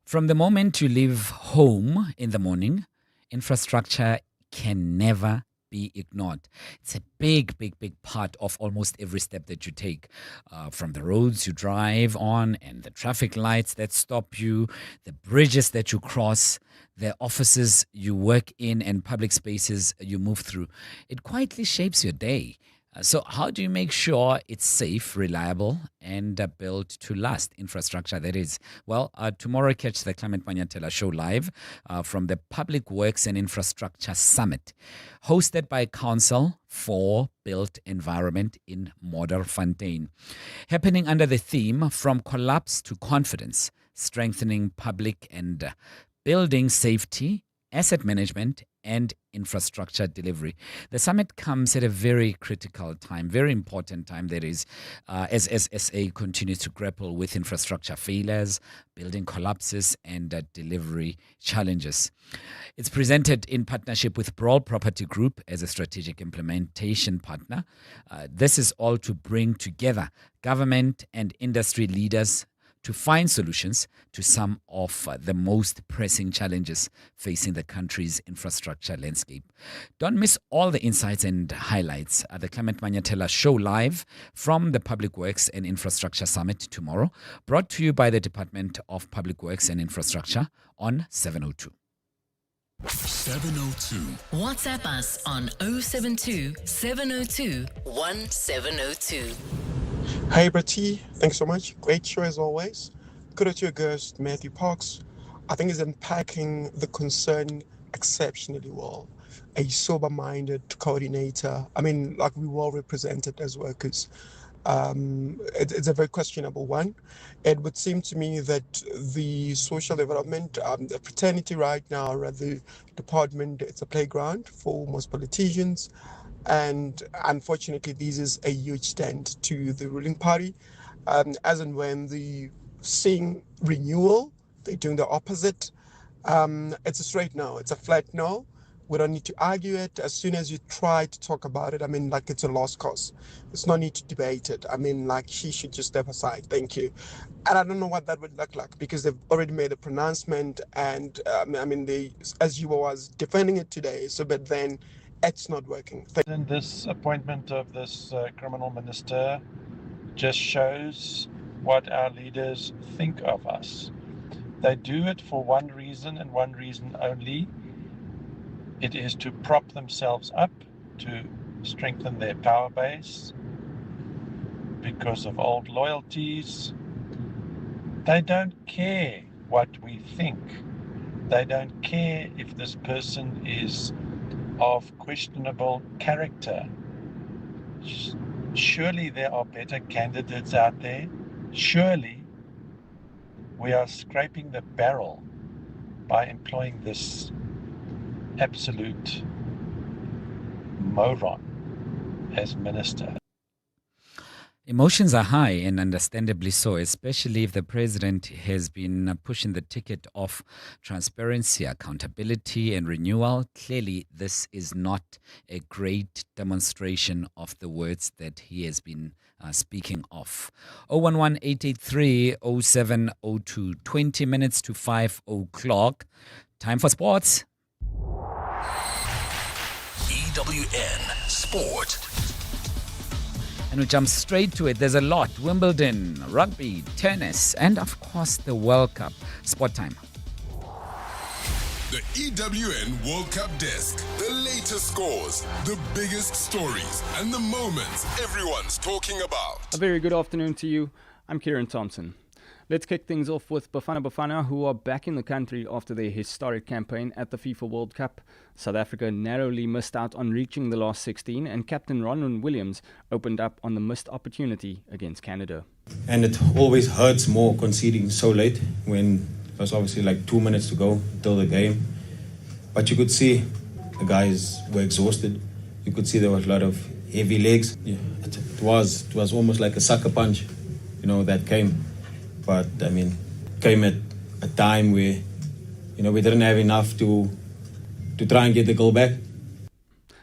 From the moment you leave home in the morning, infrastructure can never be ignored. It's a big part of almost every step that you take, from the roads you drive on and the traffic lights that stop you, the bridges that you cross, the offices you work in and public spaces you move through. It quietly shapes your day. So how do you make sure it's safe, reliable, and built to last? Infrastructure, that is. Well, tomorrow catch the Clement Manyatela show live from the Public Works and Infrastructure Summit, hosted by Council for Built Environment in Modderfontein. Happening under the theme From Collapse to Confidence, Strengthening Public and Building Safety, Asset Management, and infrastructure delivery. The summit comes at a very critical time, very important time, that is, as SA continues to grapple with infrastructure failures, building collapses, and delivery challenges. It's presented in partnership with Brawl Property Group as a strategic implementation partner. This is all to bring together government and industry leaders to find solutions to some of the most pressing challenges facing the country's infrastructure landscape. Don't miss all the insights and highlights at the Clement Manyatela show live from the Public Works and Infrastructure Summit tomorrow, brought to you by the Department of Public Works and Infrastructure on 702. 702. WhatsApp us on 072 702 1702. Hey, Bertie. Thanks so much. Great show as always. Kudos to your guest, Matthew Parks. I think he's unpacking the concern exceptionally well. A sober-minded coordinator. I mean, like, we well represented as workers. It's a very questionable one. It would seem to me that the social development, the fraternity right now, or the department, it's a playground for most politicians. And unfortunately, this is a huge stand to the ruling party. As and when the seeing renewal, they're doing the opposite. It's a straight no. It's a flat no. We don't need to argue it. As soon as you try to talk about it, I mean, like, it's a lost cause. There's no need to debate it. I mean, like, she should just step aside. Thank you. And I don't know what that would look like, because they've already made a pronouncement, and I mean, they, as you was defending it today, so but then it's not working. And this appointment of this criminal minister just shows what our leaders think of us. They do it for one reason and one reason only. It is to prop themselves up, to strengthen their power base because of old loyalties. They don't care what we think. They don't care if this person is of questionable character. Surely there are better candidates out there. Surely we are scraping the barrel by employing this absolute moron as minister. Emotions are high, and understandably so, especially if the president has been pushing the ticket of transparency, accountability, and renewal. Clearly, this is not a great demonstration of the words that he has been speaking of. 011-883-0702, 20 minutes to 5 o'clock. Time for sports. EWN Sport. And we jump straight to it. There's a lot. Wimbledon, rugby, tennis, and of course the World Cup. Sport time. The EWN World Cup Desk. The latest scores, the biggest stories, and the moments everyone's talking about. A very good afternoon to you. I'm Kieran Thompson. Let's kick things off with Bafana Bafana, who are back in the country after their historic campaign at the FIFA World Cup. South Africa narrowly missed out on reaching the last 16, and captain Ronwen Williams opened up on the missed opportunity against Canada. And it always hurts more conceding so late when it was obviously like 2 minutes to go till the game. But you could see the guys were exhausted. You could see there was a lot of heavy legs. Yeah, it was almost like a sucker punch, that came. But, I mean, came at a time where, we didn't have enough to try and get the goal back.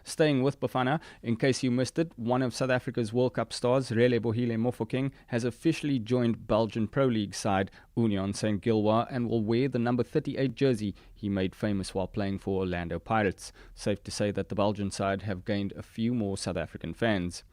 Staying with Bafana, in case you missed it, one of South Africa's World Cup stars, Relebohile Mofokeng, has officially joined Belgian Pro League side Union Saint-Gilloise and will wear the number 38 jersey he made famous while playing for Orlando Pirates. Safe to say that the Belgian side have gained a few more South African fans.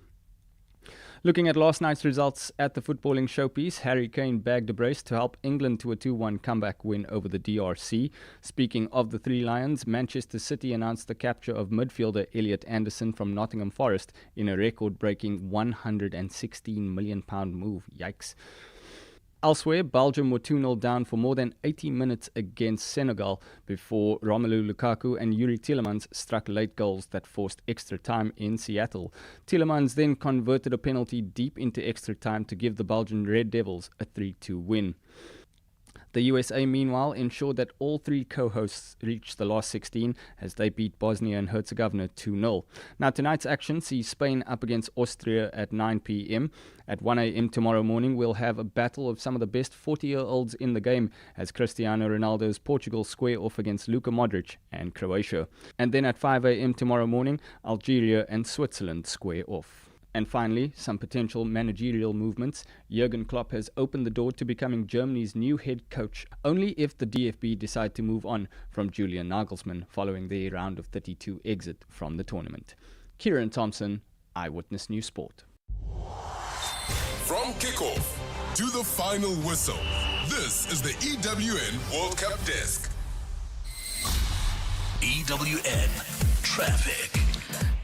Looking at last night's results at the footballing showpiece, Harry Kane bagged a brace to help England to a 2-1 comeback win over the DRC. Speaking of the Three Lions, Manchester City announced the capture of midfielder Elliot Anderson from Nottingham Forest in a record-breaking £116 million move. Yikes. Elsewhere, Belgium were 2-0 down for more than 80 minutes against Senegal before Romelu Lukaku and Yuri Tielemans struck late goals that forced extra time in Seattle. Tielemans then converted a penalty deep into extra time to give the Belgian Red Devils a 3-2 win. The USA, meanwhile, ensured that all three co-hosts reached the last 16 as they beat Bosnia and Herzegovina 2-0. Now, tonight's action sees Spain up against Austria at 9 p.m. At 1 a.m. tomorrow morning, we'll have a battle of some of the best 40-year-olds in the game as Cristiano Ronaldo's Portugal square off against Luka Modric and Croatia. And then at 5 a.m. tomorrow morning, Algeria and Switzerland square off. And finally, some potential managerial movements. Jurgen Klopp has opened the door to becoming Germany's new head coach, only if the DFB decide to move on from Julian Nagelsmann following their round of 32 exit from the tournament. Kieran Thompson, Eyewitness News Sport. From kickoff to the final whistle, this is the EWN World Cup Desk. EWN Traffic.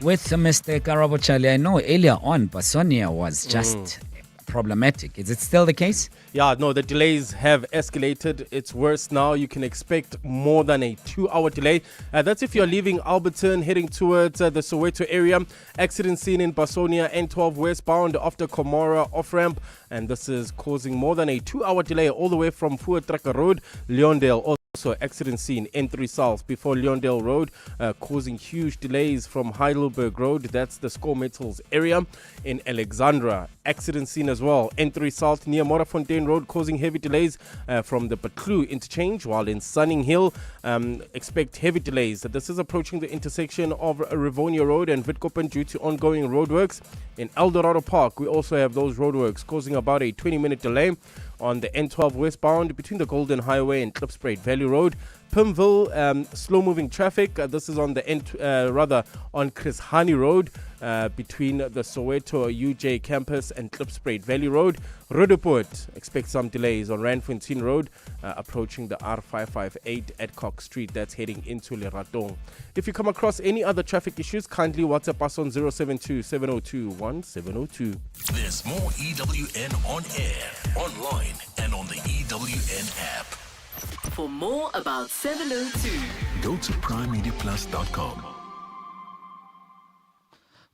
With Mr. Karabo Charlie, I know earlier on Basonia was just problematic. Is it still the case? Yeah, no, the delays have escalated. It's worse now. You can expect more than a 2-hour delay. That's if you're leaving Alberton, heading towards the Soweto area. Accident scene in Basonia, N12 westbound after Komora off-ramp. And this is causing more than a 2-hour delay all the way from Fuatraka Road, Leondale. Also, accident scene N3 South before Leondale Road, causing huge delays from Heidelberg Road. That's the Score Metals area. In Alexandra, accident scene as well. N3 South near Morafontein Road, causing heavy delays from the Batlu interchange. While in Sunning Hill, expect heavy delays. This is approaching the intersection of Rivonia Road and Witkoppen due to ongoing roadworks. In Eldorado Park, we also have those roadworks causing about a 20-minute delay on the N12 westbound between the Golden Highway and Klipspruit Valley Road. Pimville, slow-moving traffic. This is on the on Chris Hani Road between the Soweto UJ campus and Klipspruit Valley Road. Roodepoort, expect some delays on Randfontein Road, approaching the R558 at Cox Street. That's heading into Leratong. If you come across any other traffic issues, kindly WhatsApp us on 072-702-1702. There's more EWN on air, online, and on the EWN app. For more about 702, go to primemediaplus.com.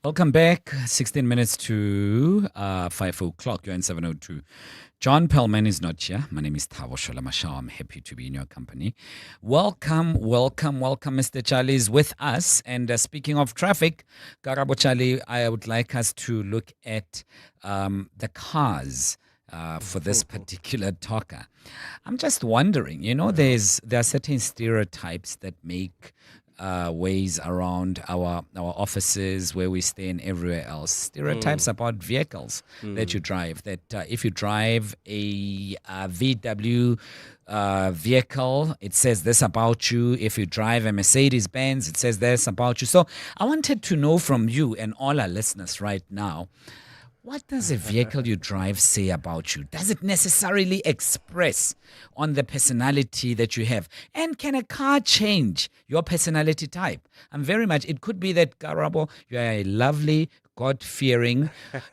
Welcome back. 16 minutes to 5 o'clock. You're in 702. John Perlman is not here. My name is Thabo Sholamashao. I'm happy to be in your company. Welcome. Mr. Charlie is with us. And speaking of traffic, Karabo Charlie, I would like us to look at the cars for this particular talker. I'm just wondering, there are certain stereotypes that make ways around our offices, where we stay, and everywhere else. Stereotypes about vehicles that you drive. That if you drive a VW vehicle, it says this about you. If you drive a Mercedes Benz, it says this about you. So I wanted to know from you and all our listeners right now, what does a vehicle you drive say about you? Does it necessarily express on the personality that you have? And can a car change your personality type? It could be that, Karabo, you are a lovely, God-fearing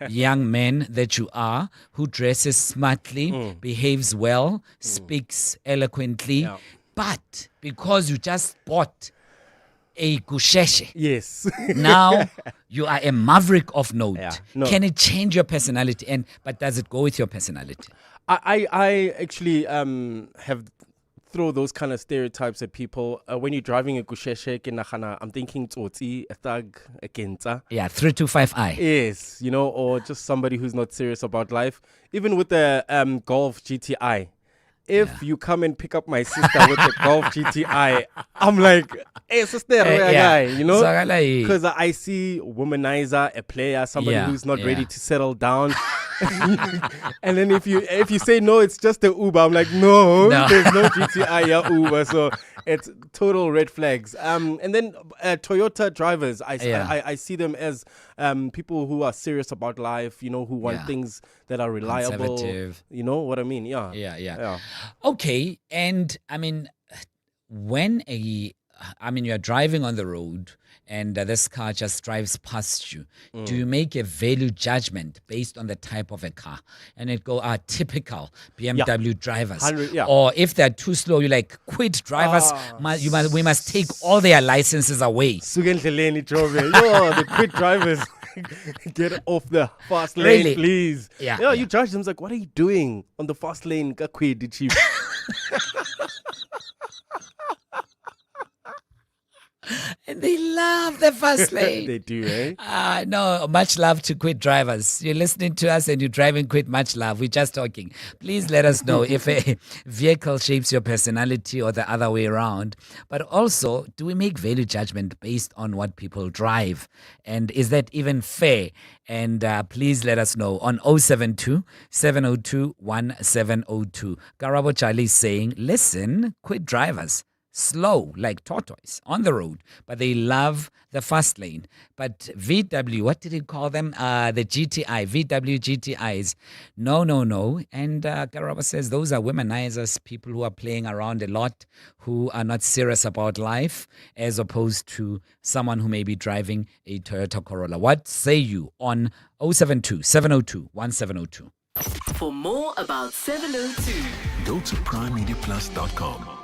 young man that you are, who dresses smartly, behaves well, speaks eloquently, but because you just bought a Gusheshe. Yes. Now you are a maverick of note. Yeah, no. Can it change your personality? But does it go with your personality? I actually have throw those kind of stereotypes at people. When you're driving a Gusheshe, I'm thinking Tsotsi, a thug, a Kenta. Yeah, 325i. Yes, or just somebody who's not serious about life. Even with the Golf GTI. If you come and pick up my sister with the Golf GTI, I'm like, hey, sister, guy, because I see womanizer, a player, somebody who's not ready to settle down. And then if you say no, it's just the Uber. I'm like, no. There's no GTI Uber. So it's total red flags. And then Toyota drivers, I see them as people who are serious about life, who want things that are reliable. You know what I mean? Yeah. Okay. And when you're driving on the road and this car just drives past you, do you make a value judgment based on the type of a car? And it go, typical BMW drivers. Or if they're too slow, you're like, quit drivers. We must take all their licenses away. The quit drivers. Get off the fast lane, please. You judge them like, what are you doing on the fast lane? And they love the fast lane. They do, eh? No, much love to quit drivers. You're listening to us and you're driving quit, much love. We're just talking. Please let us know if a vehicle shapes your personality or the other way around. But also, do we make value judgment based on what people drive? And is that even fair? And please let us know on 072 702 1702. Karabo Charlie is saying, listen, quit drivers. slow like tortoise on the road, but they love the fast lane. But VW, what did he call them? The GTI, VW GTIs. No. And Karaba says those are womanizers, people who are playing around a lot, who are not serious about life, as opposed to someone who may be driving a Toyota Corolla. What say you on 072 702 1702? For more about 702, go to primemediaplus.com.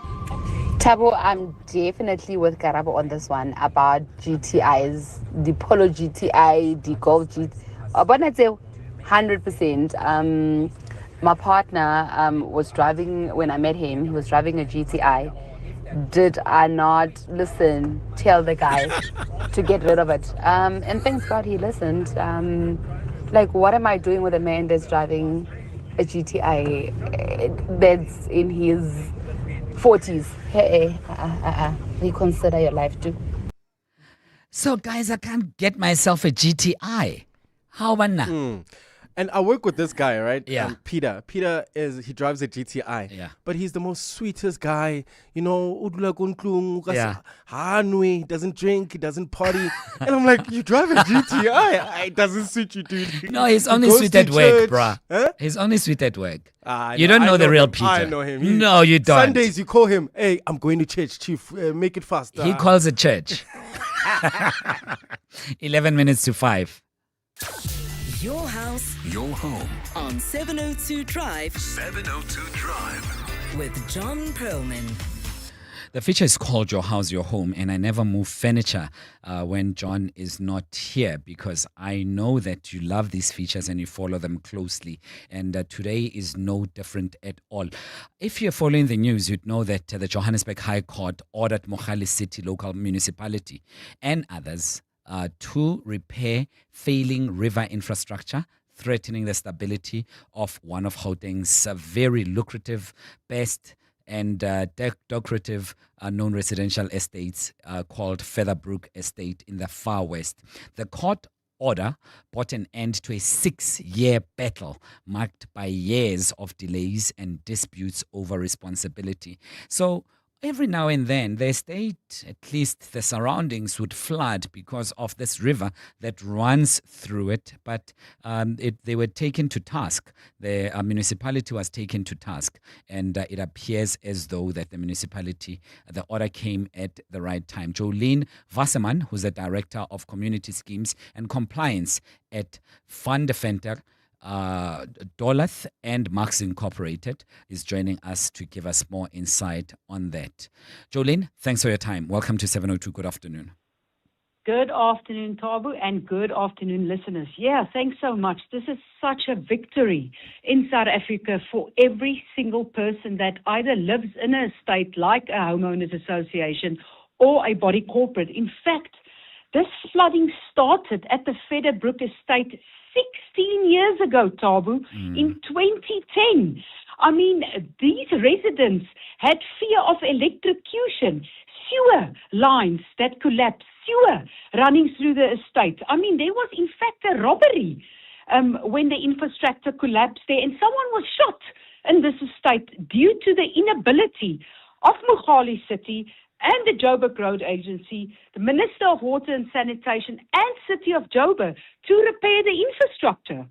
Tabo, I'm definitely with Karabo on this one about GTIs, the Polo GTI, the Golf GTI. But I'd say 100%. My partner was driving, when I met him, he was driving a GTI. Did I not tell the guy to get rid of it? And thanks God he listened. Like, what am I doing with a man that's driving a GTI that's in his 40s? Hey, reconsider your life too. So, guys, I can't get myself a GTI. How about now? And I work with this guy, right? Yeah. Peter. He drives a GTI. Yeah. But he's the most sweetest guy. You know, Yeah. He doesn't drink, he doesn't party. And I'm like, you drive a GTI? It doesn't suit you, dude. No, he's He only goes sweet to at work, church. bruh. Huh? He's only sweet at work. I You don't know the real Peter. I know him. No, you don't. Sundays, you call him, hey, I'm going to church, chief. Make it fast. He calls it church. 11 minutes to 5. your house, Your home. on 702 Drive 702 Drive. with John Perlman. The feature is called Your House, Your Home, and I never move furniture when John is not here, because I know that you love these features and you follow them closely. And today is no different at all. If you're following the news, you'd know that the Johannesburg High Court ordered Mogale City Local Municipality and others to repair failing river infrastructure, threatening the stability of one of Gauteng's very lucrative, best and decorative known residential estates called Featherbrook Estate in the far west. The court order brought an end to a 6-year battle marked by years of delays and disputes over responsibility. So every now and then, the estate, at least the surroundings, would flood because of this river that runs through it. But they were taken to task. The municipality was taken to task. And it appears as though that the municipality, the order came at the right time. Jolene Wasserman, who's the Director of Community Schemes and Compliance at Fundefenter, Dolath and Marks Incorporated, is joining us to give us more insight on that. Jolene, thanks for your time. Welcome to 702. Good afternoon. Good afternoon, Tabu, and good afternoon, listeners. Yeah, thanks so much. This is such a victory in South Africa for every single person that either lives in a estate like a homeowners association or a body corporate. In fact, this flooding started at the Featherbrook Estate 16 years ago, Tabu, in 2010. I mean, these residents had fear of electrocution, sewer lines that collapsed, sewer running through the estate. I mean, there was in fact a robbery when the infrastructure collapsed there, and someone was shot in this estate due to the inability of Mogale City and the Joburg Road Agency, the Minister of Water and Sanitation, and City of Joburg to repair the infrastructure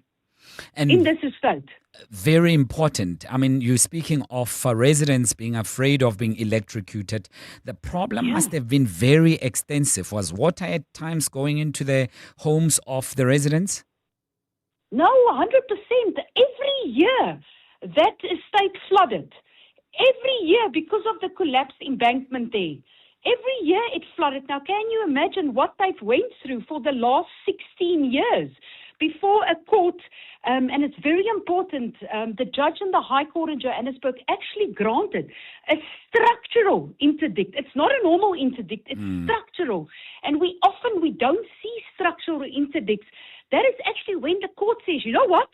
in this estate. Very important. I mean, you're speaking of residents being afraid of being electrocuted. The problem must have been very extensive. Was water at times going into the homes of the residents? No, 100%. Every year that estate flooded. Every year, because of the collapsed embankment there, every year it flooded. Now, can you imagine what they've went through for the last 16 years before a court, and it's very important, the judge in the High Court in Johannesburg actually granted a structural interdict. It's not a normal interdict, it's structural. And we don't see structural interdicts. That is actually when the court says, you know what?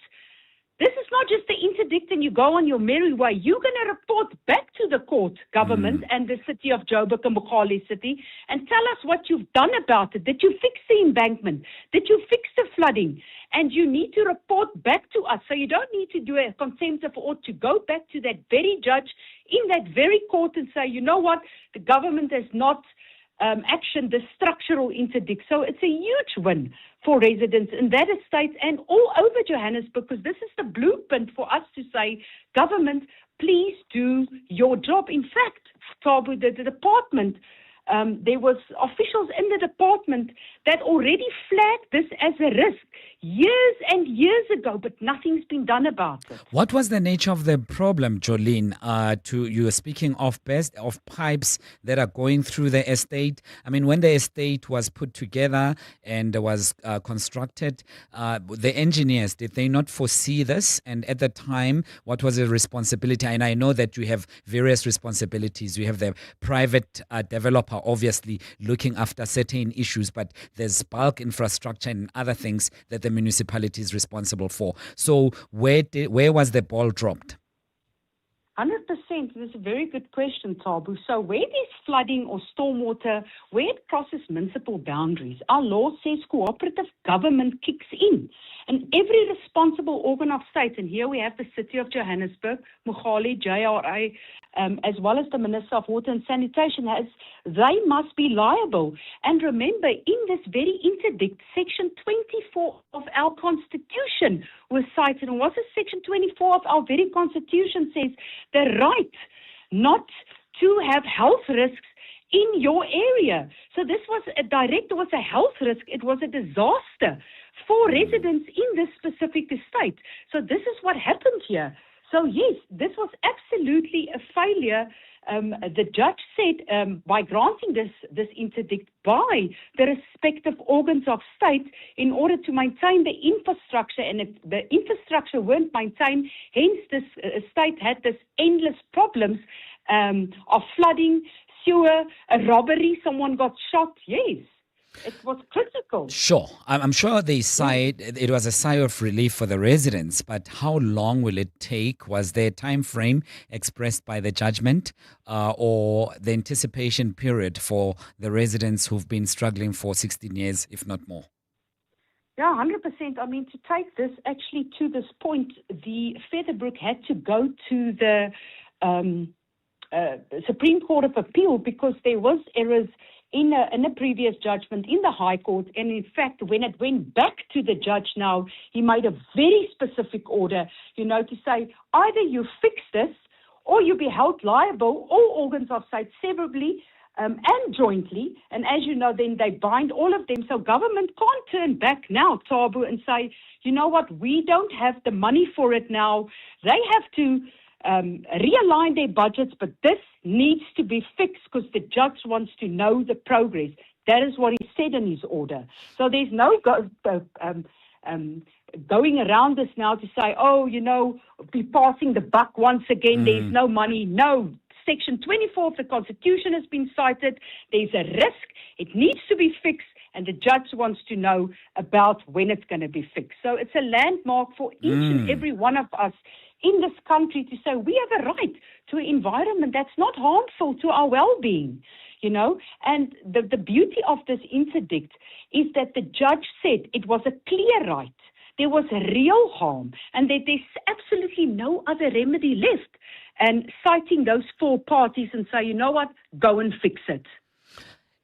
This is not just the interdict and you go on your merry way. You're going to report back to the court, government, and the City of Joburg and Mogale City and tell us what you've done about it. Did you fix the embankment? Did you fix the flooding? and you need to report back to us. So you don't need to do a contempt of court to go back to that very judge in that very court and say, you know what, the government has not actioned the structural interdict. So it's a huge win for residents in that estate and all over Johannesburg, because this is the blueprint for us to say, government, please do your job. In fact, Tabu, the department, there was officials in the department that already flagged this as a risk years and years ago, but nothing's been done about it. What was the nature of the problem, Jolene? You were speaking of pipes that are going through the estate. I mean, when the estate was put together and was constructed, the engineers, did they not foresee this? And at the time, what was the responsibility? And I know that you have various responsibilities. You have the private developer, obviously, looking after certain issues, but there's bulk infrastructure and other things that the municipality is responsible for. So where was the ball dropped? 100%. This is a very good question, Tabu. So where there's flooding or stormwater, where it crosses municipal boundaries, our law says cooperative government kicks in. And every responsible organ of state, and here we have the City of Johannesburg, Mogale, JRA, as well as the Minister of Water and Sanitation, they must be liable. And remember, in this very interdict, Section 24 of our Constitution was cited. And what does Section 24 of our very Constitution says? The right not to have health risks in your area. So this was it was a health risk. It was a disaster for residents in this specific estate. So this is what happened here. So yes, this was absolutely a failure. The judge said by granting this interdict by the respective organs of state in order to maintain the infrastructure, and if the infrastructure weren't maintained, hence this state had this endless problems of flooding, sewer, a robbery, someone got shot. Yes. It was critical. Sure. I'm sure it was a sigh of relief for the residents, but how long will it take? Was there a time frame expressed by the judgment or the anticipation period for the residents who've been struggling for 16 years, if not more? Yeah, 100%. I mean, to take this actually to this point, the Featherbrook had to go to the Supreme Court of Appeal because there was errors in a previous judgment in the High Court. And in fact, when it went back to the judge now, he made a very specific order, to say either you fix this or you be held liable, all organs of state severally and jointly. And as you know, then they bind all of them. So government can't turn back now, Tabu, and say, you know what, we don't have the money for it now. They have to realign their budgets, but this needs to be fixed because the judge wants to know the progress. That is what he said in his order. So there's no going around this now to say, be passing the buck once again. There's no money. No. Section 24 of the Constitution has been cited. There's a risk. It needs to be fixed. And the judge wants to know about when it's going to be fixed. So it's a landmark for each and every one of us in this country to say we have a right to an environment that's not harmful to our well-being, And the beauty of this interdict is that the judge said it was a clear right. There was a real harm and that there's absolutely no other remedy left. And citing those four parties and say, you know what, go and fix it.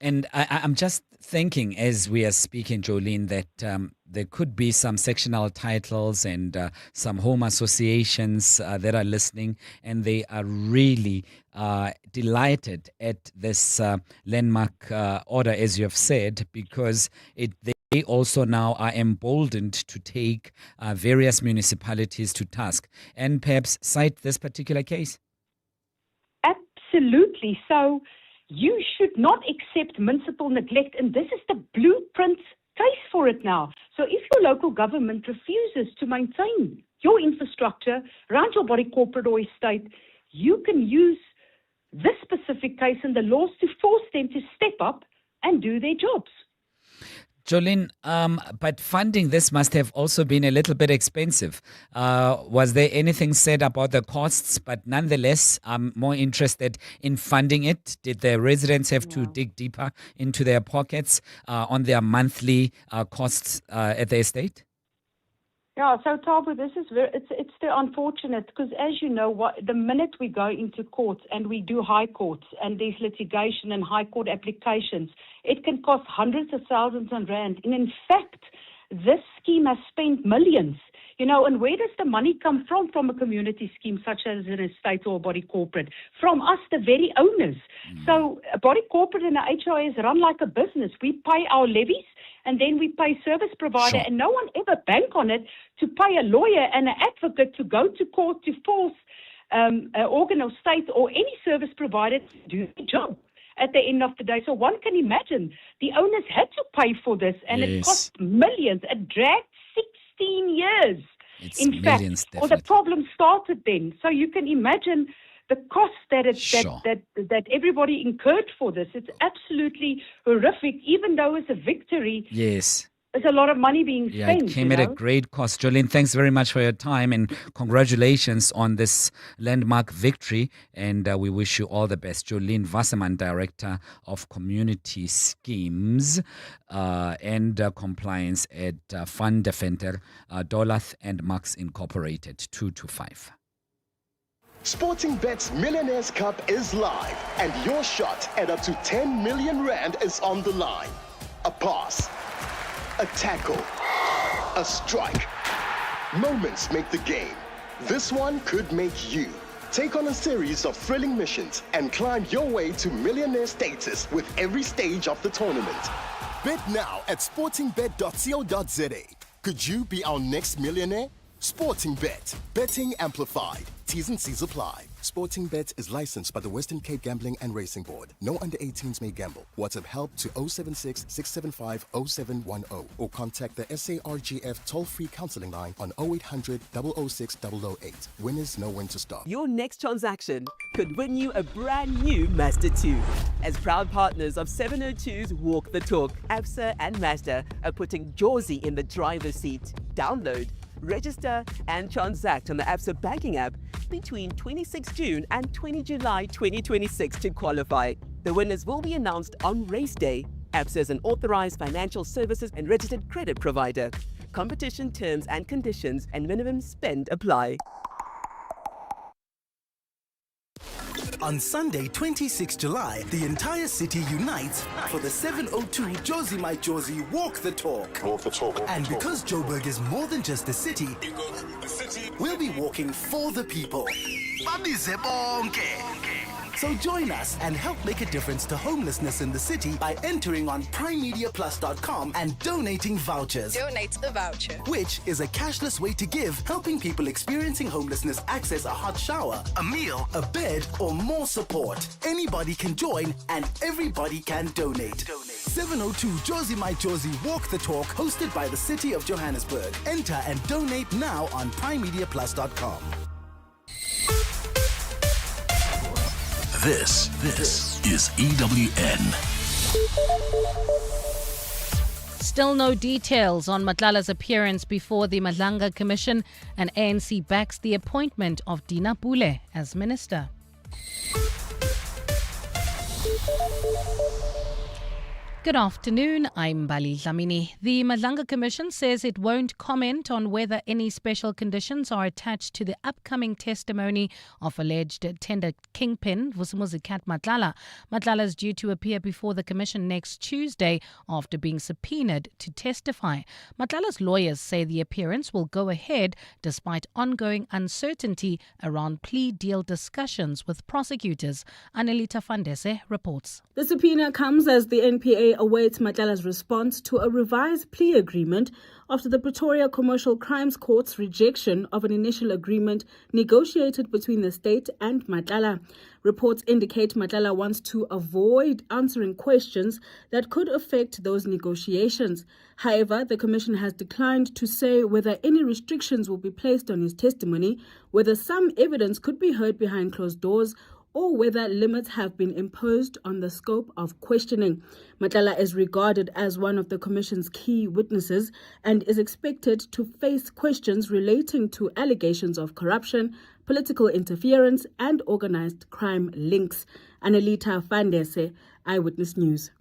And I'm just thinking as we are speaking, Jolene, that there could be some sectional titles and some home associations that are listening, and they are really delighted at this landmark order, as you have said, because they also now are emboldened to take various municipalities to task and perhaps cite this particular case. Absolutely. So you should not accept municipal neglect, and this is the blueprint case for it now. So if your local government refuses to maintain your infrastructure around your body corporate or estate, you can use this specific case and the laws to force them to step up and do their jobs. Jolene, but funding this must have also been a little bit expensive. Was there anything said about the costs? But nonetheless, I'm more interested in funding it. Did the residents have to dig deeper into their pockets on their monthly costs at the estate? Yeah, so Tabu, this is it's still unfortunate because, as you know, the minute we go into courts and we do high courts and there's litigation and high court applications, it can cost hundreds of thousands of rand. And in fact, this scheme has spent millions. And where does the money come from? From a community scheme such as an estate or a body corporate? From us, the very owners. So a body corporate and a HRA is run like a business. We pay our levies and then we pay service provider, and no one ever bank on it to pay a lawyer and an advocate to go to court to force an organ or state or any service provider to do the job at the end of the day. So one can imagine the owners had to pay for this, and it cost millions. It dragged 16 years. It's in millions, fact, or the problem started then. So you can imagine the cost that that everybody incurred for this. It's absolutely horrific. Even though it's a victory, Yes. there's a lot of money being Yeah, spent. it came at a great cost. Jolene, thanks very much for your time and congratulations on this landmark victory. And we wish you all the best. Jolene Wasserman, Director of Community Schemes and Compliance at Van de Venter, Dolath and Max Incorporated, 2 to 5. Sporting Bet's Millionaires Cup is live, and your shot at up to 10 million rand is on the line. A pass, a tackle, a strike. Moments make the game. This one could make you. Take on a series of thrilling missions and climb your way to millionaire status with every stage of the tournament. Bet now at sportingbet.co.za. Could you be our next millionaire? Sporting Bet. Betting amplified. T's and C's apply. Sporting Bet is licensed by the Western Cape Gambling and Racing Board. No under 18s may gamble. WhatsApp help to 076 675 0710 or contact the SARGF toll-free counseling line on 0800 006 008. Winners know when to stop. Your next transaction could win you a brand new Mazda 2. As proud partners of 702's Walk the Talk, Absa and Mazda are putting Jersey in the driver's seat. Download, register and transact on the Absa banking app between 26 June and 20 July 2026 to qualify. The winners will be announced on race day. Absa is an authorized financial services and registered credit provider. Competition terms and conditions and minimum spend apply. On Sunday, 26 July, the entire city unites for the 702 Josie My Josie Walk the Talk. Walk the talk. And because Joburg is more than just a city, we'll be walking for the people. So join us and help make a difference to homelessness in the city by entering on primemediaplus.com and donating vouchers. Donate a voucher. Which is a cashless way to give, helping people experiencing homelessness access a hot shower, a meal, a bed, or more support. Anybody can join and everybody can donate. 702 Josie My Josie Walk the Talk, hosted by the City of Johannesburg. Enter and donate now on primemediaplus.com. This is EWN. Still no details on Matlala's appearance before the Madlanga Commission, and ANC backs the appointment of Dina Pule as minister. Good afternoon, I'm Bali Dlamini. The Madlanga Commission says it won't comment on whether any special conditions are attached to the upcoming testimony of alleged tender kingpin Vusumuzi Kat Matlala. Matlala is due to appear before the Commission next Tuesday after being subpoenaed to testify. Matlala's lawyers say the appearance will go ahead despite ongoing uncertainty around plea deal discussions with prosecutors. Anelita Fandese reports. The subpoena comes as the NPA awaits Matlala's response to a revised plea agreement after the Pretoria Commercial Crimes Court's rejection of an initial agreement negotiated between the state and Matlala. Reports indicate Matlala wants to avoid answering questions that could affect those negotiations. However, the Commission has declined to say whether any restrictions will be placed on his testimony, whether some evidence could be heard behind closed doors, or whether limits have been imposed on the scope of questioning. Matlala is regarded as one of the Commission's key witnesses and is expected to face questions relating to allegations of corruption, political interference, and organized crime links. Anelita Fandese, Eyewitness News.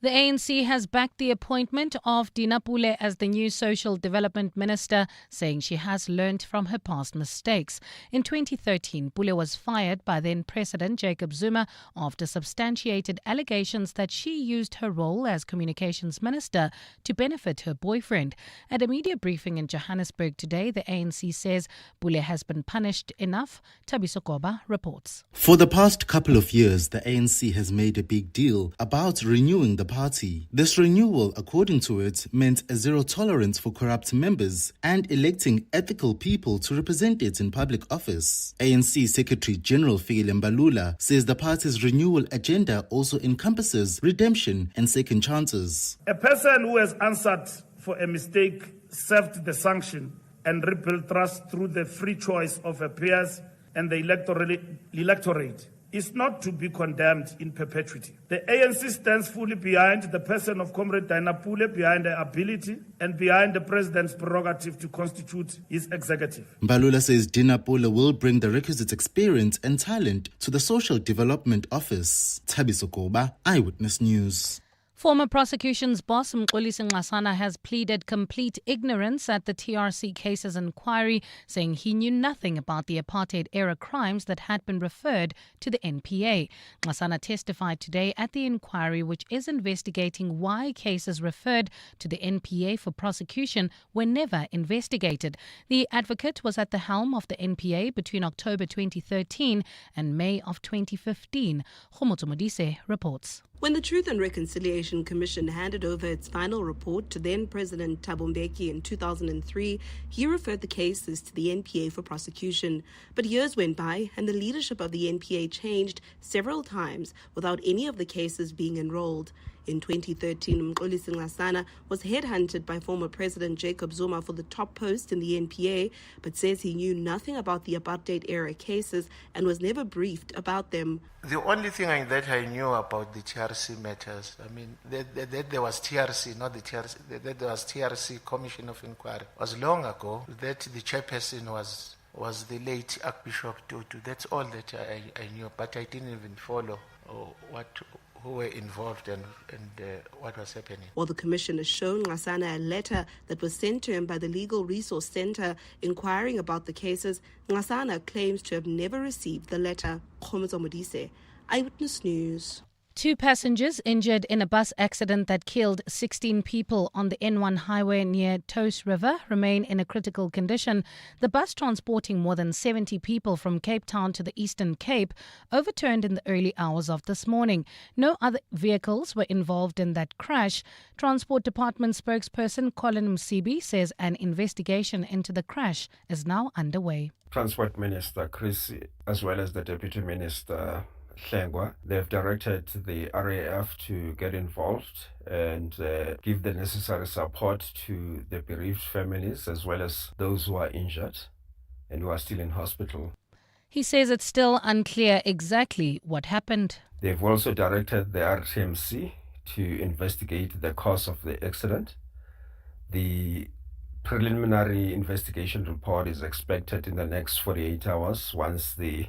The ANC has backed the appointment of Dina Pule as the new Social Development Minister, saying she has learnt from her past mistakes. In 2013, Pule was fired by then President Jacob Zuma after substantiated allegations that she used her role as Communications Minister to benefit her boyfriend. At a media briefing in Johannesburg today, the ANC says Pule has been punished enough. Thabiso Koba reports. For the past couple of years, the ANC has made a big deal about renewing the party. This renewal, according to it, meant a zero tolerance for corrupt members and electing ethical people to represent it in public office. ANC Secretary General Fikile Mbalula says the party's renewal agenda also encompasses redemption and second chances. A person who has answered for a mistake, served the sanction, and rebuilt trust through the free choice of her peers and the electorate is not to be condemned in perpetuity. The ANC stands fully behind the person of Comrade Dina Pule, behind her ability and behind the President's prerogative to constitute his executive. Mbalula says Dina Pule will bring the requisite experience and talent to the Social Development Office. Thabiso Koba, Eyewitness News. Former prosecution's boss Mxolisi Nxasana has pleaded complete ignorance at the TRC cases inquiry, saying he knew nothing about the apartheid-era crimes that had been referred to the NPA. Nxasana testified today at the inquiry, which is investigating why cases referred to the NPA for prosecution were never investigated. The advocate was at the helm of the NPA between October 2013 and May of 2015. Khomotso Modise reports. When the Truth and Reconciliation Commission handed over its final report to then-President Thabo Mbeki in 2003, he referred the cases to the NPA for prosecution. But years went by and the leadership of the NPA changed several times without any of the cases being enrolled. In 2013, Mxolisi Nxasana was headhunted by former President Jacob Zuma for the top post in the NPA, but says he knew nothing about the apartheid-era cases and was never briefed about them. The only thing that I knew about the TRC matters, that there was TRC, not the TRC, that there was TRC Commission of Inquiry, was long ago, that the chairperson was the late Archbishop Tutu. That's all that I knew, but I didn't even follow who were involved and what was happening. Well, the commission has shown Nxasana a letter that was sent to him by the Legal Resource Center inquiring about the cases. Nxasana claims to have never received the letter. Khomotso Modise, Eyewitness News. 2 passengers injured in a bus accident that killed 16 people on the N1 highway near Toes River remain in a critical condition. The bus transporting more than 70 people from Cape Town to the Eastern Cape overturned in the early hours of this morning. No other vehicles were involved in that crash. Transport Department spokesperson Colin Msibi says an investigation into the crash is now underway. Transport Minister Chris, as well as the Deputy Minister Hlengwa, they've directed the RAF to get involved and give the necessary support to the bereaved families as well as those who are injured and who are still in hospital. He says it's still unclear exactly what happened. They've also directed the RTMC to investigate the cause of the accident. The preliminary investigation report is expected in the next 48 hours once the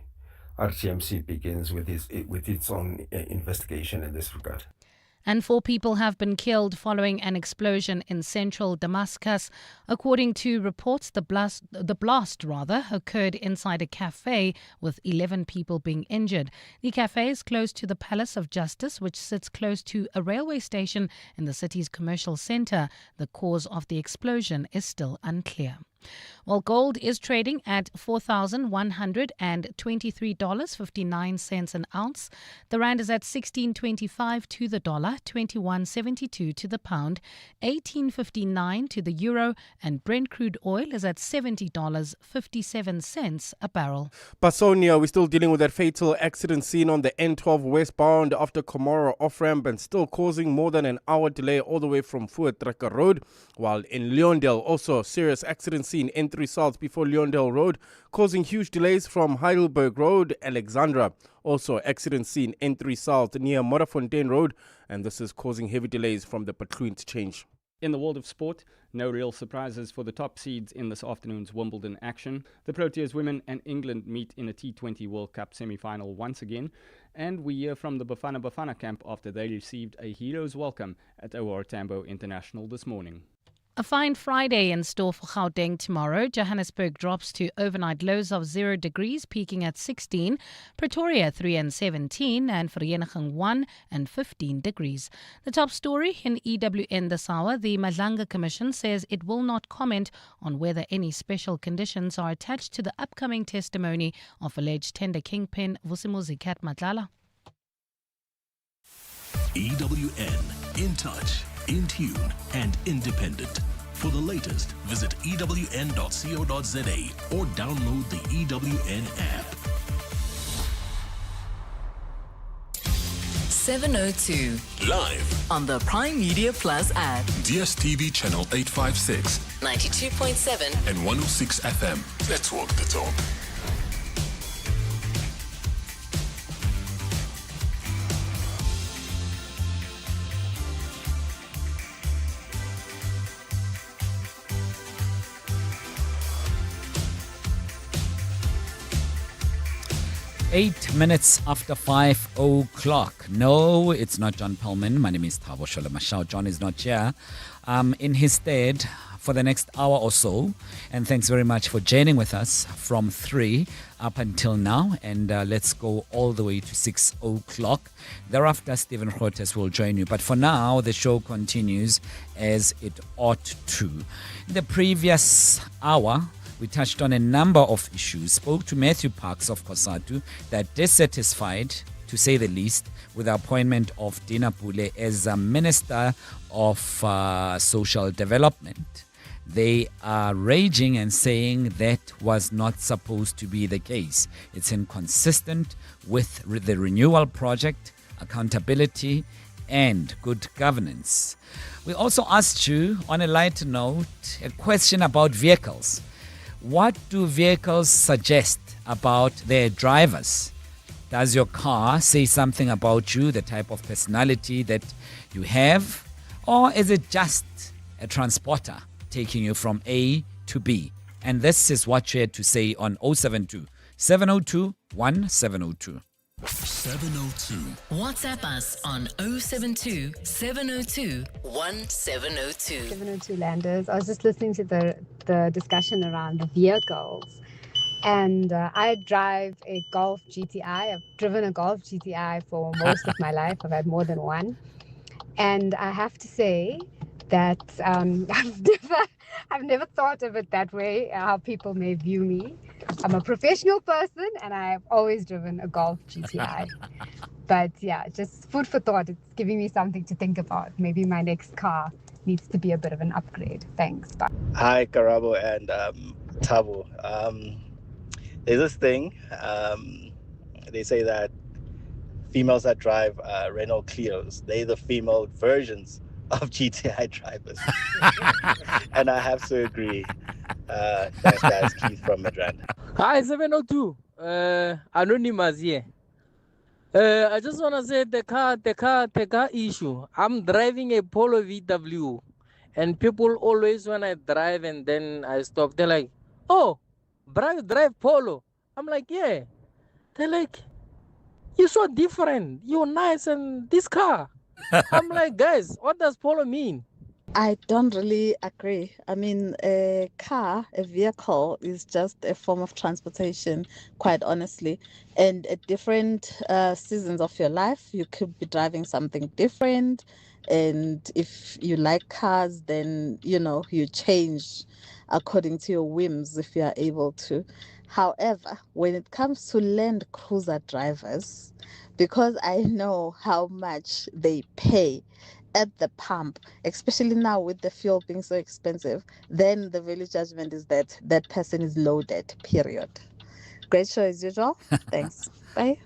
RTMC begins with its own investigation in this regard. And 4 people have been killed following an explosion in central Damascus. According to reports, the blast occurred inside a cafe with 11 people being injured. The cafe is close to the Palace of Justice, which sits close to a railway station in the city's commercial center. The cause of the explosion is still unclear. Well, gold is trading at $4,123.59 an ounce. The rand is at 16.25 to the dollar, 21.72 to the pound, 18.59 to the euro, and Brent crude oil is at $70.57 a barrel. Pasonia, we're still dealing with that fatal accident seen on the N12 westbound after Komoro off-ramp and still causing more than an hour delay all the way from Voortrekker Road. While in Leondale, also serious accident seen N3 South before Leondale Road, causing huge delays from Heidelberg Road, Alexandra. Also accident seen N3 South near Modderfontein Road, and this is causing heavy delays from the Patlu interchange. In the world of sport, no real surprises for the top seeds in this afternoon's Wimbledon action. The Proteas women and England meet in a T20 World Cup semi-final once again. And we hear from the Bafana Bafana camp after they received a hero's welcome at OR Tambo International this morning. A fine Friday in store for Gauteng tomorrow. Johannesburg drops to overnight lows of 0 degrees, peaking at 16. Pretoria 3 and 17, and Vereeniging 1 and 15 degrees. The top story in EWN this hour, the Madlanga Commission says it will not comment on whether any special conditions are attached to the upcoming testimony of alleged tender kingpin Vusimuzi Kat Matlala. EWN, in touch, in tune, and independent. For the latest, visit ewn.co.za or download the EWN app. 702. Live On the Prime Media Plus app. DSTV channel 856. 92.7. And 106 FM. Let's walk the talk. Eight minutes after 5 o'clock. No, it's not John Perlman. My name is Thabo Sholomashao. John is not here. In his stead for the next hour or so. And thanks very much for joining with us from 3 up until now. And let's go all the way to 6 o'clock. Thereafter, Stephen Grotes will join you. But for now, the show continues as it ought to. In the previous hour, we touched on a number of issues, spoke to Matthew Parks of Cosatu, that dissatisfied, to say the least, with the appointment of Dina Pule as a Minister of Social Development. They are raging and saying that was not supposed to be the case. It's inconsistent with the renewal project, accountability, and good governance. We also asked you, on a lighter note, a question about vehicles. What do vehicles suggest about their drivers? Does your car say something about you, the type of personality that you have? Or is it just a transporter taking you from A to B? And this is what you had to say on 072 702 1702. 702. WhatsApp us on 072 702 1702. 702 Landers. I was just listening to the discussion around the vehicles. And I drive a Golf GTI. I've driven a Golf GTI for most of my life. I've had more than one. And I have to say that I've never thought of it that way, how people may view me. I'm a professional person and I've always driven a Golf GTI. But yeah, just food for thought. It's giving me something to think about. Maybe my next car needs to be a bit of an upgrade. Thanks. Bye. Hi, Karabo and Thabo. There's this thing. They say that females that drive Renault Clios, they're the female versions of GTI drivers. And I have to agree. Thanks, guys. Keith from Midrand. Hi, 702. Anonymous here. I just want to say the car issue. I'm driving a Polo VW, and people always, when I drive and then I stop, they're like, "Oh, drive Polo." I'm like, "Yeah." They're like, "You're so different. You're nice, and this car." I'm like, "Guys, what does Polo mean?" I don't really agree. I mean, a vehicle is just a form of transportation, quite honestly. And at different seasons of your life, you could be driving something different. And if you like cars, then, you change according to your whims if you are able to. However, when it comes to Land Cruiser drivers, because I know how much they pay at the pump, especially now with the fuel being so expensive, then the value judgment is that that person is loaded, period. Great show as usual. Thanks. Bye.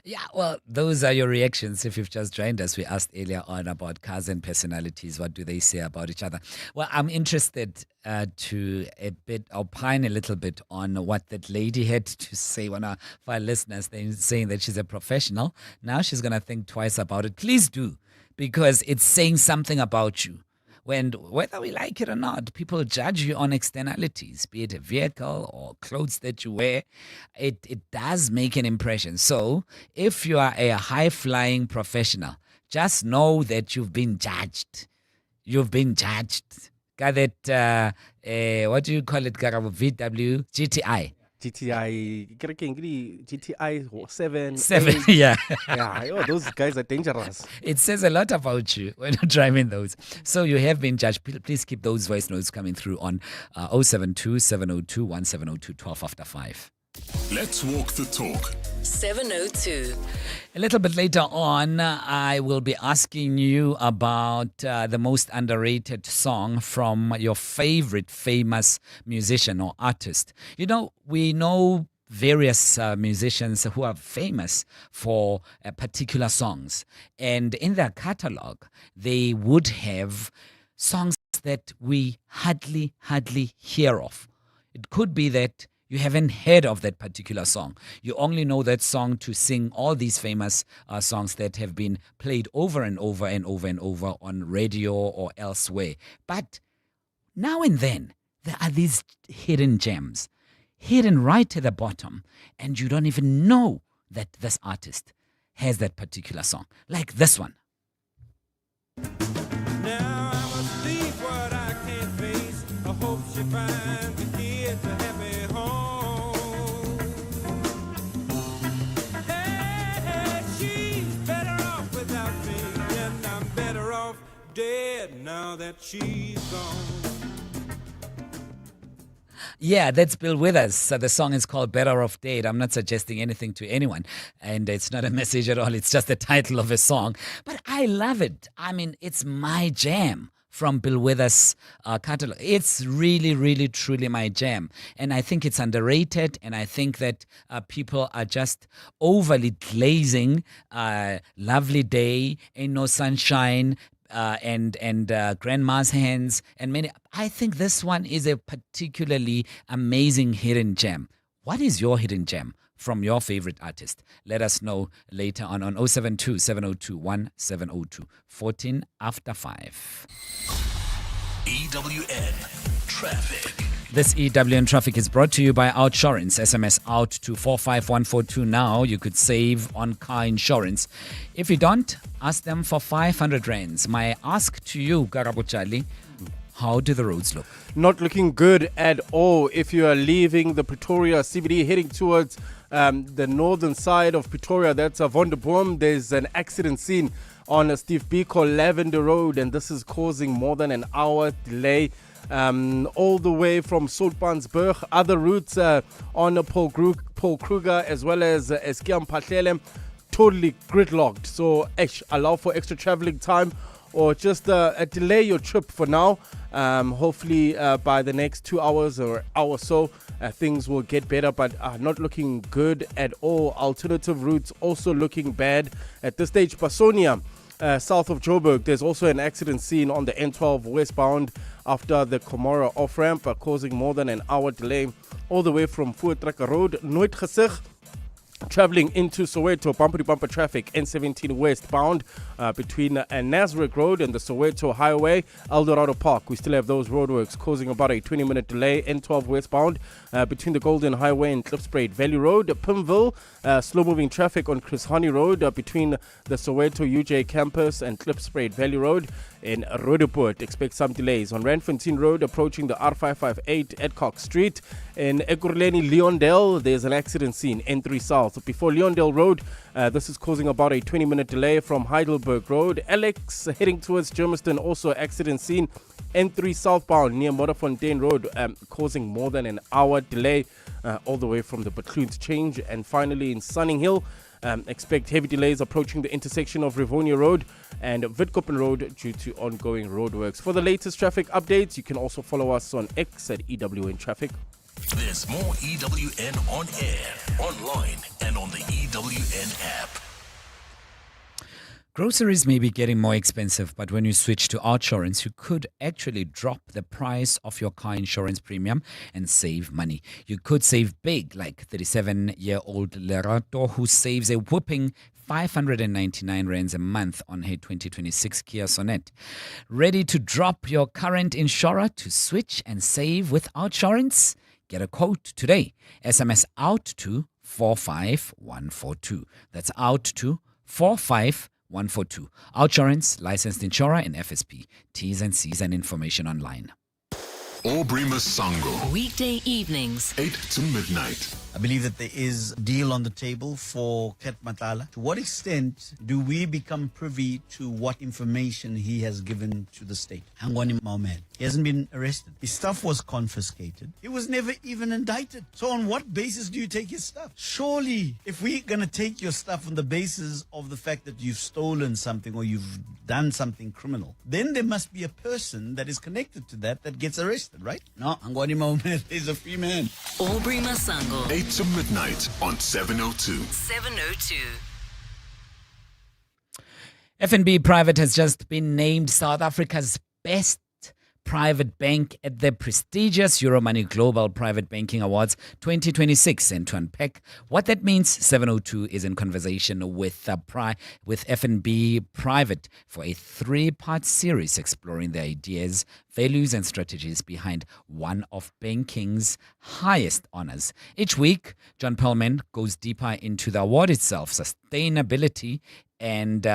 Yeah, well, those are your reactions. If you've just joined us, we asked earlier on about cars and personalities. What do they say about each other? Well, I'm interested to opine a little bit on what that lady had to say. One of our listeners saying that she's a professional. Now she's going to think twice about it. Please do, because it's saying something about you. when whether we like it or not, people judge you on externalities, be it a vehicle or clothes that you wear. It does make an impression. So if you are a high-flying professional, just know that you've been judged. You've been judged. Got that, what do you call it, Garabo? VW, GTI. GTI 7. 7, 8. yeah. Yeah, those guys are dangerous. It says a lot about you when you're driving those. So you have been judged. Please keep those voice notes coming through on 072 702 1702 12 after 5. Let's walk the talk. 702. A little bit later on, I will be asking you about the most underrated song from your favorite famous musician or artist. You know, we know various musicians who are famous for particular songs. And in their catalog, they would have songs that we hardly hear of. It could be that you haven't heard of that particular song. You only know that song to sing all these famous songs that have been played over and over and over and over on radio or elsewhere. But now and then, there are these hidden gems, hidden right at the bottom, and you don't even know that this artist has that particular song. Like this one. Now I must leave what I can't face. I hope she finds the kids a happy home. Hey, she's better off without me, and I'm better off dead now that she's gone. Yeah, that's Bill Withers. So the song is called Better Off Dead. I'm not suggesting anything to anyone. And it's not a message at all. It's just the title of a song. But I love it. I mean, it's my jam from Bill Withers' catalog. It's really, truly my jam. And I think it's underrated. And I think that people are just overly glazing Lovely Day, Ain't No Sunshine, and Grandma's Hands, and many. I think this one is a particularly amazing hidden gem. What is your hidden gem from your favorite artist? Let us know later on 072 702 1702, 14 after 5. EWN Traffic. This EWN Traffic is brought to you by Outsurance. SMS out to 45142 now. You could save on car insurance. If you don't, ask them for 500 rands. My ask to you, Karabuchali, how do the roads look? Not looking good at all. If you are leaving the Pretoria CBD heading towards the northern side of Pretoria, that's Vonderboom, there's an accident scene on Steve Biko Lavender Road, and this is causing more than an hour delay. All the way from Sulpansburg, other routes on Paul Kruger as well as Eskiam Patlele, totally gridlocked. So allow for extra traveling time or just delay your trip for now. Hopefully by the next 2 hours or hour or so, things will get better, but not looking good at all. Alternative routes also looking bad at this stage. Pasonia, south of Joburg, there's also an accident scene on the N12 westbound after the Komora off-ramp, causing more than an hour delay all the way from Voortrekker Road. Nooit Gesig, traveling into Soweto, bumper-to-bumper traffic, N17 westbound between Nazareth Road and the Soweto Highway, Eldorado Park. We still have those roadworks causing about a 20-minute delay. N12 westbound between the Golden Highway and Klipspruit Valley Road. Pimville, slow-moving traffic on Chris Hani Road between the Soweto UJ campus and Klipspruit Valley Road. In Roodepoort, expect some delays on Randfontein Road approaching the R558 Edcock Street. In Ekurhuleni Leondale, there's an accident scene, N3 South. Before Leondale Road, this is causing about a 20-minute delay from Heidelberg Road. Alex heading towards Germiston, also accident scene, N3 southbound near Modderfontein Road, causing more than an hour delay all the way from the Butloons Change. And finally in Sunning Hill, expect heavy delays approaching the intersection of Rivonia Road and Witkoppen Road due to ongoing roadworks. For the latest traffic updates, you can also follow us on X at EWN Traffic. There's more EWN on air, online, and on the EWN app. Groceries may be getting more expensive, but when you switch to Outsurance, you could actually drop the price of your car insurance premium and save money. You could save big, like 37-year-old Lerato, who saves a whopping 599 rands a month on her 2026 Kia Sonet. Ready to drop your current insurer to switch and save with Outsurance? Get a quote today. SMS out to 45142. That's out to 45142. Outsurance, licensed insurer in FSP. T's and C's and information online. Aubrey Masango. Weekday evenings. 8 to midnight. I believe that there is a deal on the table for Ket Matala. To what extent do we become privy to what information he has given to the state? Hangwani Mohamed. He hasn't been arrested. His stuff was confiscated. He was never even indicted. So on what basis do you take his stuff? Surely, if we're going to take your stuff on the basis of the fact that you've stolen something or you've done something criminal, then there must be a person that is connected to that gets arrested, right? No, Hangwani Mohamed is a free man. Aubrey Masango. 8 to midnight on 702. 702. FNB Private has just been named South Africa's best private bank at the prestigious Euromoney Global Private Banking Awards 2026. And to unpack what that means, 702 is in conversation with FNB Private for a 3-part series exploring the ideas, values and strategies behind one of banking's highest honors. Each week, John Perlman goes deeper into the award itself, sustainability and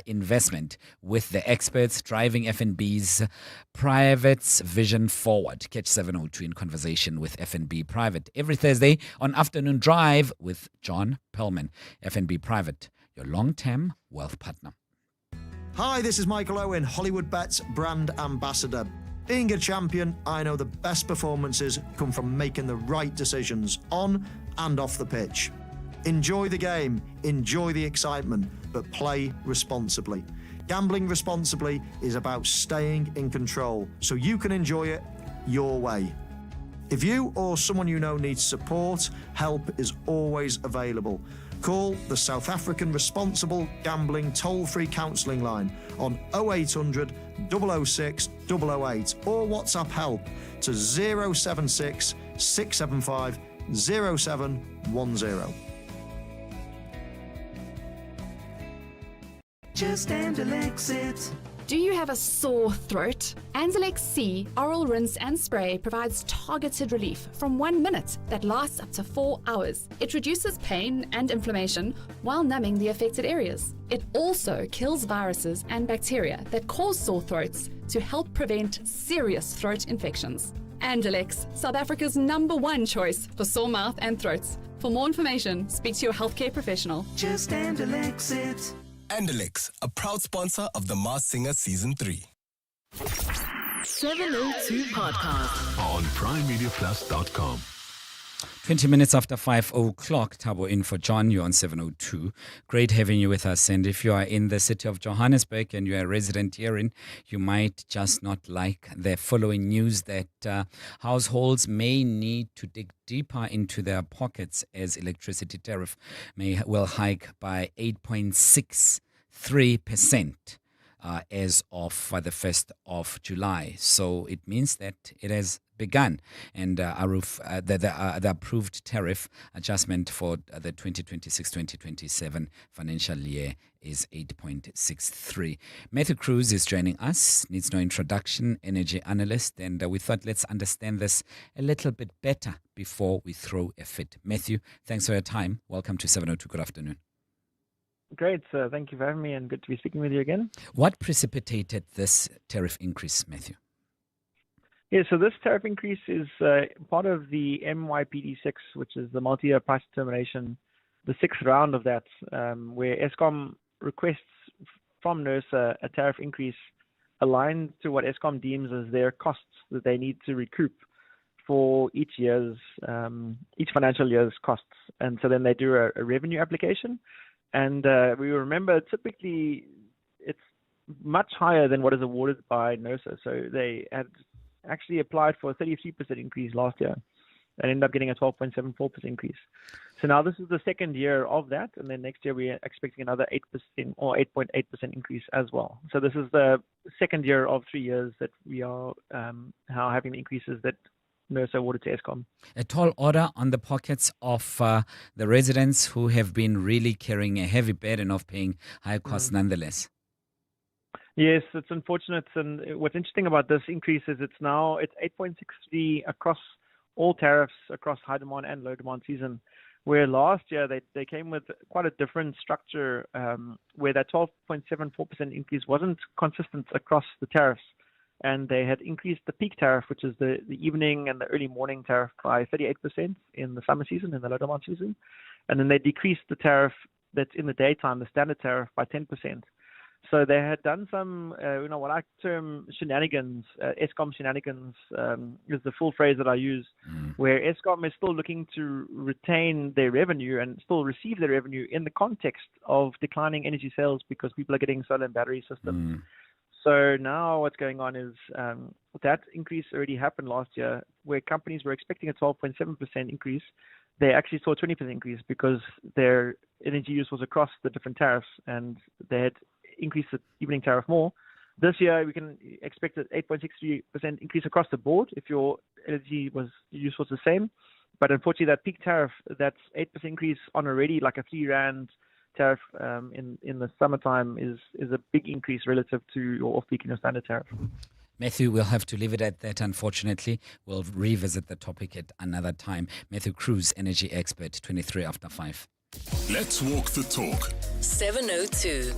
investment with the experts driving FNB's Private's vision forward. Catch 702 in conversation with FNB Private every Thursday on Afternoon Drive with John Perlman. FNB Private, your long-term wealth partner. Hi, this is Michael Owen, Hollywood Bets brand ambassador. Being a champion, I know the best performances come from making the right decisions on and off the pitch. Enjoy the game, enjoy the excitement, but play responsibly. Gambling responsibly is about staying in control so you can enjoy it your way. If you or someone you know needs support, help is always available. Call the South African Responsible Gambling toll-free counselling line on 0800 006 008 or WhatsApp help to 076 675 0710. Just Andalex it. Do you have a sore throat? Andalex C Oral Rinse and Spray provides targeted relief from 1 minute that lasts up to 4 hours. It reduces pain and inflammation while numbing the affected areas. It also kills viruses and bacteria that cause sore throats to help prevent serious throat infections. Andalex, South Africa's #1 choice for sore mouth and throats. For more information, speak to your healthcare professional. Just Andalex it. Andalex, a proud sponsor of The Masked Singer Season 3. 702 Podcast. On primemediaplus.com. 20 minutes after 5 o'clock, Tabo in for John. You're on 702. Great having you with us. And if you are in the city of Johannesburg and you're a resident herein, you might just not like the following news that households may need to dig deeper into their pockets as electricity tariff will hike by 8.63%. As of the 1st of July. So it means that it has begun. And the approved tariff adjustment for the 2026-2027 financial year is 8.63. Matthew Cruz is joining us, needs no introduction, energy analyst. And we thought let's understand this a little bit better before we throw a fit. Matthew, thanks for your time. Welcome to 702. Good afternoon. Great. Thank you for having me and good to be speaking with you again. What precipitated this tariff increase, Matthew? Yeah, so this tariff increase is part of the MYPD6, which is the multi-year price determination, the 6th round of that, where Eskom requests from NERSA a tariff increase aligned to what Eskom deems as their costs that they need to recoup for each financial year's costs. And so then they do a revenue application. And we remember typically it's much higher than what is awarded by NERSA. So they had actually applied for a 33% increase last year and ended up getting a 12.74% increase. So now this is the second year of that. And then next year we're expecting another 8% or 8.8% increase as well. So this is the second year of 3 years that we are now having increases that no so water to Eskom. A tall order on the pockets of the residents who have been really carrying a heavy burden of paying high costs nonetheless. Yes, it's unfortunate. And what's interesting about this increase is it's 8.63 across all tariffs across high demand and low demand season, where last year they came with quite a different structure, where that 12.74% increase wasn't consistent across the tariffs. And they had increased the peak tariff, which is the evening and the early morning tariff, by 38% in the summer season, in the low demand season. And then they decreased the tariff that's in the daytime, the standard tariff, by 10%. So they had done some, what I term shenanigans, Eskom shenanigans is the full phrase that I use, where Eskom is still looking to retain their revenue and still receive their revenue in the context of declining energy sales because people are getting solar and battery systems. So now what's going on is that increase already happened last year, where companies were expecting a 12.7% increase. They actually saw a 20% increase because their energy use was across the different tariffs, and they had increased the evening tariff more. This year, we can expect an 8.63% increase across the board if your energy use was the same. But unfortunately, that peak tariff, that's 8% increase on already like a R3 tariff in the summertime is a big increase relative to your off-peak and your standard tariff. Matthew, we'll have to leave it at that, unfortunately. We'll revisit the topic at another time. Matthew Cruz, energy expert, 23 after 5. Let's walk the talk. 702.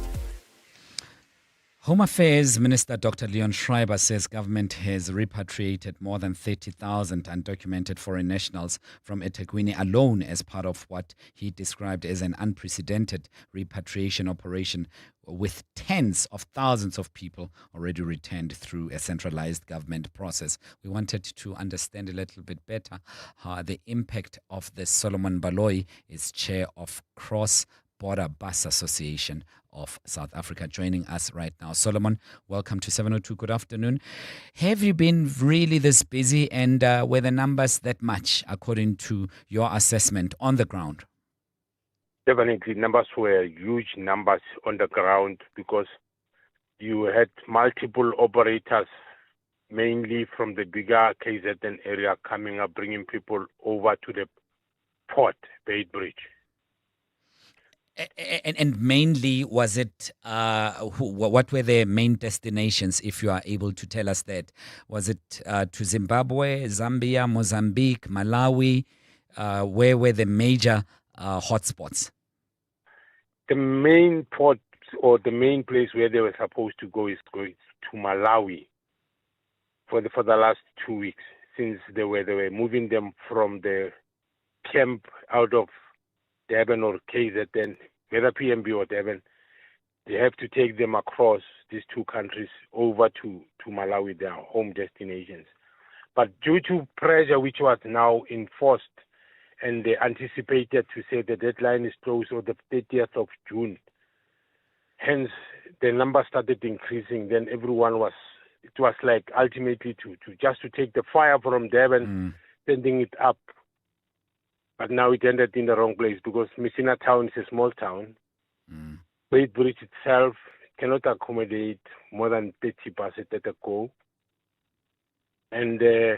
Home Affairs Minister Dr. Leon Schreiber says government has repatriated more than 30,000 undocumented foreign nationals from eThekwini alone as part of what he described as an unprecedented repatriation operation, with tens of thousands of people already returned through a centralized government process. We wanted to understand a little bit better how the impact of this. Solomon Baloyi is chair of Cross-Border Bus Association of South Africa, joining us right now. Solomon, welcome to 702. Good afternoon. Have you been really this busy, and were the numbers that much according to your assessment on the ground? Definitely, numbers were huge numbers on the ground because you had multiple operators, mainly from the bigger KZN area, coming up, bringing people over to the port, Beit Bridge. And mainly, was it, what were the main destinations, if you are able to tell us that? Was it to Zimbabwe, Zambia, Mozambique, Malawi? Where were the major hotspots? The main port or the main place where they were supposed to go is going to Malawi for the last 2 weeks, since they were moving them from the camp out of Durban or KZN, whether PMB or Durban. They have to take them across these two countries over to Malawi, their home destinations. But due to pressure which was now enforced, and they anticipated to say the deadline is closed on the 30th of June, hence the number started increasing. Then it was like ultimately to just to take the fire from Durban, sending it up. But now it ended in the wrong place because Messina town is a small town. Beit Bridge itself cannot accommodate more than 30 buses at a go. And the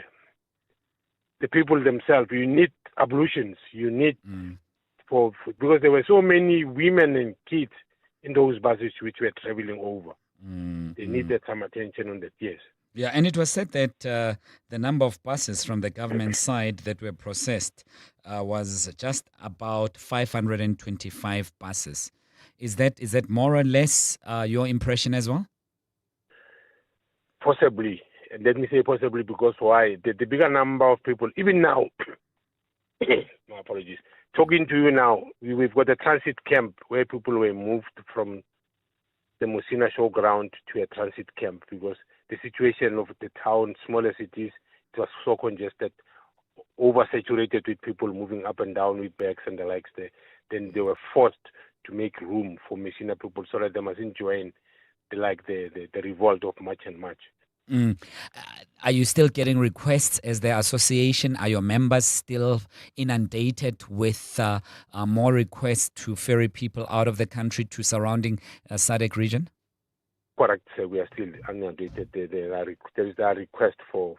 people themselves, you need ablutions, you need because there were so many women and kids in those buses which were traveling over. They needed some attention on that, yes. Yeah, and it was said that the number of buses from the government side that were processed was just about 525 buses. Is that more or less your impression as well? Possibly. Let me say possibly because why? The bigger number of people, even now, my apologies, talking to you now, we've got a transit camp where people were moved from the Messina showground to a transit camp because the situation of the town, smaller cities, it was so congested, oversaturated with people moving up and down with bags and the likes there. Then they were forced to make room for Messina people so that they mustn't join the revolt of March and March. Are you still getting requests as the association? Are your members still inundated with more requests to ferry people out of the country to surrounding SADC region? correct, we are still inundated. There is a request for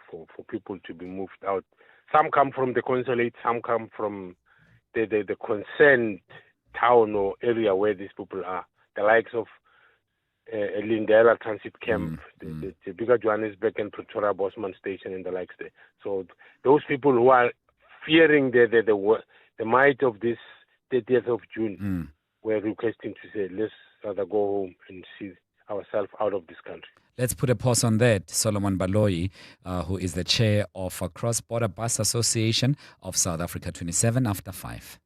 people to be moved out. Some come from the consulate, some come from the concerned town or area where these people are. The likes of Lindela Transit Camp, the bigger Johannesburg and Pretoria Bosman Station and the likes there. So those people who are fearing the might of this 30th of June were requesting to say, let's rather go home and see ourselves out of this country. Let's put a pause on that. Solomon Baloyi, who is the chair of a Cross-Border Bus Association of South Africa, 27 after 5.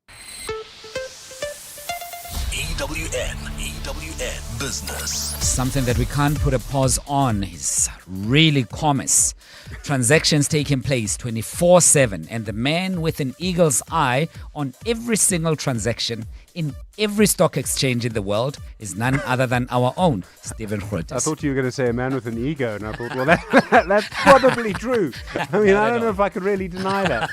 EWN Business. Something that we can't put a pause on is really commerce. Transactions taking place 24/7, and the man with an eagle's eye on every single transaction in every stock exchange in the world is none other than our own Stephen Grootes. I thought you were going to say a man with an ego, and I thought, well, that's probably true. I mean, I don't know if I could really deny that.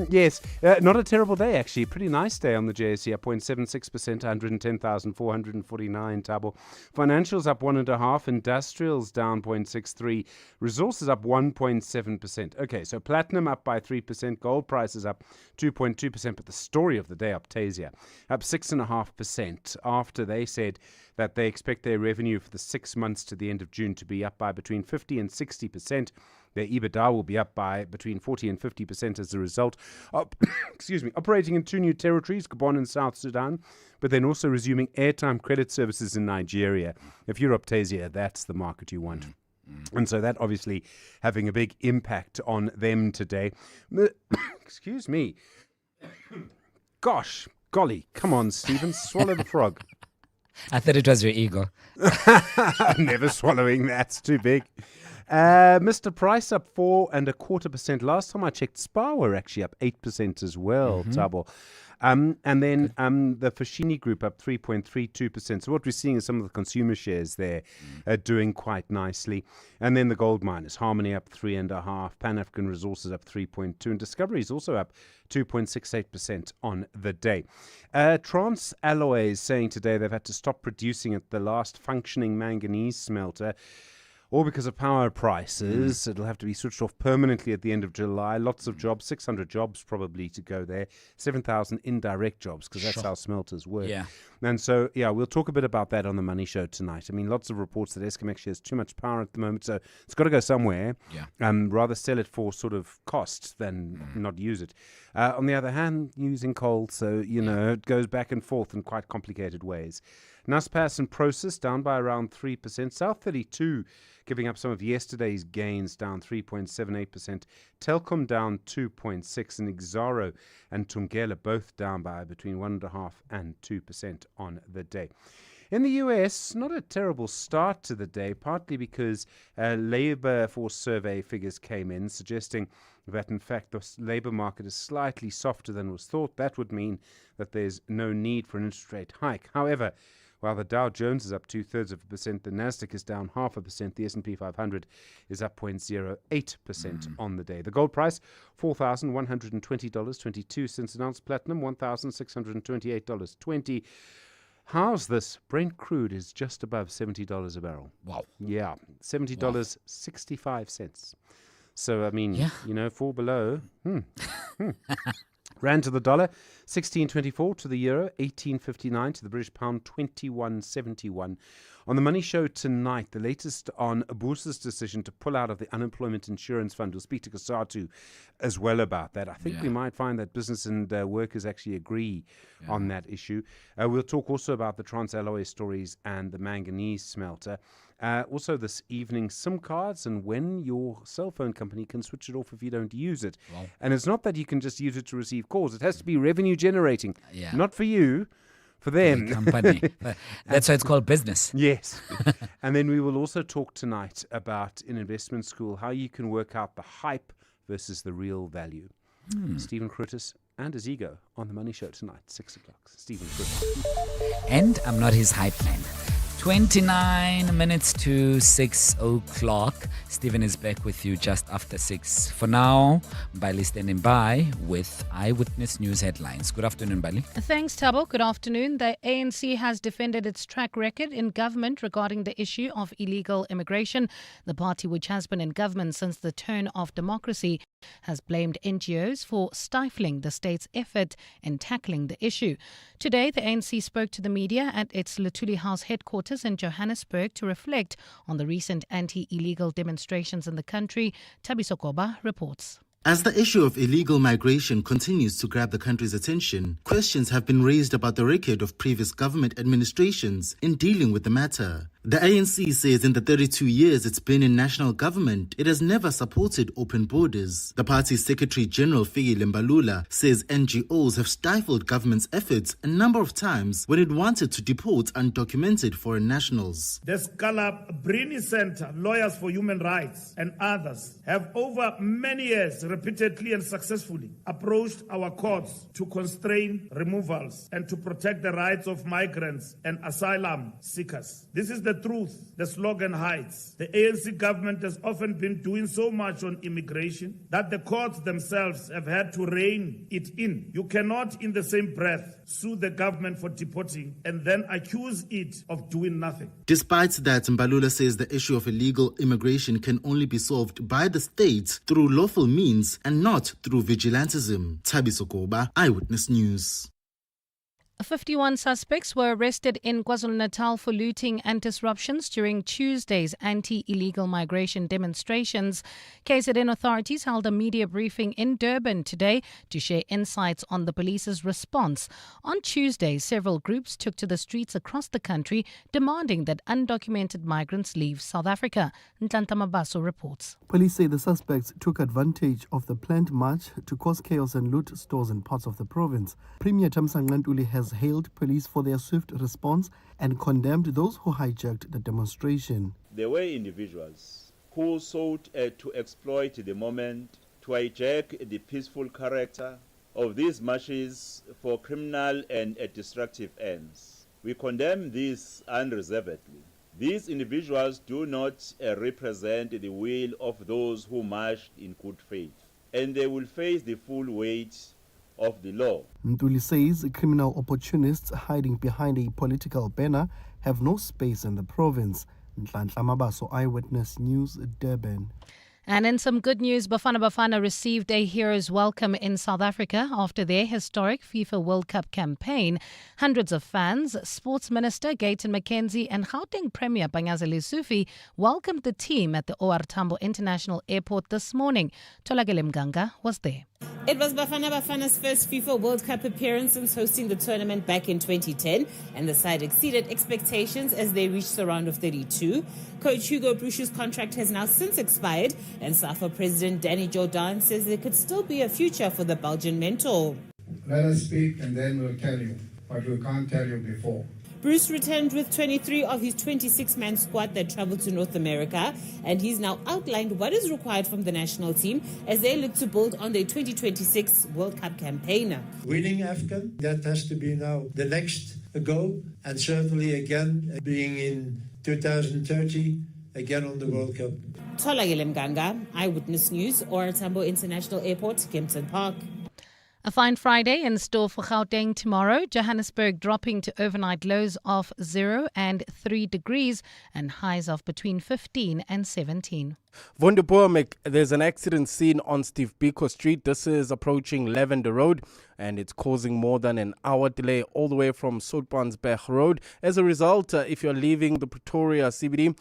Yes, not a terrible day, actually. Pretty nice day on the JSE, up 0.76%, 110,449, Tabo. Financials up 1.5%, industrials down 0.63%, resources up 1.7%. Okay, so platinum up by 3%, gold prices up 2.2%, but the story of the day, Optasia, up 6.5% after they said that they expect their revenue for the 6 months to the end of June to be up by between 50 and 60%. Their EBITDA will be up by between 40 and 50% as a result. Operating in 2 new territories, Gabon and South Sudan, but then also resuming airtime credit services in Nigeria. If you're Optasia, that's the market you want. And so that obviously having a big impact on them today. Excuse me. Gosh, golly, come on, Stephen, swallow the frog. I thought it was your ego. I'm never swallowing that. It's too big. Mr. Price up 4.25%. Last time I checked, Spar were actually up 8% as well, Tabo. And then the Foschini Group up 3.32%. So what we're seeing is some of the consumer shares there doing quite nicely. And then the gold miners, Harmony up 3.5%, Pan-African Resources up 3.2%, and Discovery is also up 2.68% on the day. Trans Alloy is saying today they've had to stop producing at the last functioning manganese smelter, all because of power prices. It'll have to be switched off permanently at the end of July. Lots of jobs, 600 jobs probably to go there, 7,000 indirect jobs, because that's how smelters work. Yeah. And so, yeah, we'll talk a bit about that on the Money Show tonight. I mean, lots of reports that Eskom actually has too much power at the moment, so it's got to go somewhere. Yeah. Rather sell it for sort of cost than not use it. On the other hand, using coal, so, it goes back and forth in quite complicated ways. Naspers and Prosus down by around 3%. South 32 giving up some of yesterday's gains, down 3.78%. Telkom down 2.6%, and Exaro and Tungela both down by between 1.5% and 2% on the day. In the US, not a terrible start to the day, partly because labor force survey figures came in, suggesting that, in fact, the labor market is slightly softer than was thought. That would mean that there's no need for an interest rate hike. However, while the Dow Jones is up 0.2%, the Nasdaq is down 0.5%, the S&P 500 is up 0.08% on the day. The gold price, $4,120.22 an ounce. Platinum, $1,628.20. How's this? Brent crude is just above $70 a barrel. Wow. Yeah, $70.65. So, I mean, fall below. Rand to the dollar, 16.24 to the euro, 18.59 to the British pound, 21.71. On the Money Show tonight, the latest on Abusa's decision to pull out of the Unemployment Insurance Fund. We'll speak to Cosatu as well about that. I think we might find that business and workers actually agree on that issue. We'll talk also about the Trans Alloy stories and the manganese smelter. Also this evening, SIM cards and when your cell phone company can switch it off if you don't use it. Wow. And it's not that you can just use it to receive calls. It has to be revenue generating. Not for you, for them. The company. That's why it's called business. Yes. And then we will also talk tonight about, in investment school, how you can work out the hype versus the real value. Stephen Grootes and his ego on the Money Show tonight, 6 o'clock. Stephen Grootes. And I'm not his hype man. 29 minutes to 6 o'clock. Stephen is back with you just after 6. For now, Bali standing by with Eyewitness News headlines. Good afternoon, Bali. Thanks, Tabo. Good afternoon. The ANC has defended its track record in government regarding the issue of illegal immigration. The party, which has been in government since the turn of democracy, has blamed NGOs for stifling the state's effort in tackling the issue. Today, the ANC spoke to the media at its Luthuli House headquarters in Johannesburg to reflect on the recent anti-illegal demonstrations in the country. Thabiso Koba reports. As the issue of illegal migration continues to grab the country's attention, questions have been raised about the record of previous government administrations in dealing with the matter. The ANC says in the 32 years it's been in national government, it has never supported open borders. The party's Secretary General Fikile Mbalula says NGOs have stifled government's efforts a number of times when it wanted to deport undocumented foreign nationals. The Scala Brini Center, Lawyers for Human Rights and others have over many years repeatedly and successfully approached our courts to constrain removals and to protect the rights of migrants and asylum seekers. This is the truth the slogan hides. The ANC government has often been doing so much on immigration that the courts themselves have had to rein it in. You cannot in the same breath sue the government for deporting and then accuse it of doing nothing. Despite that, Mbalula says the issue of illegal immigration can only be solved by the state through lawful means and not through vigilantism. Thabiso Koba, Eyewitness News. 51 suspects were arrested in KwaZulu-Natal for looting and disruptions during Tuesday's anti-illegal migration demonstrations. KZN authorities held a media briefing in Durban today to share insights on the police's response. On Tuesday, several groups took to the streets across the country demanding that undocumented migrants leave South Africa. Ntlanta Mabaso reports. Police say the suspects took advantage of the planned march to cause chaos and loot stores in parts of the province. Premier Thamsanqa Ntuli has hailed police for their swift response and condemned those who hijacked the demonstration. There were individuals who sought to exploit the moment to hijack the peaceful character of these marches for criminal and destructive ends. We condemn this unreservedly. These individuals do not represent the will of those who marched in good faith, and they will face the full weight of the law. Ntuli says criminal opportunists hiding behind a political banner have no space in the province. Ntlantla Mabaso, Eyewitness News, Durban. And in some good news, Bafana Bafana received a hero's welcome in South Africa after their historic FIFA World Cup campaign. Hundreds of fans, Sports Minister Gayton McKenzie and Gauteng Premier Bangazeli Sufi welcomed the team at the OR Tambo International Airport this morning. Tolagele Mganga was there. It was Bafana Bafana's first FIFA World Cup appearance since hosting the tournament back in 2010, and the side exceeded expectations as they reached the round of 32. Coach Hugo Brooshu's contract has now since expired, and SAFA President Danny Jordan says there could still be a future for the Belgian mentor. Let us speak and then we'll tell you what we can't tell you before. Bruce returned with 23 of his 26-man squad that traveled to North America, and he's now outlined what is required from the national team as they look to build on their 2026 World Cup campaign. Winning AFCON, that has to be now the next goal, and certainly again being in 2030, again on the World Cup. Tolagele Mganga, Eyewitness News, OR Tambo International Airport, Kempton Park. A fine Friday in store for Gauteng tomorrow. Johannesburg dropping to overnight lows of 0 and 3 degrees and highs of between 15 and 17. Wonderboom, there's an accident scene on Steve Biko Street. This is approaching Lavender Road, and it's causing more than an hour delay all the way from Soutpansberg Road. As a result, if you're leaving the Pretoria CBD,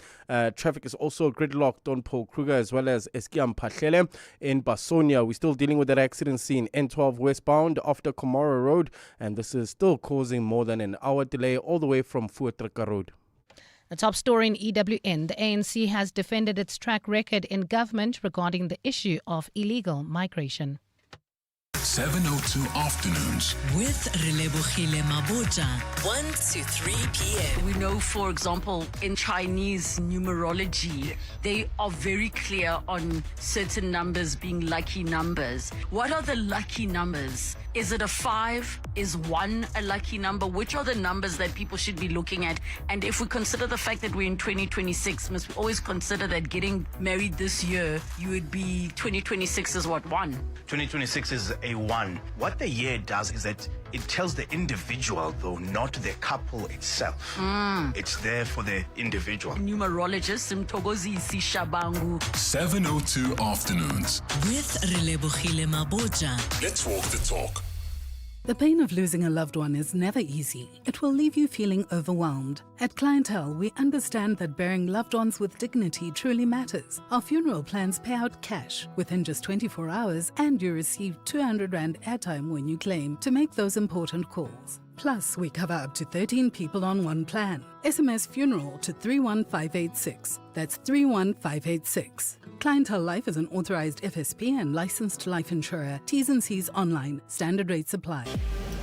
traffic is also gridlocked on Paul Kruger as well as Eskiam Pahlele. In Basonia, we're still dealing with that accident scene N12 westbound after Komoro Road, and this is still causing more than an hour delay all the way from Fuatrika Road. The top story in EWN, the ANC has defended its track record in government regarding the issue of illegal migration. 702 Afternoons with Relebohile Maboja, 1 to 3 p.m. We know, for example, in Chinese numerology, they are very clear on certain numbers being lucky numbers. What are the lucky numbers Is it a 5? Is 1 a lucky number? Which are the numbers that people should be looking at? And if we consider the fact that we're in 2026, must we always consider that getting married this year, you would be 2026 is what, 1? 2026 is a 1. What the year does is that it tells the individual, though, not the couple itself. It's there for the individual. Numerologist Mtogozisi Shabangu. 7:02 afternoons. With Relebogile Maboja. Let's walk the talk. The pain of losing a loved one is never easy. It will leave you feeling overwhelmed. At Clientele, we understand that burying loved ones with dignity truly matters. Our funeral plans pay out cash within just 24 hours, and you receive 200 Rand airtime when you claim to make those important calls. Plus, we cover up to 13 people on one plan. SMS funeral to 31586. That's 31586. Clientele Life is an authorized FSP and licensed life insurer. T's and C's online. Standard rates apply.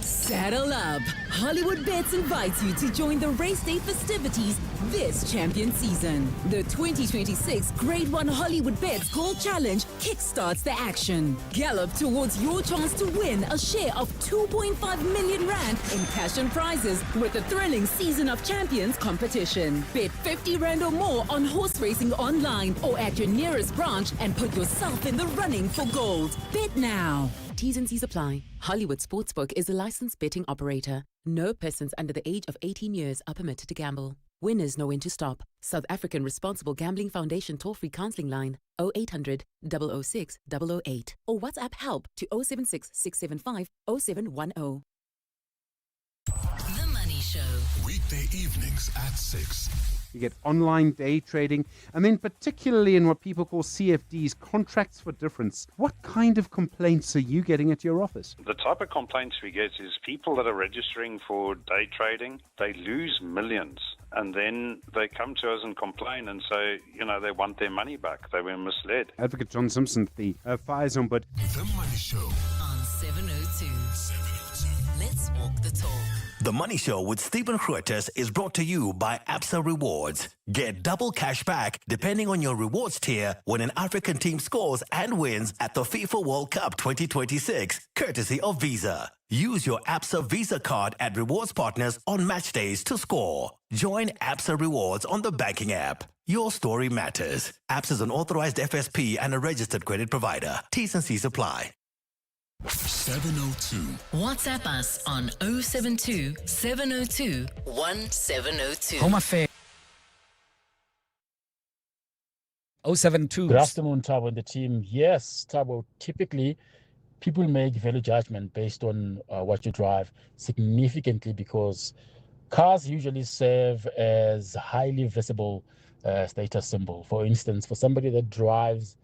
Saddle up. Hollywood Bets invites you to join the race day festivities this champion season. The 2026 Grade 1 Hollywood Bets Gold Challenge kickstarts the action. Gallop towards your chance to win a share of 2.5 million Rand in cash and prizes with a thrilling Season of Champions competition. Bet 50 Rand or more on horse racing online or at your nearest branch and put yourself in the running for gold. Bet now. T's and C's apply. Hollywood Sportsbook is a licensed betting operator. No persons under the age of 18 years are permitted to gamble. Winners know when to stop. South African Responsible Gambling Foundation toll-free counseling line 0800 006 008 or WhatsApp help to 076 675 0710. The Money Show. Weekday evenings at 6. You get online day trading, and then particularly in what people call CFDs, contracts for difference. What kind of complaints are you getting at your office? The type of complaints we get is people that are registering for day trading, they lose millions, and then they come to us and complain and say, they want their money back. They were misled. Advocate John Simpson, the fires ombudsman. The Money Show. On 702. Let's walk the talk. The Money Show with Stephen Grootes is brought to you by Absa Rewards. Get double cash back depending on your rewards tier when an African team scores and wins at the FIFA World Cup 2026, courtesy of Visa. Use your Absa Visa card at rewards partners on match days to score. Join Absa Rewards on the banking app. Your story matters. Absa is an authorized FSP and a registered credit provider. T's and C's apply. 702. WhatsApp us on 072 702 1702. Home Affairs. 072. Good afternoon, Tabo and the team. Yes, Tabo, typically people make value judgment based on what you drive significantly because cars usually serve as highly visible status symbol. For instance, for somebody that drives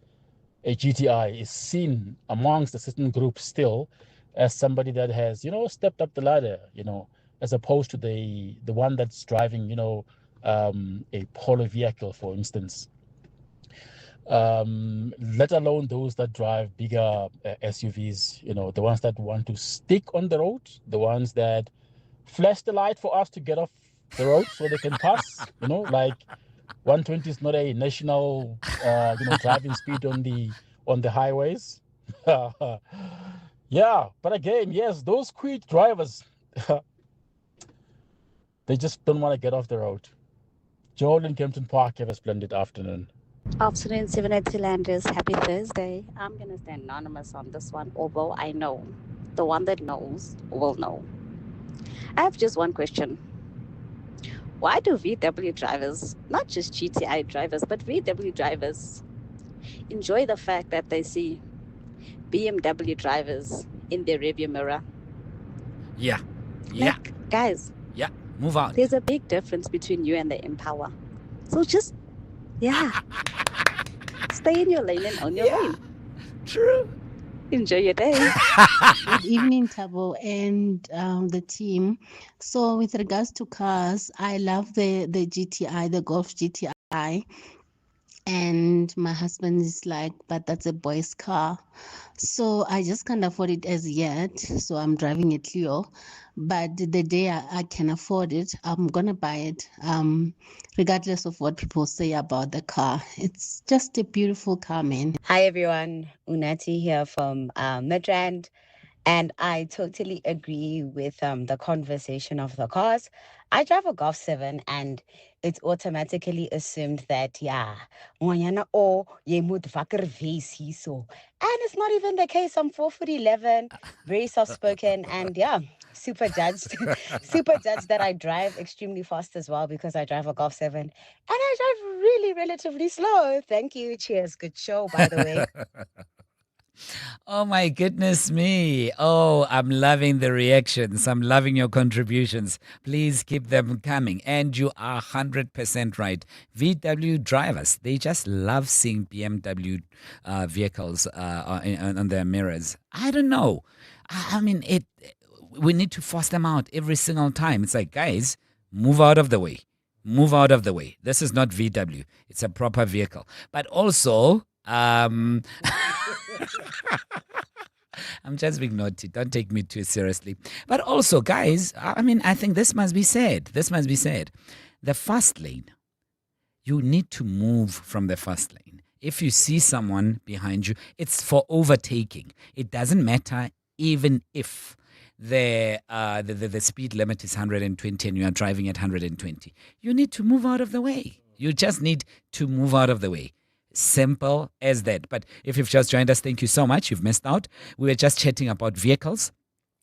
a GTI is seen amongst a certain group still as somebody that has, stepped up the ladder, as opposed to the one that's driving, a polo vehicle, for instance. Let alone those that drive bigger SUVs, the ones that want to stick on the road, the ones that flash the light for us to get off the road so they can pass, like 120 is not a national, driving speed on the highways. Yeah, but again, yes, those quick drivers, they just don't want to get off the road. Joel in Kempton Park, have a splendid afternoon. Afternoon, 702 Landers. Happy Thursday. I'm going to stay anonymous on this one, although I know the one that knows will know. I have just one question. Why do VW drivers, not just GTI drivers, but VW drivers, enjoy the fact that they see BMW drivers in their rearview mirror? Yeah. Yeah. Guys. Yeah. Move on. There's a big difference between you and the Impala. So just, stay in your lane and own your lane. True. Enjoy your day. Good evening, Tabo and the team. So with regards to cars, I love the GTI, the Golf GTI. And my husband is like, but that's a boy's car. So I just can't afford it as yet. So I'm driving a Clio. But the day I can afford it, I'm going to buy it, regardless of what people say about the car. It's just a beautiful car, man. Hi, everyone. Unati here from Midrand. And I totally agree with the conversation of the cars. I drive a Golf 7 and it's automatically assumed that, yeah, ngwanyana o ye moet vakker wees hierso. And it's not even the case. I'm 4'11", very soft spoken, and yeah, super judged. Super judged that I drive extremely fast as well because I drive a Golf 7. And I drive really relatively slow. Thank you. Cheers. Good show, by the way. Oh my goodness me. Oh, I'm loving the reactions. I'm loving your contributions. Please keep them coming. And you are 100% right. VW drivers, they just love seeing BMW vehicles on their mirrors. I don't know. I mean, we need to force them out every single time. It's like, guys, move out of the way. Move out of the way. This is not VW. It's a proper vehicle. But also, I'm just being naughty. Don't take me too seriously. But also, guys, I mean, I think this must be said. This must be said. The fast lane, you need to move from the fast lane. If you see someone behind you, it's for overtaking. It doesn't matter even if the speed limit is 120 and you are driving at 120. You need to move out of the way. You just need to move out of the way. Simple as that. But if you've just joined us, thank you so much. You've missed out. We were just chatting about vehicles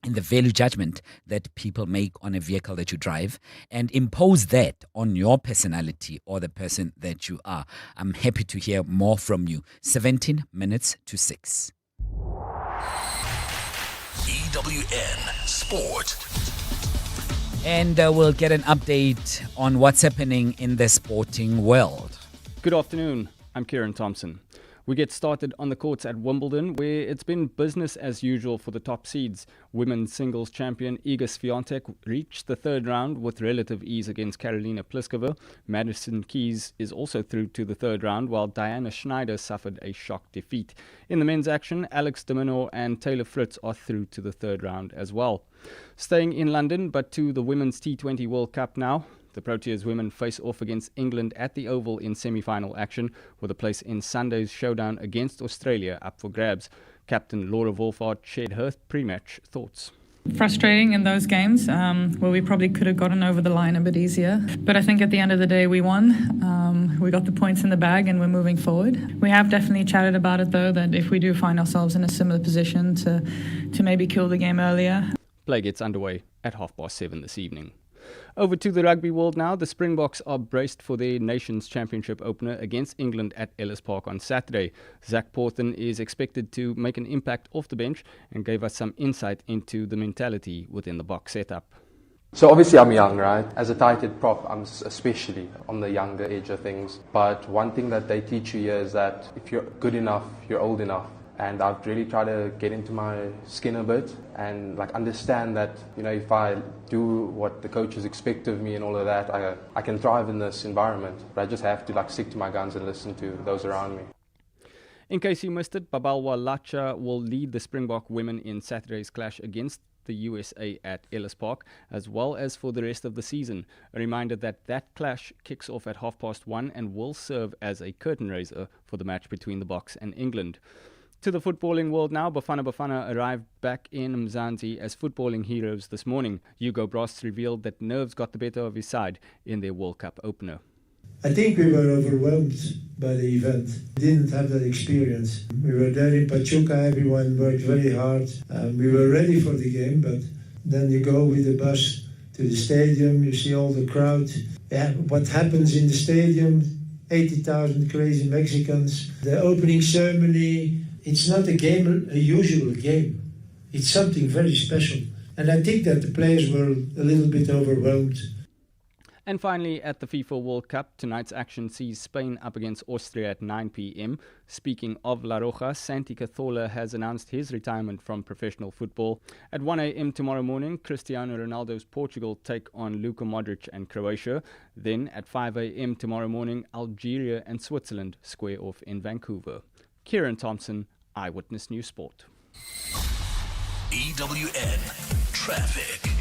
and the value judgment that people make on a vehicle that you drive and impose that on your personality or the person that you are. I'm happy to hear more from you. 17 minutes to 6. EWN Sport. And we'll get an update on what's happening in the sporting world. Good afternoon. I'm Kieran Thompson. We get started on the courts at Wimbledon, where it's been business as usual for the top seeds. Women's singles champion Iga Swiatek reached the third round with relative ease against Karolina Pliskova. Madison Keys is also through to the third round, while Diana Schneider suffered a shock defeat. In the men's action, Alex de Minaur and Taylor Fritz are through to the third round as well. Staying in London, but to the Women's T20 World Cup now. The Proteas women face off against England at the Oval in semi-final action, with a place in Sunday's showdown against Australia up for grabs. Captain Laura Wolfhard shared her pre-match thoughts. Frustrating in those games where we probably could have gotten over the line a bit easier. But I think at the end of the day we won. We got the points in the bag and we're moving forward. We have definitely chatted about it though, that if we do find ourselves in a similar position to maybe kill the game earlier. Play gets underway at 7:30 this evening. Over to the rugby world now. The Springboks are braced for their Nations Championship opener against England at Ellis Park on Saturday. Zach Porthen is expected to make an impact off the bench and gave us some insight into the mentality within the Boks setup. So obviously I'm young, right? As a tight prop, I'm especially on the younger age of things. But one thing that they teach you here is that if you're good enough, you're old enough. And I've really tried to get into my skin a bit and understand that, if I do what the coaches expect of me and all of that, I can thrive in this environment. But I just have to stick to my guns and listen to those around me. In case you missed it, Babalwa Lacha will lead the Springbok women in Saturday's clash against the USA at Ellis Park, as well as for the rest of the season. A reminder that clash kicks off at 1:30 and will serve as a curtain raiser for the match between the Boks and England. To the footballing world now, Bafana arrived back in Mzansi as footballing heroes this morning. Hugo Brost revealed that nerves got the better of his side in their World Cup opener. I think we were overwhelmed by the event. We didn't have that experience. We were there in Pachuca, everyone worked very hard. We were ready for the game, but then you go with the bus to the stadium, you see all the crowd. Yeah, what happens in the stadium, 80,000 crazy Mexicans. The opening ceremony, it's not a game, a usual game. It's something very special. And I think that the players were a little bit overwhelmed. And finally, at the FIFA World Cup, tonight's action sees Spain up against Austria at 9 p.m. Speaking of La Roja, Santi Cazorla has announced his retirement from professional football. At 1 a.m. tomorrow morning, Cristiano Ronaldo's Portugal take on Luka Modric and Croatia. Then at 5 a.m. tomorrow morning, Algeria and Switzerland square off in Vancouver. Kieran Thompson, Eyewitness News Sport. EWN Traffic.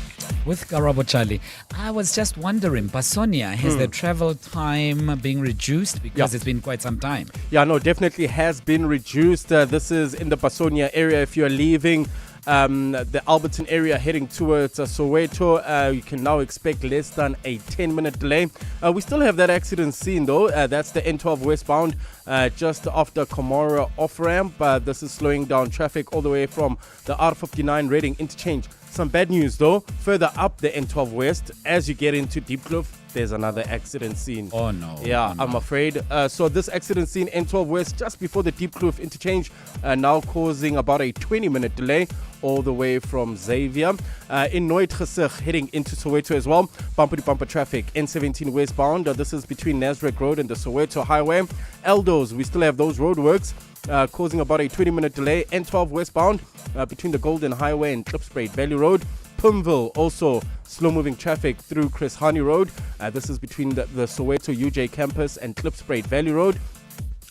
With Karabo Charlie, I was just wondering, Basonia, has the travel time being reduced? Because it's been quite some time. Yeah, no, definitely has been reduced. This is in the Basonia area. If you're leaving the Alberton area heading towards Soweto. You can now expect less than a 10-minute delay. We still have that accident scene though. That's the N12 westbound just after Komora off-ramp. This is slowing down traffic all the way from the R59 Reading interchange. Some bad news though, further up the N12 West, as you get into Diepkloof, there's another accident scene. Oh no. Yeah, I'm afraid. So this accident scene, N12 West, just before the Diepkloof interchange, now causing about a 20-minute delay all the way from Xavier. In Nooitgesig, heading into Soweto as well, bumper-to-bumper traffic, N17 westbound. This is between Nasrec Road and the Soweto Highway. Eldos, we still have those roadworks. Causing about a 20-minute delay. N12 westbound between the Golden Highway and Klipspruit Valley Road. Pimville, also slow-moving traffic through Chris Hani Road. This is between the Soweto UJ campus and Klipspruit Valley Road.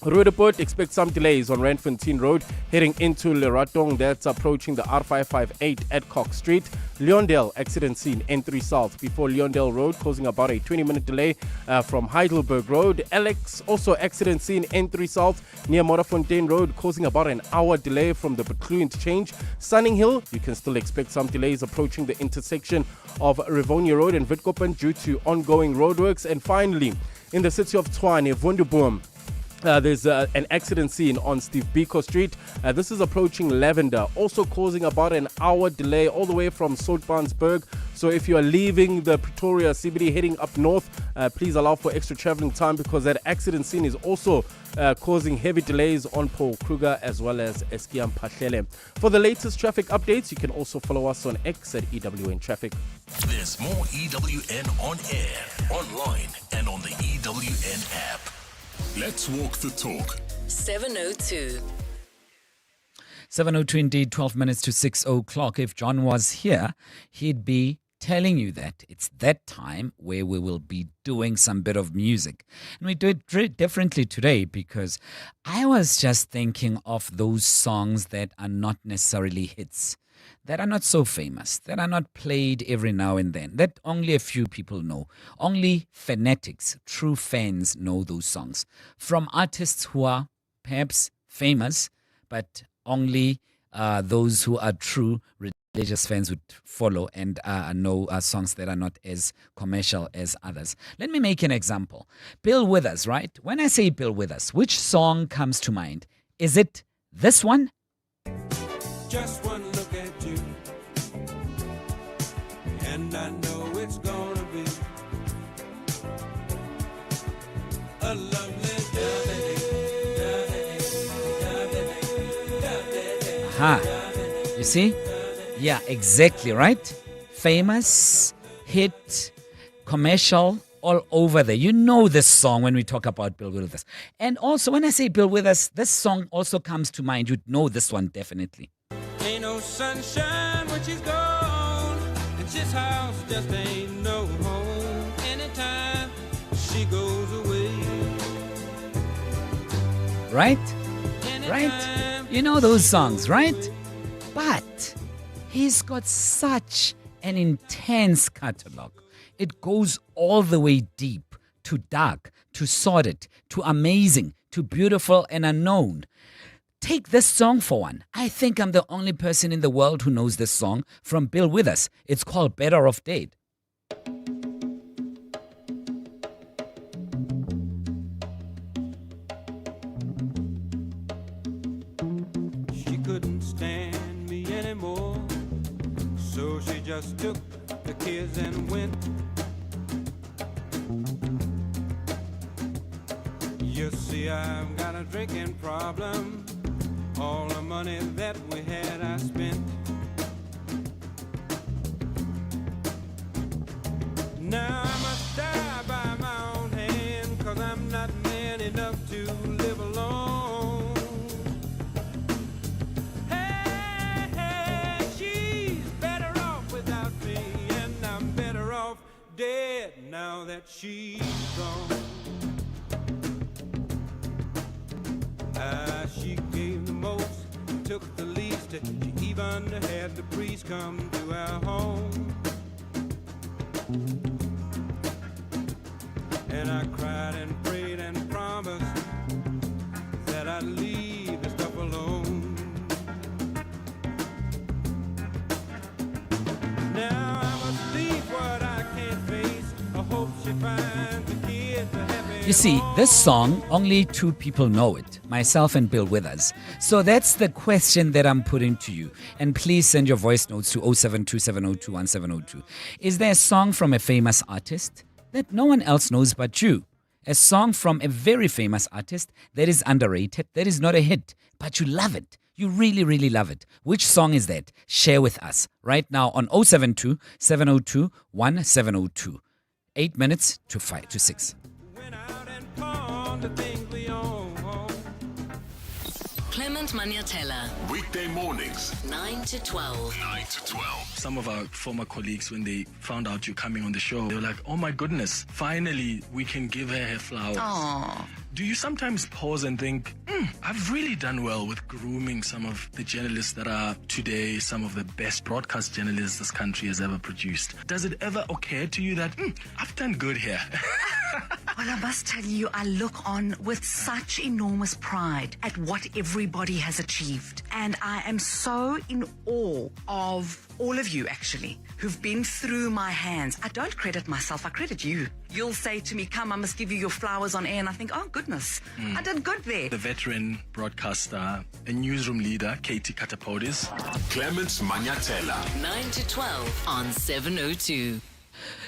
Roodepoort, expect some delays on Randfontein Road heading into Leratong. That's approaching the R558 at Cox Street. Leondale, accident scene, N3 South before Leondale Road, causing about a 20-minute delay from Heidelberg Road. Alex, also accident scene, N3 South near Modderfontein Road, causing about an hour delay from the Butlu interchange. Sunning Hill, you can still expect some delays approaching the intersection of Rivonia Road and Witkoppen due to ongoing roadworks. And finally, in the city of Tshwane, Wonderboom, there's an accident scene on Steve Biko Street. This is approaching Lavender, also causing about an hour delay all the way from Soutpansberg. So if you are leaving the Pretoria CBD heading up north, please allow for extra traveling time because that accident scene is also causing heavy delays on Paul Kruger as well as Eskiam Pahlele. For the latest traffic updates, you can also follow us on X at EWN Traffic. There's more EWN on air, online, and on the EWN app. Let's walk the talk. 702. 7:02 indeed, 12 minutes to 6 o'clock. If John was here, he'd be telling you that it's that time where we will be doing some bit of music. And we do it differently today because I was just thinking of those songs that are not necessarily hits, that are not so famous, that are not played every now and then, that only a few people know. Only fanatics, true fans know those songs. From artists who are perhaps famous, but only those who are true religious fans would follow and know songs that are not as commercial as others. Let me make an example. Bill Withers, right? When I say Bill Withers, which song comes to mind? Is it this one? Just one look at you, and I know it's gonna be a lovely day. Aha. You see? Yeah, exactly, right? Famous, hit, commercial, all over there. You know this song when we talk about Bill Withers. And also, when I say Bill Withers, this song also comes to mind. You'd know this one definitely. Ain't no sunshine when she's gone, and this house just ain't no home. Anytime she goes away. Right? Right? You know those songs, right? But he's got such an intense catalog. It goes all the way deep, to dark, to sordid, to amazing, to beautiful and unknown. Take this song for one. I think I'm the only person in the world who knows this song from Bill Withers. It's called Better Off Dead. She couldn't stand me anymore, so she just took the kids and went. You see, I've got a drinking problem. All the money that we had I spent. Now I must die by my own hand, 'cause I'm not man enough to live alone. Hey, hey, she's better off without me, and I'm better off dead now that she's gone. She gave the most, took the least. She even had the priest come to our home. And I cried and prayed and promised that I'd leave this stuff alone. You see, this song, only two people know it, myself and Bill Withers. So that's the question that I'm putting to you. And please send your voice notes to 0727021702. Is there a song from a famous artist that no one else knows but you? A song from a very famous artist that is underrated, that is not a hit, but you love it. You really, really love it. Which song is that? Share with us right now on 072 702 1702. 8 minutes to 6. Clement Maniatella. Weekday mornings, 9 to 12. 9 to 12. Some of our former colleagues, when they found out you're coming on the show, they were like, oh my goodness, finally we can give her flowers. Aww. Do you sometimes pause and think, I've really done well with grooming some of the journalists that are today some of the best broadcast journalists this country has ever produced? Does it ever occur to you that, I've done good here? Well, I must tell you, I look on with such enormous pride at what everybody has achieved. And I am so in awe of all of you, actually, who've been through my hands. I don't credit myself, I credit you. You'll say to me, come, I must give you your flowers on air. And I think, oh, goodness, I did good there. The veteran broadcaster, a newsroom leader, Katie Katapodis. Clement Maniatella. 9 to 12 on 702.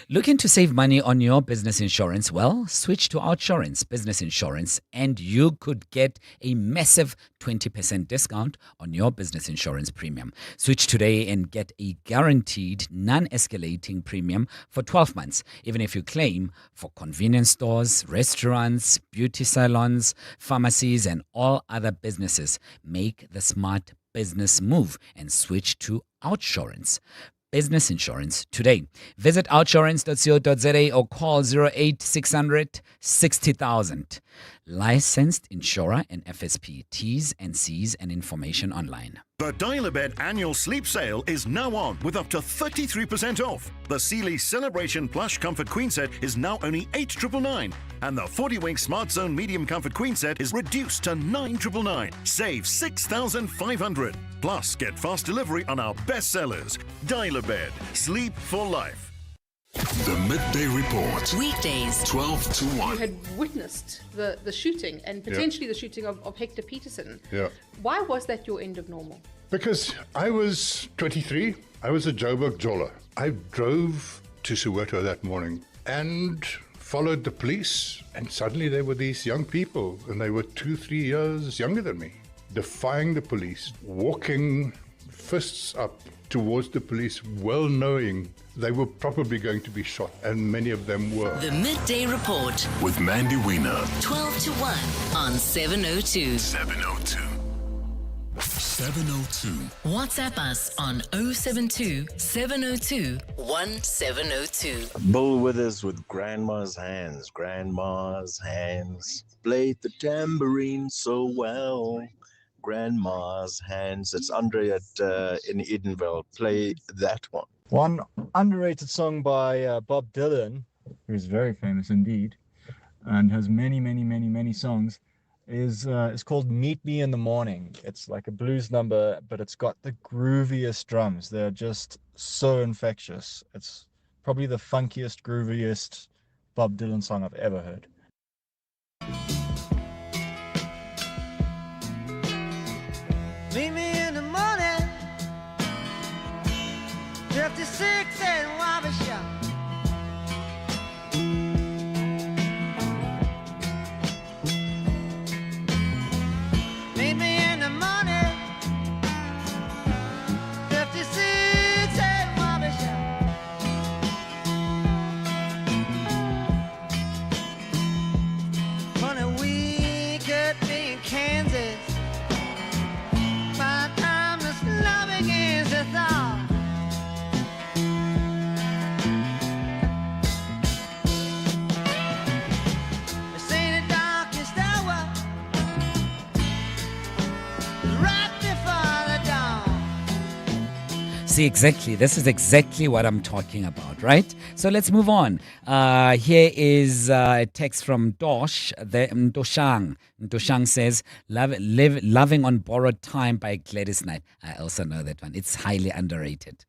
Looking to save money on your business insurance? Well, switch to Outsurance Business Insurance and you could get a massive 20% discount on your business insurance premium. Switch today and get a guaranteed non-escalating premium for 12 months, even if you claim for convenience stores, restaurants, beauty salons, pharmacies, and all other businesses. Make the smart business move and switch to Outsurance Business Insurance today. Visit outsurance.co.za or call 08600 60,000. Licensed insurer and FSP. T's and C's and information online. The Dial-A-Bed annual sleep sale is now on with up to 33% off. The Sealy Celebration Plush Comfort Queen Set is now only $8,999, and the 40-Wink Smart Zone Medium Comfort Queen Set is reduced to $9,999. Save $6,500. Plus, get fast delivery on our best sellers. Dial-A-Bed. Sleep for life. The Midday Report. Weekdays, 12 to 1. You had witnessed the shooting and potentially the shooting of Hector Peterson. Yeah. Why was that your end of normal? Because I was 23. I was a Joburg Joller. I drove to Soweto that morning and followed the police. And suddenly there were these young people, and they were 2-3 years younger than me, defying the police, walking fists up towards the police, well knowing they were probably going to be shot, and many of them were. The Midday Report with Mandy Wiener. 12 to 1 on 702. 702. 702. WhatsApp us on 072 702 1702. Bill Withers with Grandma's Hands. Grandma's hands played the tambourine so well. Grandma's Hands. It's Andre in Edenville. Play that one. One underrated song by Bob Dylan, who is very famous indeed, and has many songs, is called Meet Me in the Morning. It's like a blues number, but it's got the grooviest drums. They're just so infectious. It's probably the funkiest, grooviest Bob Dylan song I've ever heard. Meet me in the morning, 56 and Wabi Shop. Meet me in the morning, 56 and Wabi Shop. On a week at me in Kansas. My time is love begins to thaw. This ain't the darkest hour, right before the dawn. See, exactly. This is exactly what I'm talking about, right? So let's move on. Here is a text from Dosh, the Ndoshang. Ndoshang says, Loving on Borrowed Time by Gladys Knight. I also know that one. It's highly underrated.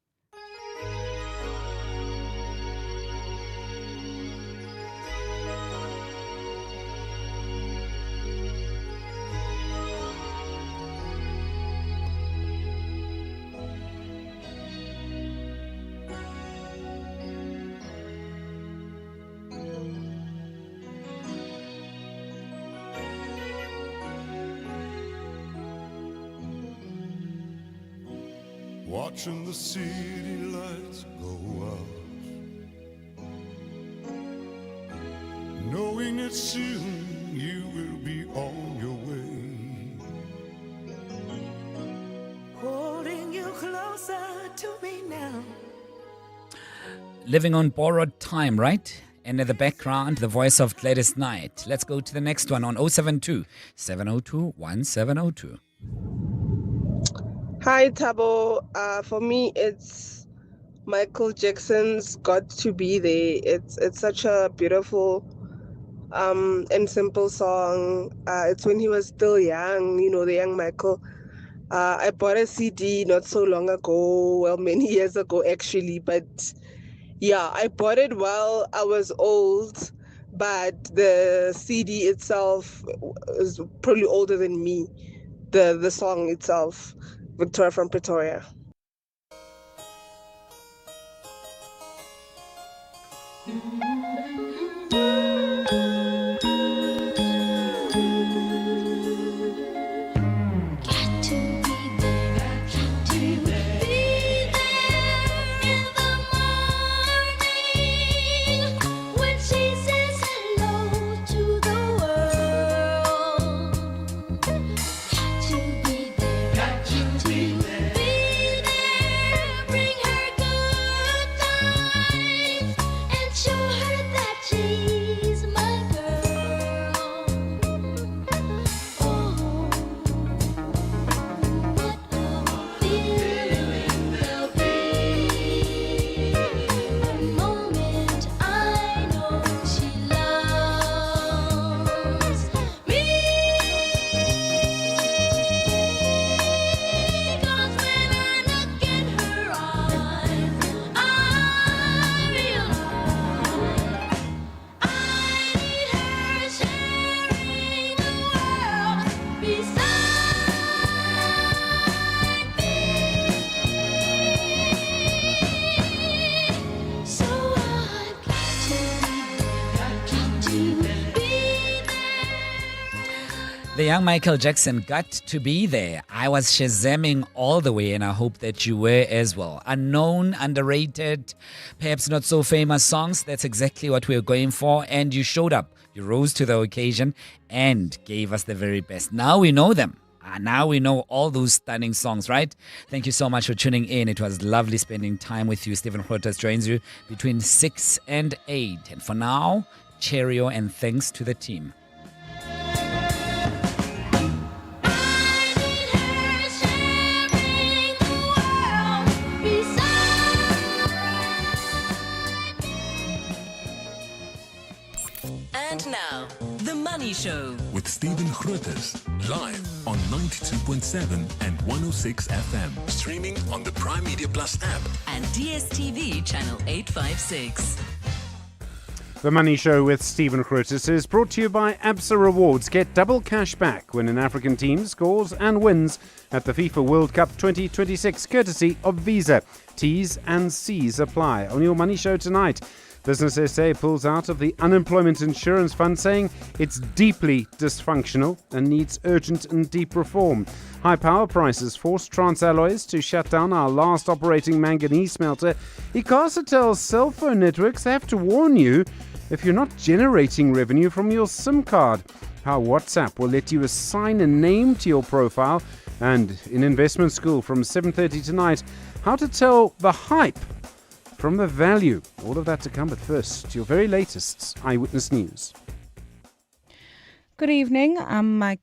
watching the city lights go out, knowing that soon you will be on your way, Holding you closer to me now. Living on borrowed time, right? And in the background, the voice of Gladys Knight. Let's go to the next one on 072 702 1702. Hi, Tabo. For me, it's Michael Jackson's "Got to Be There." It's such a beautiful and simple song. It's when he was still young, the young Michael. I bought a CD not so long ago, well, many years ago actually, but yeah, I bought it while I was old, but the CD itself is probably older than me. The song itself, Victoria from Pretoria. The young Michael Jackson got to be there. I was shazamming all the way, and I hope that you were as well. Unknown, underrated, perhaps not so famous songs. That's exactly what we're going for. And you showed up. You rose to the occasion and gave us the very best. Now we know them. Now we know all those stunning songs, right? Thank you so much for tuning in. It was lovely spending time with you. Stephen Grootes joins you between 6 and 8. And for now, cheerio and thanks to the team. And now, The Money Show. with Stephen Grootes, live on 92.7 and 106 FM. Streaming on the Prime Media Plus app. And DSTV channel 856. The Money Show with Stephen Grootes is brought to you by ABSA Rewards. Get double cash back when an African team scores and wins at the FIFA World Cup 2026, courtesy of Visa. T's and C's apply. On your Money Show tonight, Business SA pulls out of the Unemployment Insurance Fund, saying it's deeply dysfunctional and needs urgent and deep reform. High power prices forced Transalloys to shut down our last operating manganese smelter. ICASA tells cell phone networks they have to warn you if you're not generating revenue from your SIM card. How WhatsApp will let you assign a name to your profile. And in investment school from 7:30 tonight, how to tell the hype from the value. All of that to come, but first, your very latest Eyewitness News. Good evening. I'm